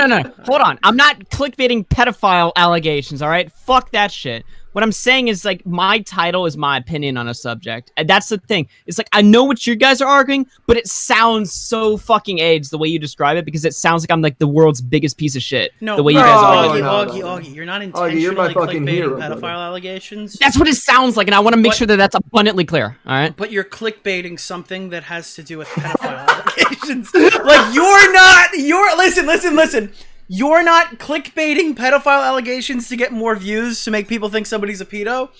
no. Hold on. I'm not clickbaiting pedophile allegations. All right, fuck that shit. What I'm saying is, like, my title is my opinion on a subject. And that's the thing. It's like, I know what you guys are arguing, but it sounds so fucking AIDS the way you describe it because it sounds like I'm, like, the world's biggest piece of shit. No, the way you guys argue. Augie, you're not intentionally clickbaiting pedophile allegations. That's what it sounds like, and I want to make sure that that's abundantly clear, all right? But you're clickbaiting something that has to do with pedophile allegations. Like, listen. You're not clickbaiting pedophile allegations to get more views to make people think somebody's a pedo,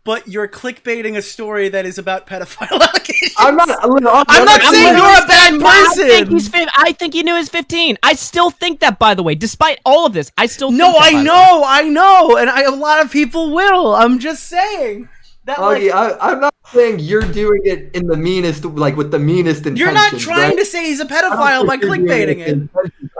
but you're clickbaiting a story that is about pedophile allegations. I'm not saying you're a bad person. I think he knew he was 15. I still think that, by the way, despite all of this, I still think I know, and a lot of people will. I'm just saying. That, Augie, I'm not saying you're doing it in the meanest, like with the meanest intentions. You're not trying right? to say he's a pedophile by clickbaiting it.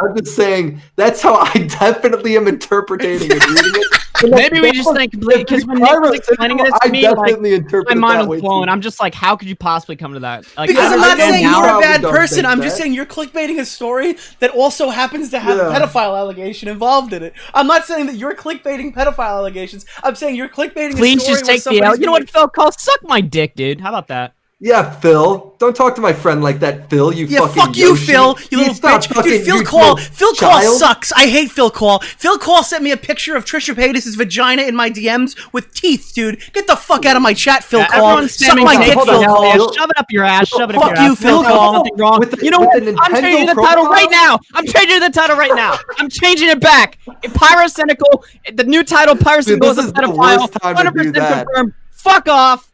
I'm just saying that's how I definitely am interpreting and reading it. Maybe we just think because when Nick was explaining this to me, like, my mind was blown. I'm just like, how could you possibly come to that? Like, Because I'm not saying you're a bad person. think I'm just that. saying you're clickbaiting a story that also happens to have a pedophile allegation involved in it. I'm not saying that you're clickbaiting pedophile allegations. I'm saying you're clickbaiting a Please story just take the L. You know what Phil calls suck my dick, dude. How about that? Yeah, Phil. Don't talk to my friend like that, Phil. You Yeah, fucking fuck you, Yoshi. Phil. You little stop bitch. fucking- Dude, Phil you Call. little Phil Call child. sucks. I hate Phil Call. Phil Call sent me a picture of Trisha Paytas' vagina in my DMs with teeth, dude. Get the fuck out of my chat, Phil Call. Everyone's Suck spamming my dick, dick, Phil Phil Call. Call. Shove it up your ass. Shove it up Fuck your ass. you, Phil Call. Nothing wrong. With the- You know with what? the I'm changing the Nintendo title profile? right now. I'm changing the title right now. I'm changing it back. Pyrocynical. The new title, Pyrocynical, Dude, is this a is the pedophile. worst time to do 100% that. confirmed. Fuck off.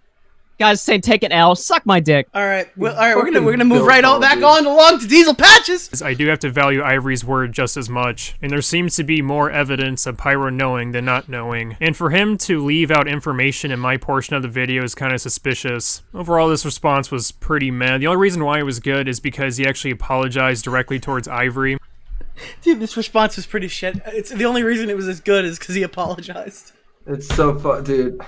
Guys, say take an L. Suck my dick. All right, we're gonna move Phil right Call, on back dude. on along to Diesel Patches. I do have to value Ivory's word just as much, and there seems to be more evidence of Pyro knowing than not knowing. And for him to leave out information in my portion of the video is kind of suspicious. Overall, this response was pretty meh. The only reason why it was good is because he actually apologized directly towards Ivory. Dude, this response was pretty shit. It's the only reason it was as good is because he apologized. It's so fun, dude.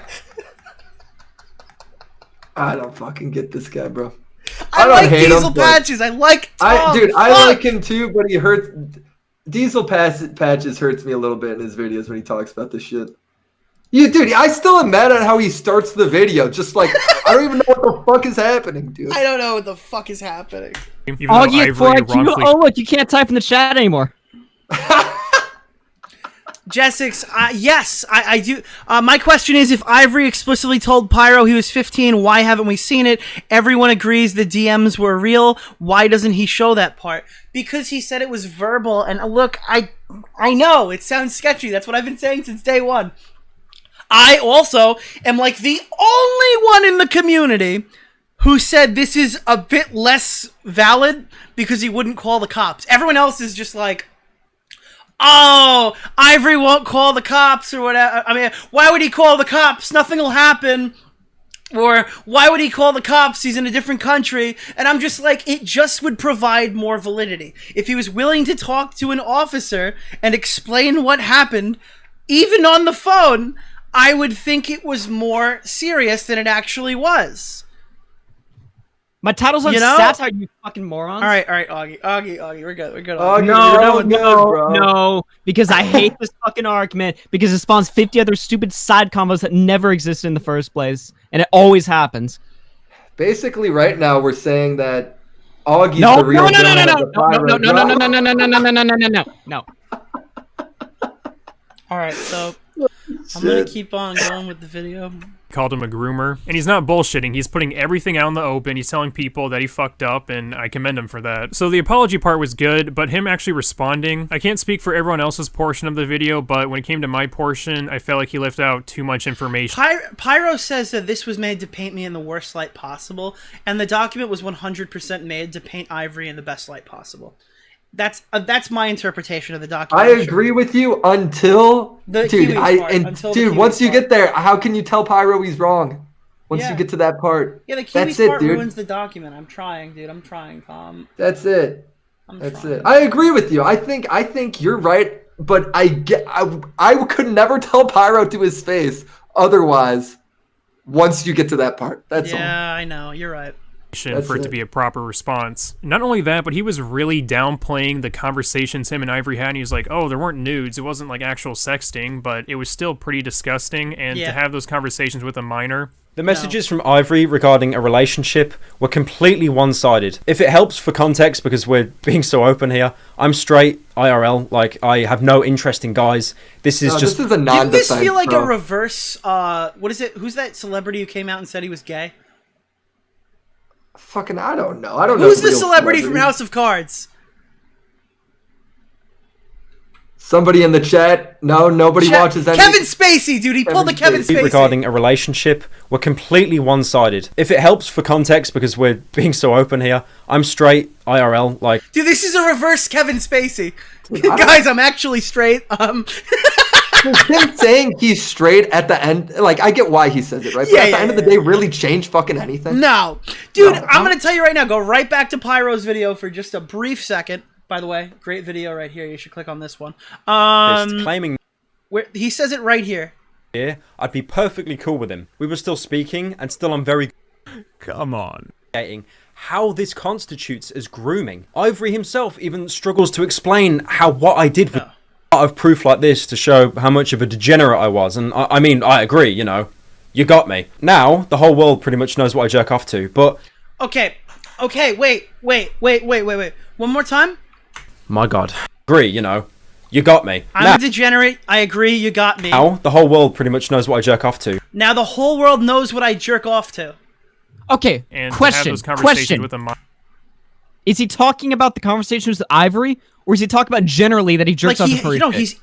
I don't fucking get this guy, bro. I don't like hate Diesel him, but- Patches. I like Tom. Dude, I Fuck. like him too, but he hurts. Diesel Patches hurts me a little bit in his videos when he talks about this shit. Dude, I still am mad at how he starts the video. Just like, I don't even know what the fuck is happening, dude. I don't know what the fuck is happening. Even though Augie, Ivory wrongfully... oh look, you can't type in the chat anymore. Jessix, yes, I do. My question is, if Ivory explicitly told Pyro he was 15, why haven't we seen it? Everyone agrees the DMs were real. Why doesn't he show that part? Because he said it was verbal, and look, I know, it sounds sketchy. That's what I've been saying since day one. I also am like the only one in the community who said this is a bit less valid because he wouldn't call the cops. Everyone else is just like, oh, Ivory won't call the cops or whatever. I mean, why would he call the cops? Nothing will happen. Or why would he call the cops? He's in a different country. And I'm just like, it just would provide more validity. If he was willing to talk to an officer and explain what happened, even on the phone, I would think it was more serious than it actually was. My title's on satire, you fucking morons. All right, Augie, we're good. Augie, No, because I hate this fucking argument because it spawns 50 other stupid side combos that never existed in the first place, and it always happens. Basically, right now we're saying that Augie's the real villain of the Pyro drama. No. All right, so I'm gonna keep on going with the video. Called him a groomer, and he's not bullshitting. He's putting everything out in the open. He's telling people that he fucked up, and I commend him for that. So the apology part was good, but him actually responding, I can't speak for everyone else's portion of the video, but when it came to my portion, I felt like he left out too much information. Pyro says that this was made to paint me in the worst light possible, and the document was 100% made to paint Ivory in the best light possible. That's my interpretation of the document. I agree with you until The dude. Kiwis part, until the Dude, Kiwis once you part. get there, how can you tell Pyro he's wrong? Once you get to that part, Yeah, the that's Kiwis it, part dude. ruins the document. I'm trying, dude. I'm trying, Tom. That's it. That's it. I agree with you. I think you're right, but I could never tell Pyro to his face otherwise. Once you get to that part, that's all. Yeah, I know. You're right. For it to be a proper response. Not only that, but he was really downplaying the conversations him and Ivory had. And he was like, oh, there weren't nudes. It wasn't like actual sexting, but it was still pretty disgusting. And to have those conversations with a minor. The messages from Ivory regarding a relationship were completely one-sided. If it helps for context, because we're being so open here, I'm straight IRL. Like, I have no interest in guys. This is just... This is a Didn't this feel like bro. a reverse? What is it? Who's that celebrity who came out and said he was gay? Fucking, I don't know. I don't know. Who's the celebrity from House of Cards? Somebody in the chat? No, nobody watches that. Kevin Spacey, dude. He pulled the Kevin Spacey. Regarding a relationship were completely one-sided. If it helps for context, because we're being so open here, I'm straight IRL. Like, Dude, this is a reverse Kevin Spacey. Guys, I'm actually straight. Does him saying he's straight at the end, like, I get why he says it, right? But at the end of the day, really change fucking anything? No. Dude, I'm going to tell you right now, go right back to Pyro's video for just a brief second. By the way, great video right here. You should click on this one. Claiming where he says it right here. Yeah, I'd be perfectly cool with him. We were still speaking, and still I'm very... Come on. How this constitutes as grooming. Ivory himself even struggles to explain how what I did with a lot of proof like this to show how much of a degenerate I was. And I mean, I agree, you know. You got me. Now, the whole world pretty much knows what I jerk off to, but... Okay, wait. One more time? My God. Agree, you know. You got me. I'm a degenerate. I agree, you got me. Now, the whole world pretty much knows what I jerk off to. Now the whole world knows what I jerk off to. Okay, And question. Is he talking about the conversations with Ivory, or is he talking about generally that he jerks off to furry? No, he's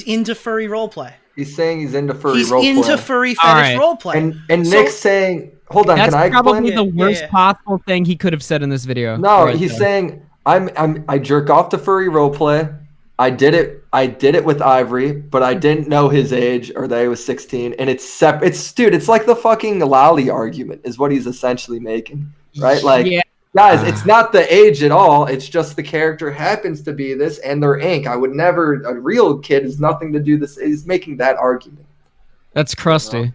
into furry roleplay. He's saying he's into furry He's roleplay. into furry fetish roleplay. And Nick's saying, hold on, That's can I explain? probably the worst possible thing he could have said in this video. No, right he's there. saying I jerk off to furry roleplay. I did it with Ivory, but I didn't know his age or that he was 16. And it's like the fucking lolly argument is what he's essentially making, right? Like, guys, it's not the age at all. It's just the character happens to be this, and they're ink. I would never. A real kid has nothing to do this. Is making that argument. That's crusty.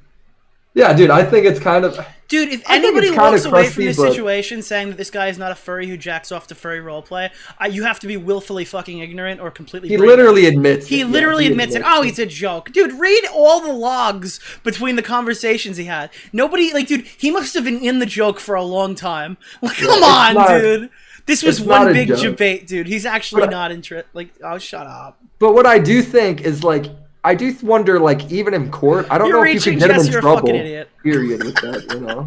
Yeah, dude, I think it's kind of... Dude, if I think anybody it's kinda walks away from crusty, this but- situation saying that this guy is not a furry who jacks off to furry roleplay, you have to be willfully fucking ignorant or completely... He brain literally dead. admits He it, yeah, literally he admits it. admits Oh, it. it's a joke. Dude, read all the logs between the conversations he had. Nobody... Like, dude, he must have been in the joke for a long time. Like, come on, dude. This was it's not one a big joke. debate, dude. He's actually But- not interested. Like, oh, shut up. But what I do think is, like, I do wonder, like, even in court, I don't You're know if reaching, you can get him Jess, in you're a trouble. fucking idiot. Period with that, you know?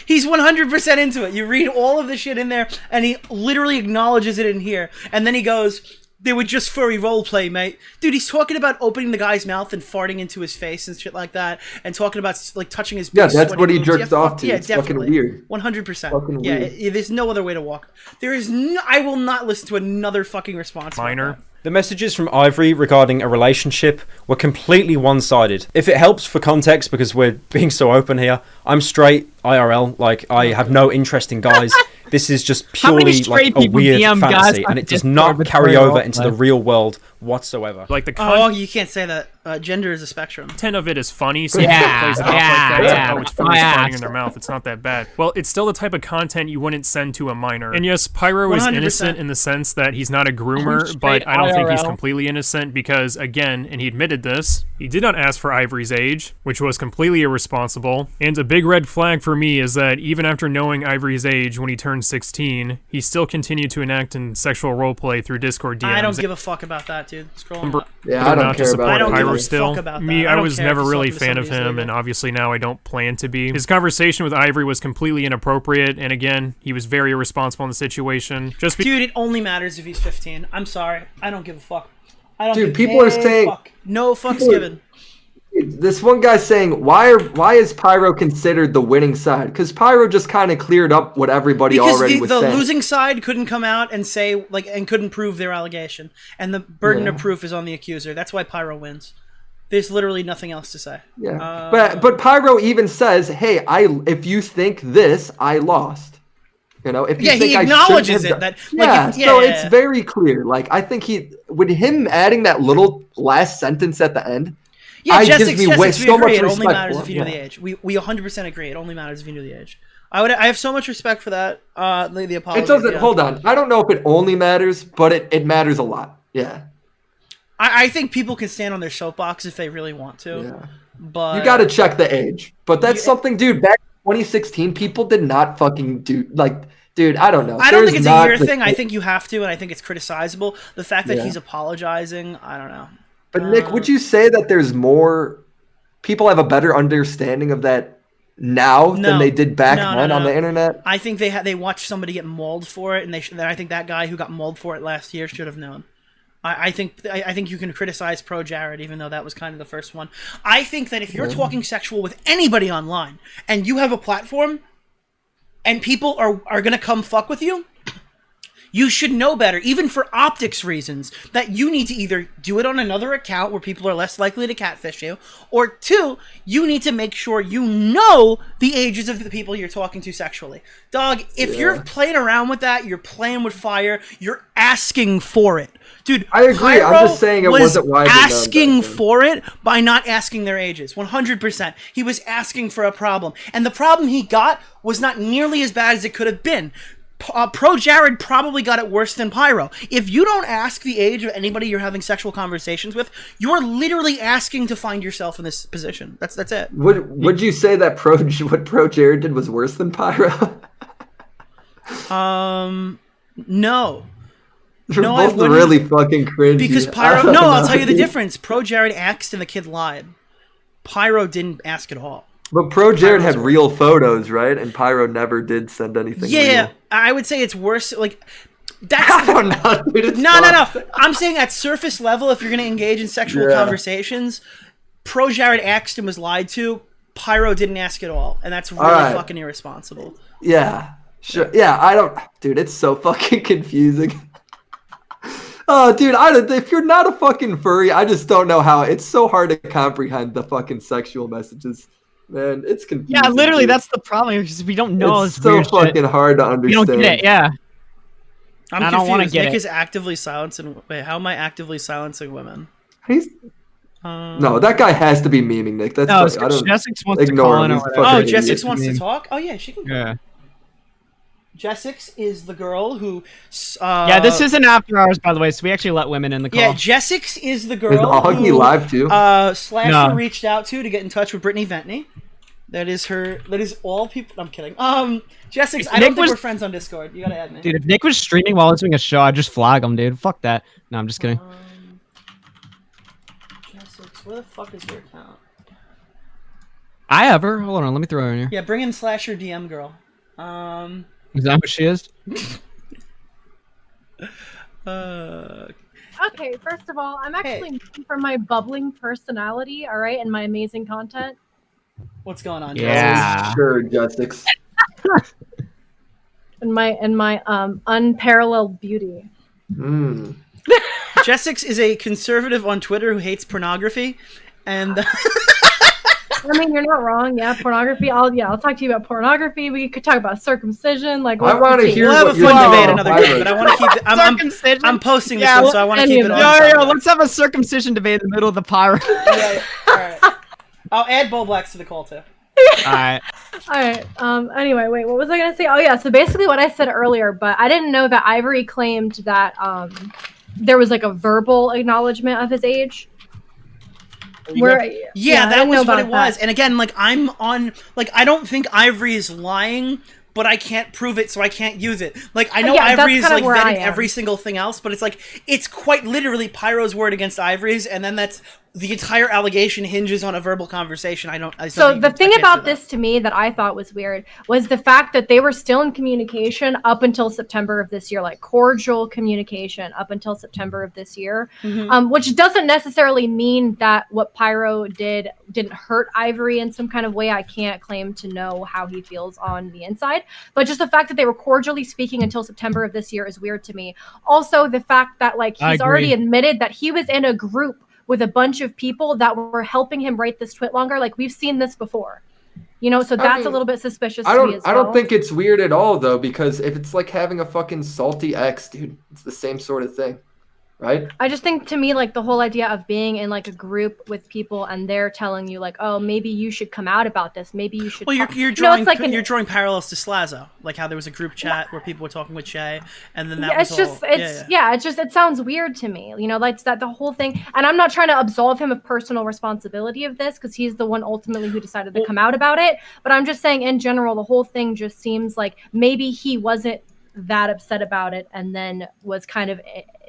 He's 100% into it. You read all of the shit in there, and he literally acknowledges it in here. And then he goes, they would just furry roleplay, mate. Dude, he's talking about opening the guy's mouth and farting into his face and shit like that, and talking about, like, touching his big Yeah, that's sweaty what he boobs. jerks off to. Yeah, It's fucking definitely. weird. 100%. Fucking yeah, weird. there's no other way to walk. There is no... I will not listen to another fucking response. Minor. The messages from Ivory regarding a relationship were completely one-sided. If it helps for context, because we're being so open here, I'm straight IRL. Like, I have no interest in guys. This is just How many purely straight like a people weird DM guys fantasy, on and it does Discord not with carry furry over roleplay? into the real world whatsoever. Like the Oh, you can't say that. Gender is a spectrum. content of it is funny, so Yeah, people plays it off like that. It's like, oh, it's furries yeah. farting in their mouth. It's not that bad. Well, it's still the type of content you wouldn't send to a minor. And yes, Pyro is 100%. innocent in the sense that he's not a groomer, straight but I don't think he's IRL. completely innocent because, again, and he admitted this, he did not ask for Ivory's age, which was completely irresponsible. And a big red flag for me is that even after knowing Ivory's age when he turned 16, he still continued to enact in sexual roleplay through Discord DMs. I don't give a fuck about that, dude. Scroll on up. Yeah, I don't Not to care support about I don't give Pyro a still. fuck about Me, that. I don't was care if never he's really a talking to fan of somebody who's him, legal. and obviously now I don't plan to be. His conversation with Ivory was completely inappropriate, and again, he was very irresponsible in the situation. Dude, it only matters if he's 15. I'm sorry. I don't give a fuck. I don't Dude, give people are a saying- fuck. No fucks people are- given. This one guy's saying, why is Pyro considered the winning side? Because Pyro just kind of cleared up what everybody Because already was the saying. losing side couldn't come out and say, like, and couldn't prove their allegation. And the burden of proof is on the accuser. That's why Pyro wins. There's literally nothing else to say. Yeah, but Pyro even says, "Hey, if you think this, I lost." You know, if you Yeah, think he I shouldn't acknowledges have it, done- that- like, yeah, if- so yeah, it's yeah. very clear. Like, I think with him adding that little last sentence at the end, Yeah, gives Jessica, me we way so agree. much It only respect matters for if him, you know yeah. the age. We 100% agree. It only matters if you know the age. I have so much respect for that. The apology. It doesn't. yeah. Hold on, I don't know if it only matters, but it matters a lot. Yeah, I think people can stand on their soapbox if they really want to. Yeah. But you got to check the age. But that's something, dude. Back in 2016, people did not fucking do like. Dude, I don't know. I don't There's think it's a not year the- thing. I think you have to, and I think it's criticizable. The fact that Yeah. he's apologizing, I don't know. But Nick, would you say that there's more people have a better understanding of that now than they did back then on the internet? I think they watched somebody get mauled for it, and I think that guy who got mauled for it last year should have known. I think you can criticize Pro Jared, even though that was kind of the first one. I think that if you're talking sexual with anybody online and you have a platform, and people are gonna come fuck with you, You should know better, even for optics reasons, that you need to either do it on another account where people are less likely to catfish you, or 2, you need to make sure you know the ages of the people you're talking to sexually. Dog, if you're playing around with that, you're playing with fire, you're asking for it. Dude, I agree. Pyro I'm just saying it wasn't widely known asking for it by not asking their ages. 100%. He was asking for a problem. And the problem he got was not nearly as bad as it could have been. Pro Jared probably got it worse than Pyro. If you don't ask the age of anybody you're having sexual conversations with, you're literally asking to find yourself in this position. That's it. Would you say that what Pro Jared did was worse than Pyro? No. They're No, both really fucking cringy. Because Pyro... No, I'll tell you the difference. Pro Jared asked and the kid lied. Pyro didn't ask at all. But Pro Jared had real photos, right? And Pyro never did send anything Yeah, real. I would say it's worse. Like, that's... I don't know, dude. No. I'm saying at surface level, if you're going to engage in sexual conversations, Pro Jared asked and was lied to. Pyro didn't ask at all. And that's really fucking irresponsible. Yeah. Sure. Yeah, I don't... Dude, it's so fucking confusing. Oh, dude, if you're not a fucking furry, I just don't know how. It's so hard to comprehend the fucking sexual messages. Man, it's confusing. Yeah, literally, dude. that's the problem. Because we don't know. It's so fucking hard to understand. We don't get it, yeah. I don't want to get Nick it. is actively silencing... Wait, how am I actively silencing women? No, that guy has to be memeing, Nick. That's No, I don't Jessix wants to ignore call him. in He's or fucking Oh, idiot. Jessix wants to talk? Oh, yeah, she can go. Yeah. Jessix is the girl who... yeah, this isn't after hours, by the way, so we actually let women in the call. Yeah, Jessix is the girl Is Augie who live too? Slasher reached out to get in touch with Brittany Ventney. That is her... That is all people... I'm kidding. Jessix, I don't think we're friends on Discord. You gotta add me. Dude, if Nick was streaming while I was doing a show, I'd just flag him, dude. Fuck that. No, I'm just kidding. Jessix, where the fuck is your account? I have her. Hold on, let me throw her in here. Yeah, bring in Slasher DM girl. Is that what she is? Okay, first of all, I'm actually known for my bubbling personality, all right, and my amazing content. What's going on? Yeah. Sure, Jessix. And my unparalleled beauty. Jessix is a conservative on Twitter who hates pornography, and I mean, you're not wrong. Yeah, pornography. I'll talk to you about pornography. We could talk about circumcision. Like, I want to hear. We'll have a what fun you're debate another day, but I want to keep it. I'm posting this one, so I want to keep it on. Yo, let's have a circumcision debate in the middle of the Pyro. Yeah, all right. I'll add Bowblax to the call too. Alright. Anyway, wait, what was I gonna say? Oh yeah, so basically what I said earlier, but I didn't know that Ivory claimed that there was like a verbal acknowledgement of his age. Yeah, that was what it was. And again, like I'm on, like I don't think Ivory is lying, but I can't prove it, so I can't use it. Like I know Ivory is like vetting every single thing else, but it's like it's quite literally Pyro's word against Ivory's, and then that's the entire allegation hinges on a verbal conversation. So the thing about this to me that I thought was weird was the fact that they were still in communication up until September of this year, like cordial communication up until September of this year, which doesn't necessarily mean that what Pyro didn't hurt Ivory in some kind of way. I can't claim to know how he feels on the inside, but just the fact that they were cordially speaking until September of this year is weird to me. Also, the fact that like he's already admitted that he was in a group with a bunch of people that were helping him write this tweet longer. Like we've seen this before, you know, so that's a little bit suspicious to me as well. I don't think it's weird at all though, because if it's like having a fucking salty ex, dude, it's the same sort of thing. Right? I just think to me, like the whole idea of being in like a group with people and they're telling you like, oh, maybe you should come out about this. Maybe you should. Well, you're drawing you're drawing parallels to Slazo, like how there was a group chat where people were talking with Shay, and then that was it sounds weird to me, you know, like that the whole thing. And I'm not trying to absolve him of personal responsibility of this because he's the one ultimately who decided to come out about it. But I'm just saying in general, the whole thing just seems like maybe he wasn't that upset about it, and then was kind of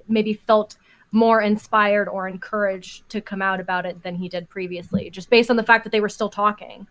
maybe felt more inspired or encouraged to come out about it than he did previously, just based on the fact that they were still talking.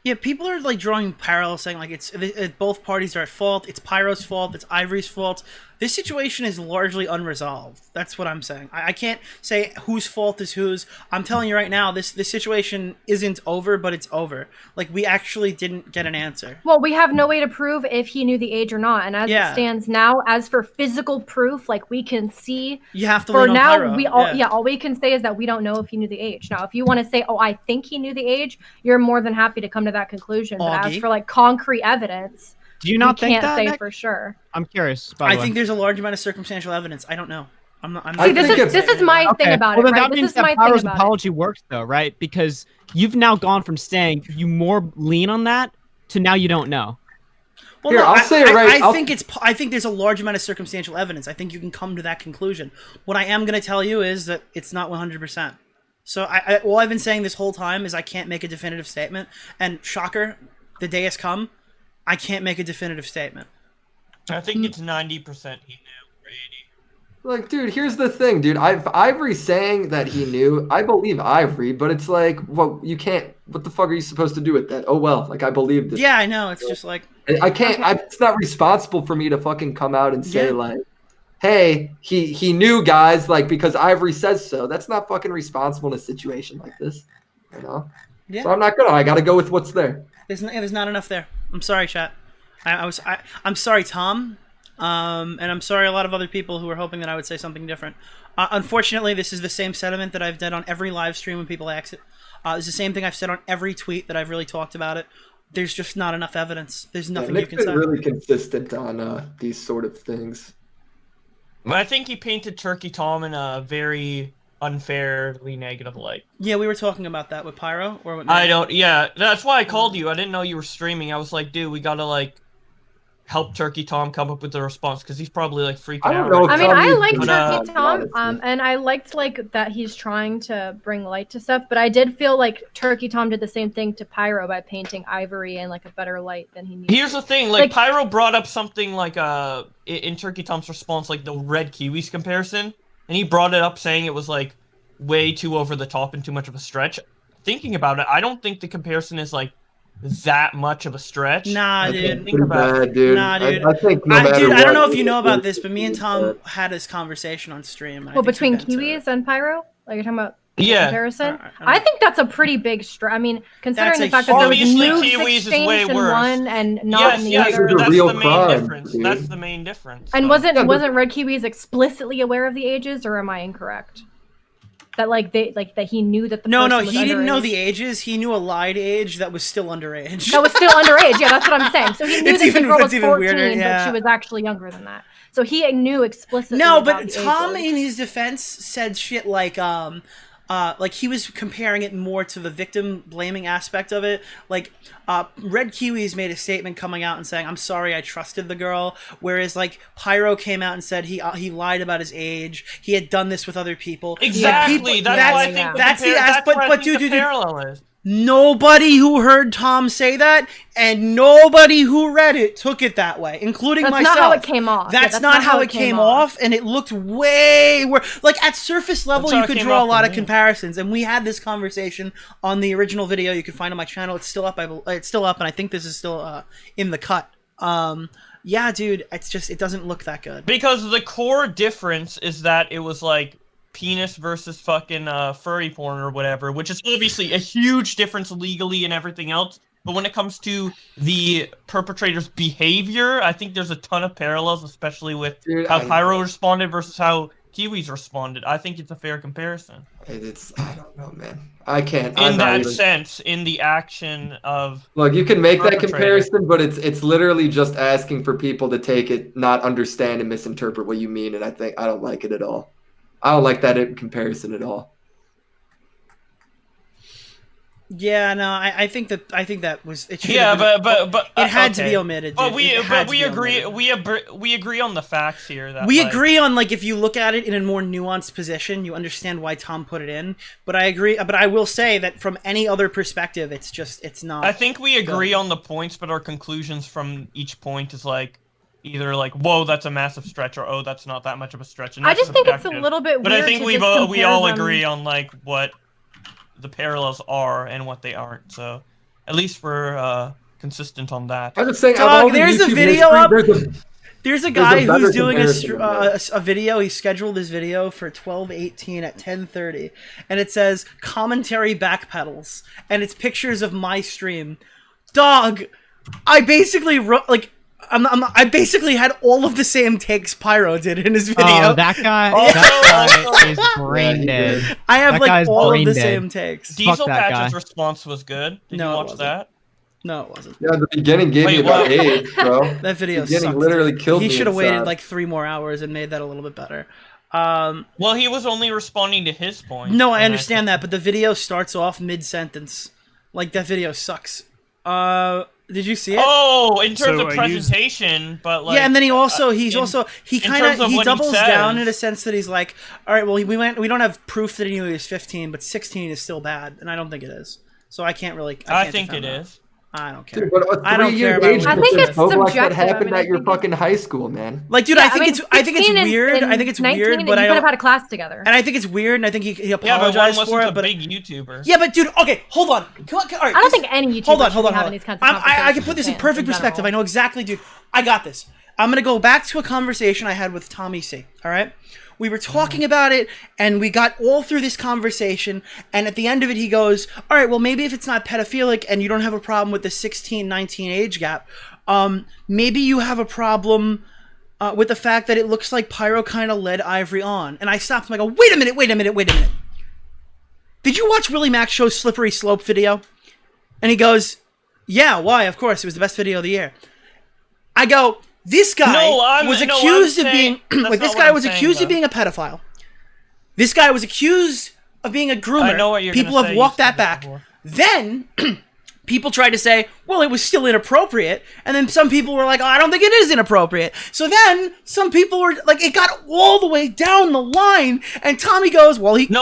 Yeah, people are like drawing parallels, saying like it's both parties are at fault. It's Pyro's fault. It's Ivory's fault. This situation is largely unresolved. That's what I'm saying. I can't say whose fault is whose. I'm telling you right now, this situation isn't over, but it's over. Like, we actually didn't get an answer. Well, we have no way to prove if he knew the age or not. And as it stands now, as for physical proof, like, we can see. You have to for lean on now, Pyro. all we can say is that we don't know if he knew the age. Now, if you want to say, oh, I think he knew the age, you're more than happy to come to that conclusion. But as for, like, concrete evidence, do you not we think can't that, say Nick? for sure. I'm curious. I think there's a large amount of circumstantial evidence. I don't know. I'm not. See, this is my thing about well, it, then right? that means This is my that thing Pyro's about it. apology works, though, right? Because you've now gone from saying you more lean on that to now you don't know. Well, Here, no, I'll say it right. I think there's a large amount of circumstantial evidence. I think you can come to that conclusion. What I am going to tell you is that it's not 100%. So all I've been saying this whole time is I can't make a definitive statement. And shocker, the day has come. I can't make a definitive statement. I think it's 90% he knew, or 80. Like, dude, here's the thing, dude. Ivory saying that he knew. I believe Ivory, but it's like, well, you can't. What the fuck are you supposed to do with that? Oh well, like I believed it. Yeah, I know. It's just like I can't. It's not responsible for me to fucking come out and say like, hey, he knew, guys, like because Ivory says so. That's not fucking responsible in a situation like this, you know. Yeah. So I'm not gonna. I gotta go with what's there. There's not enough there. I'm sorry, chat. I'm sorry, Tom. And I'm sorry a lot of other people who were hoping that I would say something different. Unfortunately, this is the same sentiment that I've done on every live stream when people ask it. It's the same thing I've said on every tweet that I've really talked about it. There's just not enough evidence. There's nothing you Nick's can been say. really consistent on these sort of things. But I think he painted Turkey Tom in a very unfairly negative light. Yeah, we were talking about that with Pyro or with me. Yeah, that's why I called you. I didn't know you were streaming. I was like, dude, we gotta like help Turkey Tom come up with a response because he's probably like freaking out. I mean, I liked Turkey Tom, and I liked like that he's trying to bring light to stuff. But I did feel like Turkey Tom did the same thing to Pyro by painting Ivory in like a better light than he needed. Here's the thing, like Pyro brought up something like in Turkey Tom's response, like the red kiwis comparison, and he brought it up saying it was like way too over the top and too much of a stretch. Thinking about it, I don't think the comparison is like that much of a stretch. Nah, dude. Think about it. dude. Nah, dude. I think no Dude, matter I don't know what, if you know about this, but me and Tom had this conversation on stream. Well, between Kiwis and Pyro, like you're talking about the Yeah. comparison. I think that's a pretty big stretch. I mean, considering the fact that there was Obviously, nukes Kiwis is way exchanged in worse. one and not in the yes, other. but that's real the main crime, difference. dude. That's the main difference. And so. wasn't Red Kiwis explicitly aware of the ages, or am I incorrect? That that he knew that the No, person was he didn't know underage? the ages. He knew a lied age that was still underage. That was still underage. Yeah, that's what I'm saying. So he knew It's that even- the girl was it's even 14, weirder, but yeah. she was actually younger than that. So he knew explicitly. No, about but the Tom, ages. in his defense, said shit like he was comparing it more to the victim blaming aspect of it. Like, Red Kiwis made a statement coming out and saying, "I'm sorry, I trusted the girl," whereas like Pyro came out and said he lied about his age. He had done this with other people. Exactly. That's why I think that's the that's aspect. why I But think dude, the parallel is. nobody who heard Tom say that, and nobody who read it took it that way, including That's myself. not how it came off. Yeah, That's not how it came off, and it looked way worse. Like, at surface level, That's how you it could came draw a off lot to of me. comparisons, and we had this conversation on the original video you can find on my channel. It's still up. It's still up, and I think this is still in the cut. Yeah, dude, it's just, it doesn't look that good. Because the core difference is that it was like penis versus fucking furry porn or whatever, which is obviously a huge difference legally and everything else. But when it comes to the perpetrator's behavior, I think there's a ton of parallels, especially with how Pyro responded versus how Kiwis responded. I think it's a fair comparison. I don't know, man. I can't. In that sense, in the action of Look, you can make that perpetrator. comparison, but it's literally just asking for people to take it, not understand and misinterpret what you mean, and I don't like it at all. I don't like that in comparison at all. Yeah, no, I think that was it. Yeah, but it had to okay. be omitted. But dude. we It had to be agree omitted. we agree on the facts here. That We like, agree on, like, if you look at it in a more nuanced position, you understand why Tom put it in. But I agree. But I will say that from any other perspective, it's not. I think we agree on the points, but our conclusions from each point is like either like, whoa, that's a massive stretch, or oh, that's not that much of a stretch. And I that's just think it's a subjective. little bit But I weird think to we just all compare them. agree on like what the parallels are and what they aren't. So at least we're consistent on that. I'm just saying, Dog, there's a video up. There's a There's guy better who's doing comparison than a video. He scheduled his video for 12/18 at 10:30, and it says commentary backpedals, and it's pictures of my stream. Dog, I basically wrote like. I basically had all of the same takes Pyro did in his video. Oh, that guy is brain dead. I have That like guy's all of brain the dead. same takes. Diesel that Patch's guy. response was good. Did No, you it watch wasn't. that? No, it wasn't. Yeah, the beginning gave Wait, me about what? 8, bro. That video The beginning sucked. literally killed me. He should have waited inside. like 3 more hours and made that a little bit better. Well, he was only responding to his point. No, I and understand that, but the video starts off mid-sentence. Like, that video sucks. Did you see it? Oh, in terms So of I used- presentation, but like yeah, and then he doubles terms of what he down says- in a sense that he's like, all right, well, we don't have proof that he was 15, but 16 is still bad, and I don't think it is. So I can't really. I can't think defend it that. is. I don't care. Dude, but a I don't 3-year care about age what I think difference, it's Bowblax, that subjective. I happened mean, I at your think fucking high school, man. Like, dude, Yeah, I think it's 16 weird. and I think it's 19 weird, and but you I could don't. have had a class together. And I think it's weird, and I think he Yeah, but one apologized wasn't for a it. But big YouTuber. yeah, but dude, okay, hold on. All right, I don't think any YouTuber hold on, should be having these kinds of I can put this in conversations perfect in general. perspective. I know exactly, dude. I got this. I'm gonna go back to a conversation I had with Tommy C. All right, we were talking about it, and we got all through this conversation. And at the end of it, he goes, "All right, well, maybe if it's not pedophilic and you don't have a problem with the 16-19 age gap, maybe you have a problem." With the fact that it looks like Pyro kind of led Ivory on. And I stopped him. I go, wait a minute. Did you watch WillyMacShow's Slippery Slope video? And he goes, yeah, why? Of course, it was the best video of the year. I go, this guy was accused of being like, this guy was accused of being a pedophile. This guy was accused of being a groomer. I know what you're People gonna have say. walked You that said back. this before. Then people tried to say, well, it was still inappropriate. And then some people were like, oh, I don't think it is inappropriate. So then some people were like, it got all the way down the line. And Tommy goes, well, hold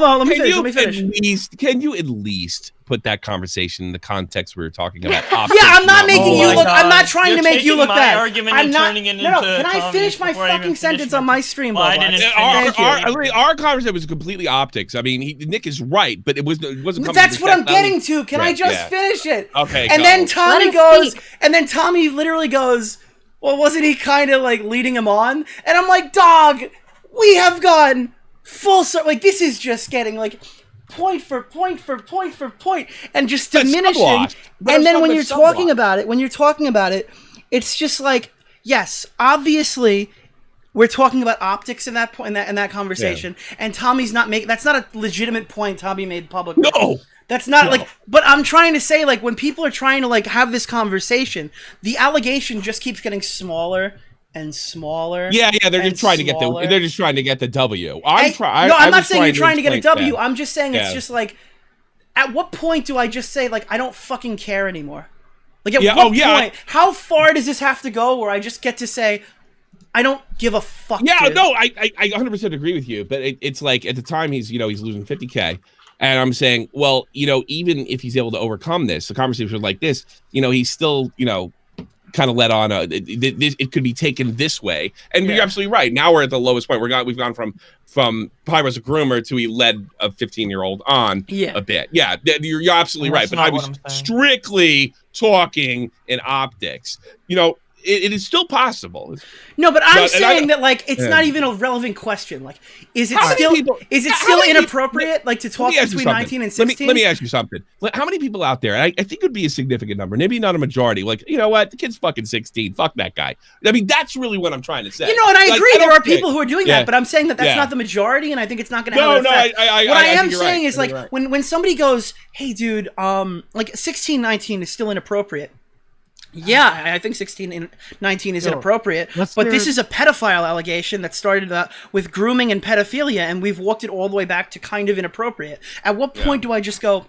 on, let me finish. Can you at least put that conversation in the context we were talking about? Yeah, I'm not making you look. I'm not trying to make you look bad. Argument I'm and not. turning it No, into can I Tommy's finish my before I even fucking sentence finished on my stream? Well, I Bowblax? didn't Thank you. Our conversation was completely optics. I mean, Nick is right, but it wasn't. Coming That's to what I'm that getting level. to. Can I Right, just yeah. finish it? Okay. And go. then Tommy Let him goes, speak. and then Tommy literally goes, well, wasn't he kind of like leading him on? And I'm like, dog, we have gone full circle. Like, this is just getting like point for point for point for point and just That's diminishing. subwash. But And then it's when not you're subwash. talking about it, it's just like, yes, obviously we're talking about optics in that point in that conversation, and Tommy's not making. That's not a legitimate point Tommy made publicly. No. That's not like, but I'm trying to say, like, when people are trying to like have this conversation, the allegation just keeps getting smaller and smaller. Yeah, they're and just trying to get smaller. They're just trying to get the W. No, I'm not saying you're trying to get a W. Yeah. I'm just saying it's Yeah. just like, at what point do I just say like I don't fucking care anymore? Like at Yeah, what oh, yeah, point? How far does this have to go where I just get to say I don't give a fuck? Yeah, dude? no, I 100% agree with you. But it's like at the time he's losing 50K. And I'm saying, well, even if he's able to overcome this, the conversation was like this, he's still, kind of led on. It could be taken this way. And you're absolutely right. Now we're at the lowest point. We've gone from Pyro's a groomer to he led a 15-year-old on a bit. Yeah, you're absolutely right. But I was strictly talking in optics. It is still possible. No, but I'm saying that like it's not even a relevant question. Like, is it still inappropriate like to talk between 19 and 16? Let me ask you something. How many people out there? And I think it would be a significant number, maybe not a majority. Like, you know what? The kid's fucking 16. Fuck that guy. I mean, that's really what I'm trying to say. And I agree. There are people who are doing that, but I'm saying that that's Yeah. not the majority, and I think it's not going to have an effect. What I am think you're saying right. is like when somebody goes, "Hey, dude, like 16, 19 is still inappropriate." Yeah, I think 16 and 19 is inappropriate, but this is a pedophile allegation that started with grooming and pedophilia, and we've walked it all the way back to kind of inappropriate. At what point do I just go,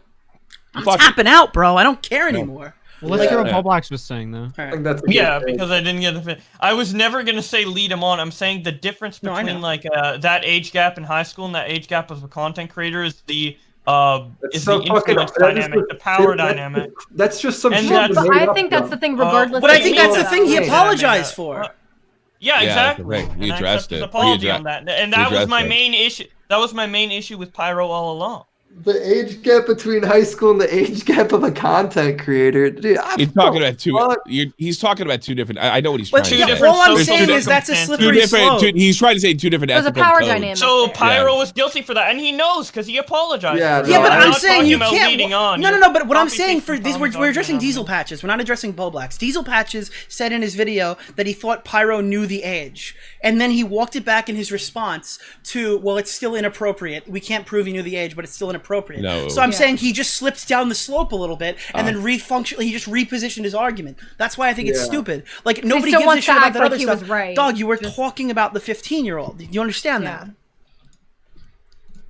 I'm tapping out, bro? I don't care anymore. Well, let's hear what Bowblax was saying, though. Because I didn't get the fit. I was never going to say lead him on. I'm saying the difference between like that age gap in high school and that age gap as a content creator is the influence dynamic, the power dynamic. That's just some And shit. that's- But I think that's the thing, regardless. But of I think that's the thing he apologized for. Yeah, exactly. Right. He And I addressed accept his it. apology on that. And that was my addressed it. main issue. That was my main issue with Pyro all along. The age gap between high school and the age gap of a content creator. Dude, he's talking about he's talking about two different. I know what he's trying to say. All I'm saying is that's a slippery slope. He's trying to say two different. There's a power dynamic. So Pyro was guilty for that, and he knows because he apologized. Yeah, but I'm saying you can't. No. But what I'm saying for this, we're addressing Diesel Patches. We're not addressing Bowblax. Diesel Patches said in his video that he thought Pyro knew the age, and then he walked it back in his response to, well, it's still inappropriate. We can't prove he knew the age, but it's still inappropriate. No. So I'm saying he just slipped down the slope a little bit, and then he just repositioned his argument. That's why I think it's stupid. Like nobody gives a shit about that other stuff. Right. Dog, you were talking about the 15-year-old. You understand that?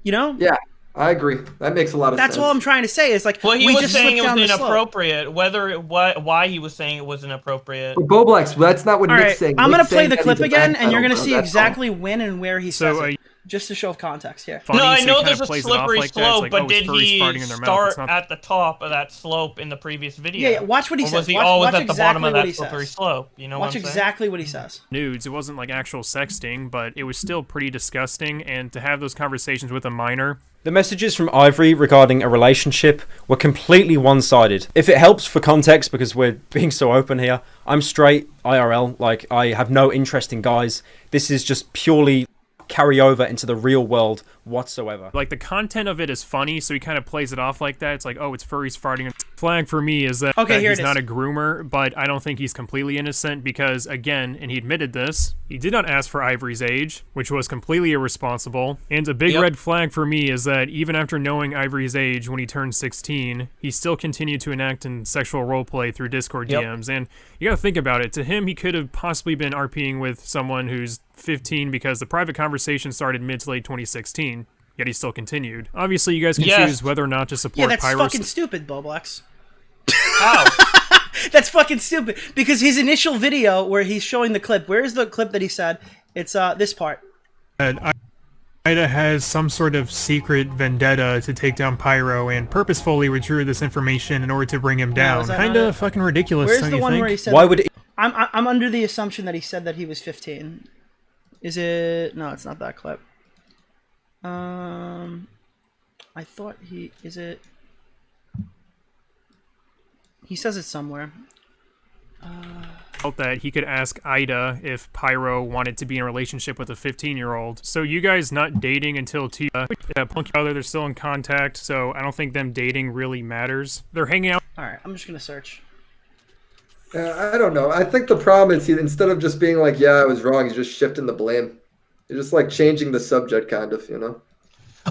You know? Yeah, I agree. That makes a lot of sense. That's all I'm trying to say. Is like, well, he was saying it was inappropriate. Why he was saying it was inappropriate. Bowblax, that's not what Nick's saying. I'm gonna play the clip again, and you're gonna see exactly when and where he says it. Just to show context here. No, I know there's a slippery slope, but did he start at the top of that slope in the previous video? Yeah, watch what he or says. Was he always at the bottom of that what slippery slope? You know watch what I'm exactly saying? what he says. Nudes. It wasn't like actual sexting, but it was still pretty disgusting. And to have those conversations with a minor. The messages from Ivory regarding a relationship were completely one-sided. If it helps for context, because we're being so open here, I'm straight, IRL, like I have no interest in guys. This is just purely carry over into the real world whatsoever. Like the content of it is funny, so he kind of plays it off like that. It's like, oh, it's furries farting. Flag for me is that, he's not a groomer, but I don't think he's completely innocent because, again, and he admitted this, he did not ask for Ivory's age, which was completely irresponsible. And a big red flag for me is that even after knowing Ivory's age when he turned 16, he still continued to enact in sexual roleplay through Discord DMs. And you gotta think about it. To him, he could have possibly been RPing with someone who's 15 because the private conversation started mid to late 2016. Yet he still continued. Obviously, you guys can choose whether or not to support Pyro. Yeah, that's fucking stupid, Bowblax. How? That's fucking stupid. Because his initial video where he's showing the clip, where's the clip that he said? It's this part. Ida has some sort of secret vendetta to take down Pyro and purposefully withdrew this information in order to bring him down. Kinda fucking ridiculous, Where's don't the you one think? where he said... Why would I'm under the assumption that he said that he was 15. Is it... No, it's not that clip. I thought he... Is it... He says it somewhere. Felt that he could ask Ida if Pyro wanted to be in a relationship with a 15-year-old. So you guys not dating until Punk other, they're still in contact, so I don't think them dating really matters. They're hanging out. Alright, I'm just gonna search. I don't know. I think the problem is instead of just being like, yeah, I was wrong, he's just shifting the blame. He's just like changing the subject, kind of, you know?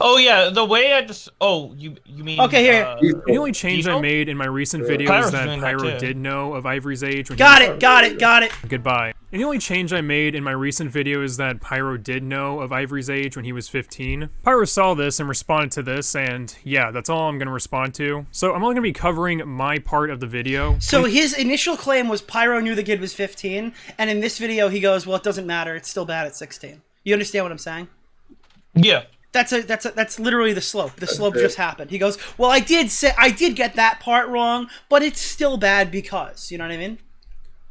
Oh yeah, the way I just you mean okay here. The only change I made in my recent video is that Pyro did know of Ivory's age. When got it. Goodbye. And the only change I made in my recent video is that Pyro did know of Ivory's age when he was 15. Pyro saw this and responded to this, and yeah, that's all I'm gonna respond to. So I'm only gonna be covering my part of the video. So his initial claim was Pyro knew the kid was 15, and in this video he goes, well, it doesn't matter, it's still bad at 16. You understand what I'm saying? Yeah. That's literally the slope. The slope just happened. He goes, well, I did get that part wrong, but it's still bad because, you know what I mean?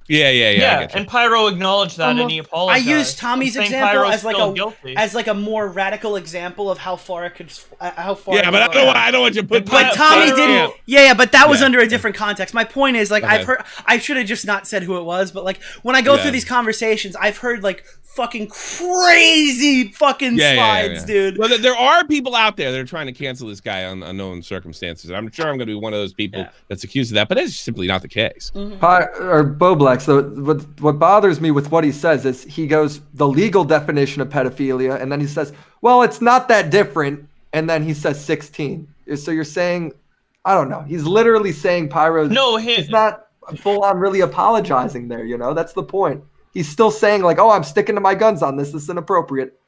Yeah. And Pyro acknowledged that and he apologized. I used Tommy's example as like a more radical example of how far it could Yeah, but I don't want you to put. But Tommy didn't. Yeah, but that was under a different context. My point is, like, I should have just not said who it was, but like when I go through these conversations, I've heard like fucking crazy fucking slides, dude. Well, there are people out there that are trying to cancel this guy on unknown circumstances. I'm sure I'm going to be one of those people that's accused of that, but that's simply not the case. Or Bowblax. So what bothers me with what he says is he goes the legal definition of pedophilia, and then he says, well, it's not that different, and then he says 16. So you're saying, I don't know. He's literally saying Pyro. No, he's not full on really apologizing there. You know, that's the point. He's still saying like, oh, I'm sticking to my guns on this. This is inappropriate.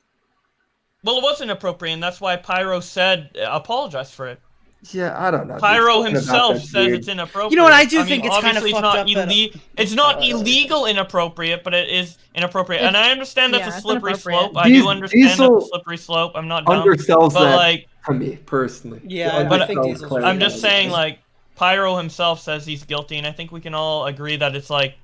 Well, it was inappropriate, and that's why Pyro said apologize for it. Yeah, I don't know. Pyro himself says it's inappropriate. You know what? I do think it's kind of fucked up. It's not illegal inappropriate, but it is inappropriate. And I understand that's a slippery slope. I do understand that's a slippery slope. I'm not dumb. Undersells but that like, to me personally. Yeah, but I think Diesel's I'm just saying, like, Pyro himself says he's guilty, and I think we can all agree that it's like,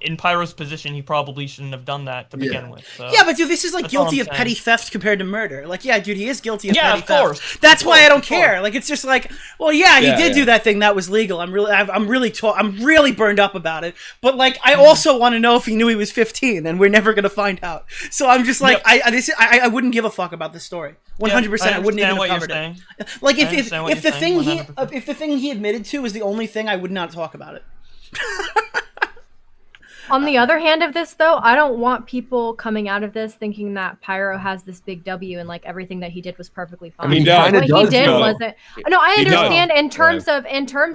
in Pyro's position, he probably shouldn't have done that to begin with. So. Yeah, but dude, this is like That's all guilty I'm of petty theft compared to murder. Like, yeah, dude, he is guilty of Yeah, petty of theft. course. That's Of why course, I don't of course. care. Like, it's just like, well, yeah, he did do that thing that was legal. I'm really burned up about it. But like, I also want to know if he knew he was 15, and we're never gonna find out. So I'm just like, I wouldn't give a fuck about this story. 100%, I wouldn't even have covered it. Like, if the thing he admitted to was the only thing, I would not talk about it. On the other hand of this, though, I don't want people coming out of this thinking that Pyro has this big W and like everything that he did was perfectly fine. I mean, what he did wasn't. No, I He does. understand in terms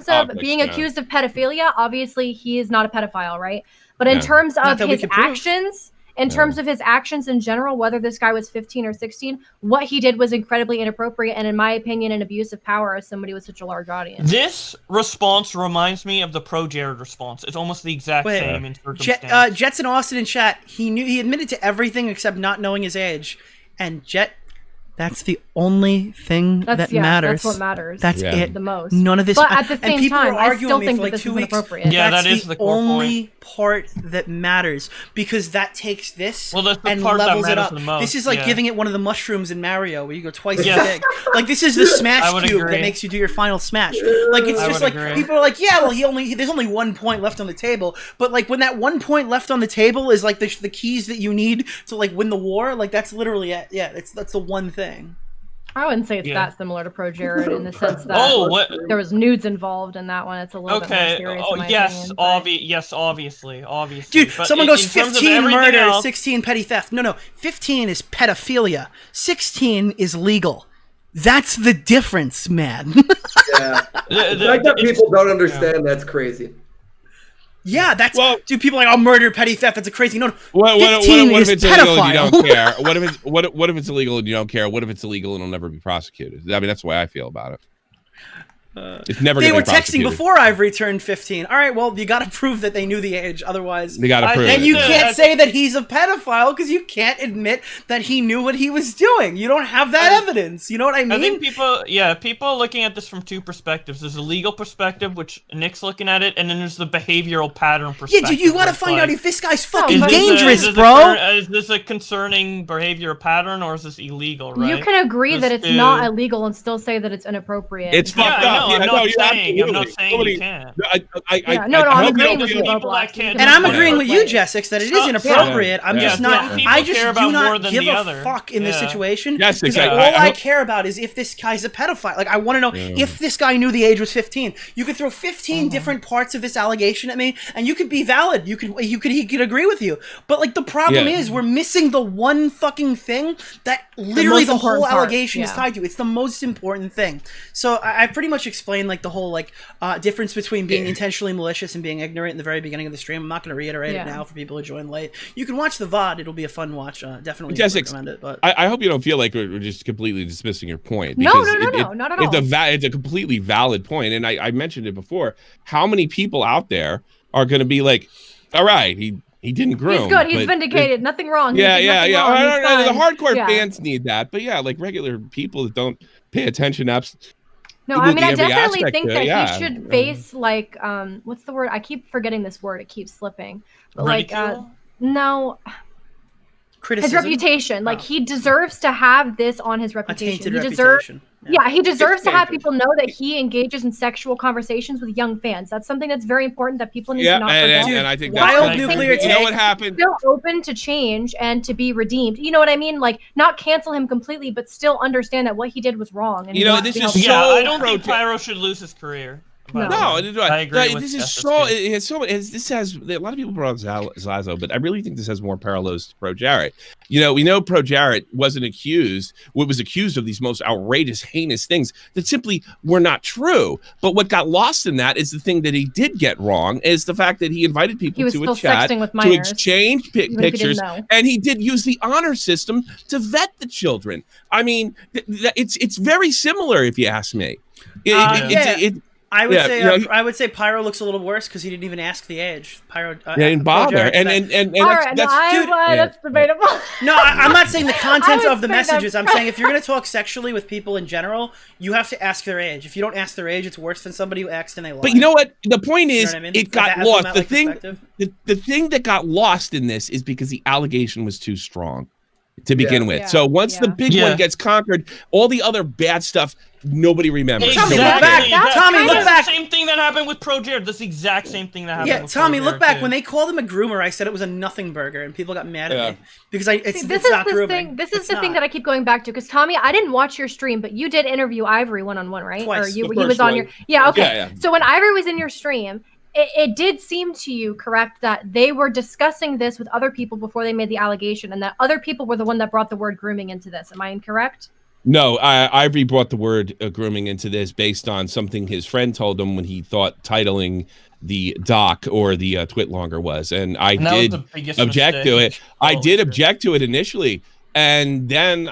of being yeah. accused of pedophilia. Obviously, he is not a pedophile, right? But in terms Not of that we his can prove. actions. In terms of his actions in general, whether this guy was 15 or 16, what he did was incredibly inappropriate and, in my opinion, an abuse of power as somebody with such a large audience. This response reminds me of the pro Jared response. It's almost the exact same in circumstance. Jet's and Austin in chat. He admitted to everything except not knowing his age, and Jet. That's the only thing that matters. That's what matters. That's it. The most. None of this. But at the and same people time, are I arguing still me think for that like this 2 is weeks. inappropriate. Yeah, That's that is the core only part that matters, because that takes this Well, that's the and part that levels it matters up. the most, This is like yeah. giving it one of the mushrooms in Mario, where you go twice Yeah. as big. Like, this is the I smash would cube agree. that makes you do your final smash. Like, it's I just would like agree. people are like, yeah, well, there's only 1 point left on the table, but like when that 1 point left on the table is like the keys that you need to like win the war, like that's literally it. Yeah, that's the one thing. I wouldn't say it's Yeah. that similar to Pro Jared in the sense that there was nudes involved in that one. It's a little bit more serious. in my opinion, but- Obviously. Dude, But someone in goes terms of 15 everything murder, else- 16 petty theft. No, 15 is pedophilia. 16 is legal. That's the difference, man. Yeah. The fact that people don't understand, that's crazy. Yeah, that's dude. People are like, oh, murder, petty theft. That's a crazy. No, What 15 if is it's illegal and you pedophile. don't care? What if it's illegal and you don't care? What if it's illegal and it'll never be prosecuted? I mean, that's the way I feel about it. It's never. They gonna were be texting prosecuted. before Ivory turned 15. All right, well, you got to prove that they knew the age. Otherwise, They gotta prove And it, you yeah. can't say that he's a pedophile because you can't admit that he knew what he was doing. You don't have that evidence. You know what I mean? I think people are looking at this from two perspectives. There's a legal perspective, which Nick's looking at it, and then there's the behavioral pattern perspective. Yeah, dude, you got to where it's find like, out if this guy's fucking is dangerous, this bro. Is this a concerning behavior pattern, or is this illegal, right? You can agree that Just it's not illegal and still say that it's inappropriate. It's fucked up. I'm not saying Somebody- you can't. I'm hope agreeing you with don't you, feel- Bowblax. And I'm agreeing with you, Jessix, that it is inappropriate. I'm just not. Some people I just care do about not more than give the a other. fuck in this Yeah. situation. Yes, because exactly. all I I hope- care about is if this guy's a pedophile. Like, I want to know if this guy knew the age was 15. You could throw 15 different parts of this allegation at me, and you could be valid. He could agree with you. But like, the problem is we're missing the one fucking thing that literally the whole important part, allegation is tied to. It's the most important thing. So I pretty much explained like the whole like difference between being intentionally malicious and being ignorant in the very beginning of the stream. I'm not going to reiterate it now for people who join late. You can watch the VOD. It'll be a fun watch. Definitely recommend it. But I hope you don't feel like we're just completely dismissing your point. No, because not at all. It's a completely valid point, and I mentioned it before. How many people out there are going to be like, all right, he didn't groom. He's good. He's but vindicated. Nothing wrong. Yeah. He did nothing wrong. I He's don't know. The fine. hardcore Yeah. fans need that, but yeah, like regular people that don't pay attention. No, I mean, I every definitely aspect think to it, that yeah. he should face like what's the word? I keep forgetting this word. It keeps slipping. But Ridicule? no. criticism. His reputation, like he deserves to have this on his reputation. tainted He deserves, reputation. yeah, he deserves to have tainted. people know that he engages in sexual conversations with young fans. That's something that's very important that people need Yeah, to not forget. and I think Wild that's nuclear you know what happened. Still open to change and to be redeemed. You know what I mean? Like not cancel him completely, but still understand that what he did was wrong. And You he know, needs this to is be so held I don't think pro- Pyro should lose his career. No. No, I agree with this is Jessica. so. It has so. This has a lot of people brought up Zazo, but I really think this has more parallels to Pro Jarrett. You know, we know Pro Jarrett was accused of these most outrageous, heinous things that simply were not true. But what got lost in that is the thing that he did get wrong is the fact that he invited people was to still a chat sexting with to minors, exchange even if he didn't pictures, know. and he did use the honor system to vet the children. I mean, it's very similar if you ask me. I would say you know, I would say Pyro looks a little worse because he didn't even ask the age. Pyro didn't bother, and All right, that's debatable. No, I'm not saying the content I of the would say messages. that's I'm saying if you're going to talk sexually with people in general, you have to ask their age. If you don't ask their age, it's worse than somebody who asked and they lied. But you know what? The point You know is, what I mean? it Like, got that's lost. from The that, thing, perspective. the thing that got lost in this is because the allegation was too strong to begin with. Yeah. So once the big one gets conquered, all the other bad stuff nobody remembers. Exactly. Tommy, look That's back. the same thing that happened with Pro Jared. That's the exact same thing that happened. Yeah, with Tommy, Pro look Jared, back too. when they called him a groomer. I said it was a nothing burger, and people got mad at me because See, it's this is not the grooming. thing. This is It's the thing not. that I keep going back to because Tommy, I didn't watch your stream, but you did interview Ivory one-on-one, right? Twice. Or you, The he was first on one. your. Yeah, okay. Yeah. So when Ivory was in your stream, it did seem to you correct that they were discussing this with other people before they made the allegation, and that other people were the one that brought the word grooming into this. Am I incorrect? No, Ivory brought the word grooming into this based on something his friend told him when he thought titling the doc or the twit longer was, and I And that was did the biggest object to mistake. it. I did object to it initially, and then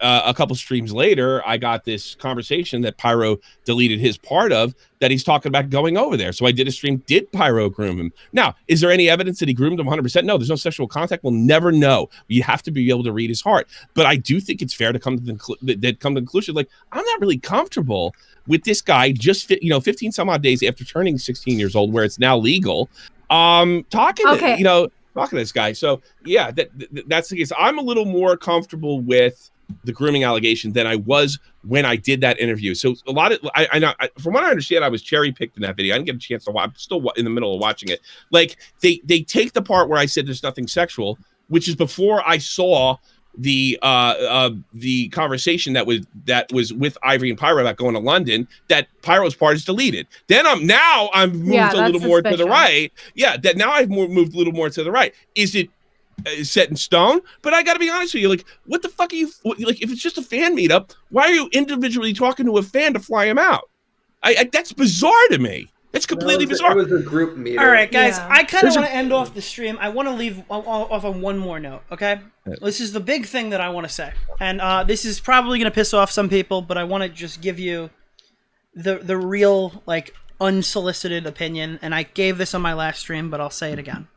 a couple streams later, I got this conversation that Pyro deleted his part of that he's talking about going over there. So I did a stream. Did Pyro groom him? Now, is there any evidence that he groomed him 100%? No, there's no sexual contact. We'll never know. You have to be able to read his heart. But I do think it's fair to come to the conclusion, like, I'm not really comfortable with this guy just 15 some odd days after turning 16 years old, where it's now legal, talking to this guy. So yeah, that's the case. I'm a little more comfortable with the grooming allegation than I was when I did that interview. So a lot of I know from what I understand, I was cherry picked in that video. I didn't get a chance to watch. I'm still in the middle of watching it. Like they take the part where I said there's nothing sexual, which is before I saw the conversation that was with Ivory and Pyro about going to London. That Pyro's part is deleted. Then I've moved a little more to the right. Yeah, that now I've moved a little more to the right. Is it set in stone? But I got to be honest with you, like, what the fuck are you like? If it's just a fan meetup, why are you individually talking to a fan to fly him out? That's bizarre to me. It's completely bizarre. It was a group meeting. All right, guys, I kind of want to end off the stream. I want to leave off on one more note, okay? This is the big thing that I want to say. And this is probably going to piss off some people, but I want to just give you the real, like, unsolicited opinion. And I gave this on my last stream, but I'll say it again.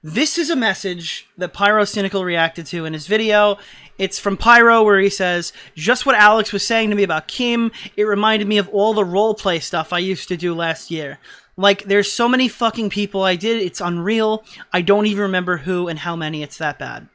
This is a message that Pyrocynical reacted to in his video. It's from Pyro, where he says, just what Alex was saying to me about Kim, it reminded me of all the roleplay stuff I used to do last year. Like, there's so many fucking people I did, it's unreal. I don't even remember who and how many, it's that bad.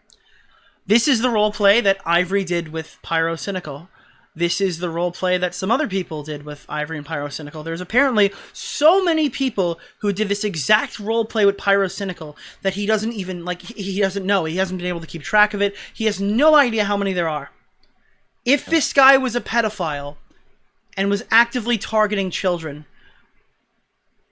This is the roleplay that Ivory did with Pyrocynical. This is the roleplay that some other people did with Ivory and Pyrocynical. There's apparently so many people who did this exact roleplay with Pyrocynical that he doesn't even, like, he doesn't know. He hasn't been able to keep track of it. He has no idea how many there are. If this guy was a pedophile and was actively targeting children,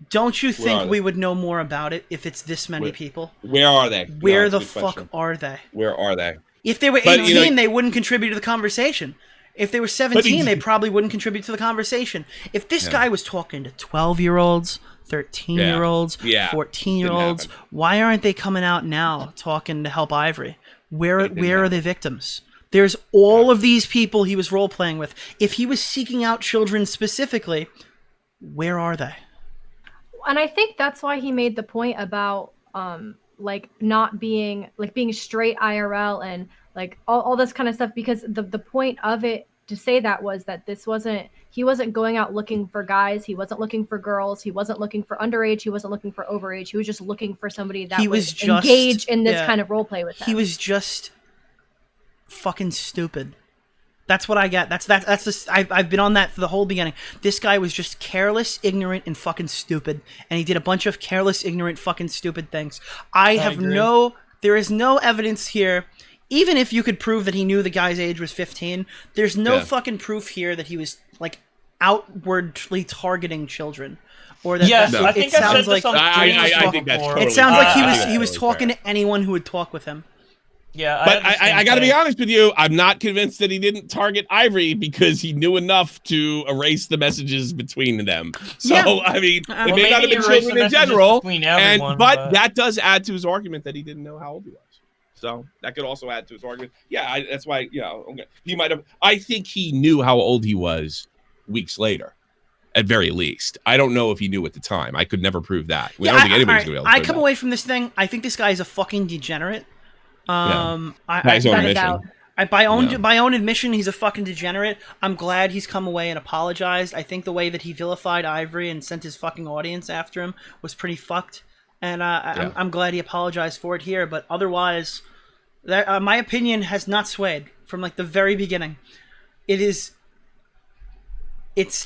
don't you think we would know more about it if it's this many people? Where are they? Where the fuck are they? Where are they? If they were 18, they wouldn't contribute to the conversation. If they were 17, they probably wouldn't contribute to the conversation. If this guy was talking to 12-year-olds, 13-year-olds, 14-year-olds, why aren't they coming out now talking to help Ivory? Where are the victims? There's all of these people he was role-playing with. If he was seeking out children specifically, where are they? And I think that's why he made the point about like not being like being straight IRL and like all this kind of stuff, because the point of it to say that was that he wasn't going out looking for guys, he wasn't looking for girls, he wasn't looking for underage, he wasn't looking for overage, he was just looking for somebody that was engaged in this kind of role play with him. He was just fucking stupid. That's what I get. That's just, I've been on that for the whole beginning. This guy was just careless, ignorant, and fucking stupid, and he did a bunch of careless, ignorant, fucking stupid things. There is no evidence here. Even if you could prove that he knew the guy's age was 15, there's no fucking proof here that he was, like, outwardly targeting children. Or that I think I said this on I think that's totally it sounds like he was talking to anyone who would talk with him. Yeah, but I got to be honest with you. I'm not convinced that he didn't target Ivory because he knew enough to erase the messages between them. So I mean, it may not have been children in general, but that does add to his argument that he didn't know how old he was. So that could also add to his argument. Yeah, that's why he might have. I think he knew how old he was weeks later, at very least. I don't know if he knew at the time. I could never prove that. I Yeah, don't think anybody's all going to be able right, to I prove come that. away from this thing. I think this guy is a fucking degenerate. By his own admission. By own admission, he's a fucking degenerate. I'm glad he's come away and apologized. I think the way that he vilified Ivory and sent his fucking audience after him was pretty fucked. And I'm glad he apologized for it here. But otherwise, my opinion has not swayed from like the very beginning. It's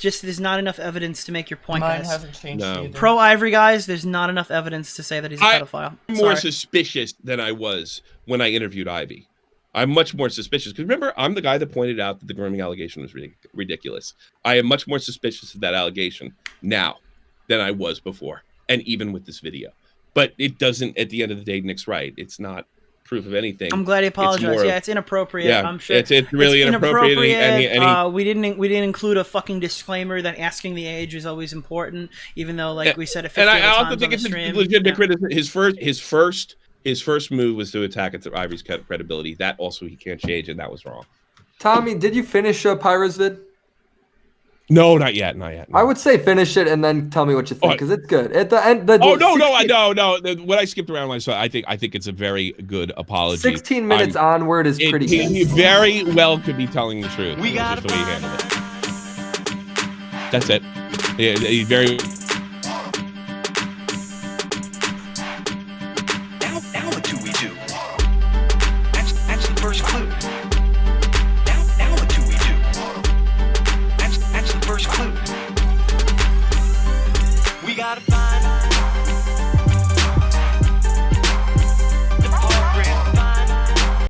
just there's not enough evidence to make your point, Mine guys. hasn't changed either. Pro Ivory guys, there's not enough evidence to say that he's a pedophile. I'm more suspicious than I was when I interviewed Ivy. I'm much more suspicious because remember, I'm the guy that pointed out that the grooming allegation was ridiculous. I am much more suspicious of that allegation now than I was before, and even with this video. But it doesn't. At the end of the day, Nick's right. It's not proof of anything. I'm glad he apologized. It's inappropriate. Yeah, I'm sure it's really inappropriate. We didn't include a fucking disclaimer that asking the age is always important, even though like we said it 50 and other I also times think on it's the a stream. legitimate criticism. His first move was to attack Ivy's credibility. That also he can't change, and that was wrong. Tommy, did you finish Pyro's vid? No, not yet. No. I would say finish it and then tell me what you think because it's good. At the end, no. What I skipped around when I saw, I think it's a very good apology. 16 minutes onward is pretty good. He very well could be telling the truth. We got just the way he handled it. That's it. He very. Now what do we do? That's the first clue.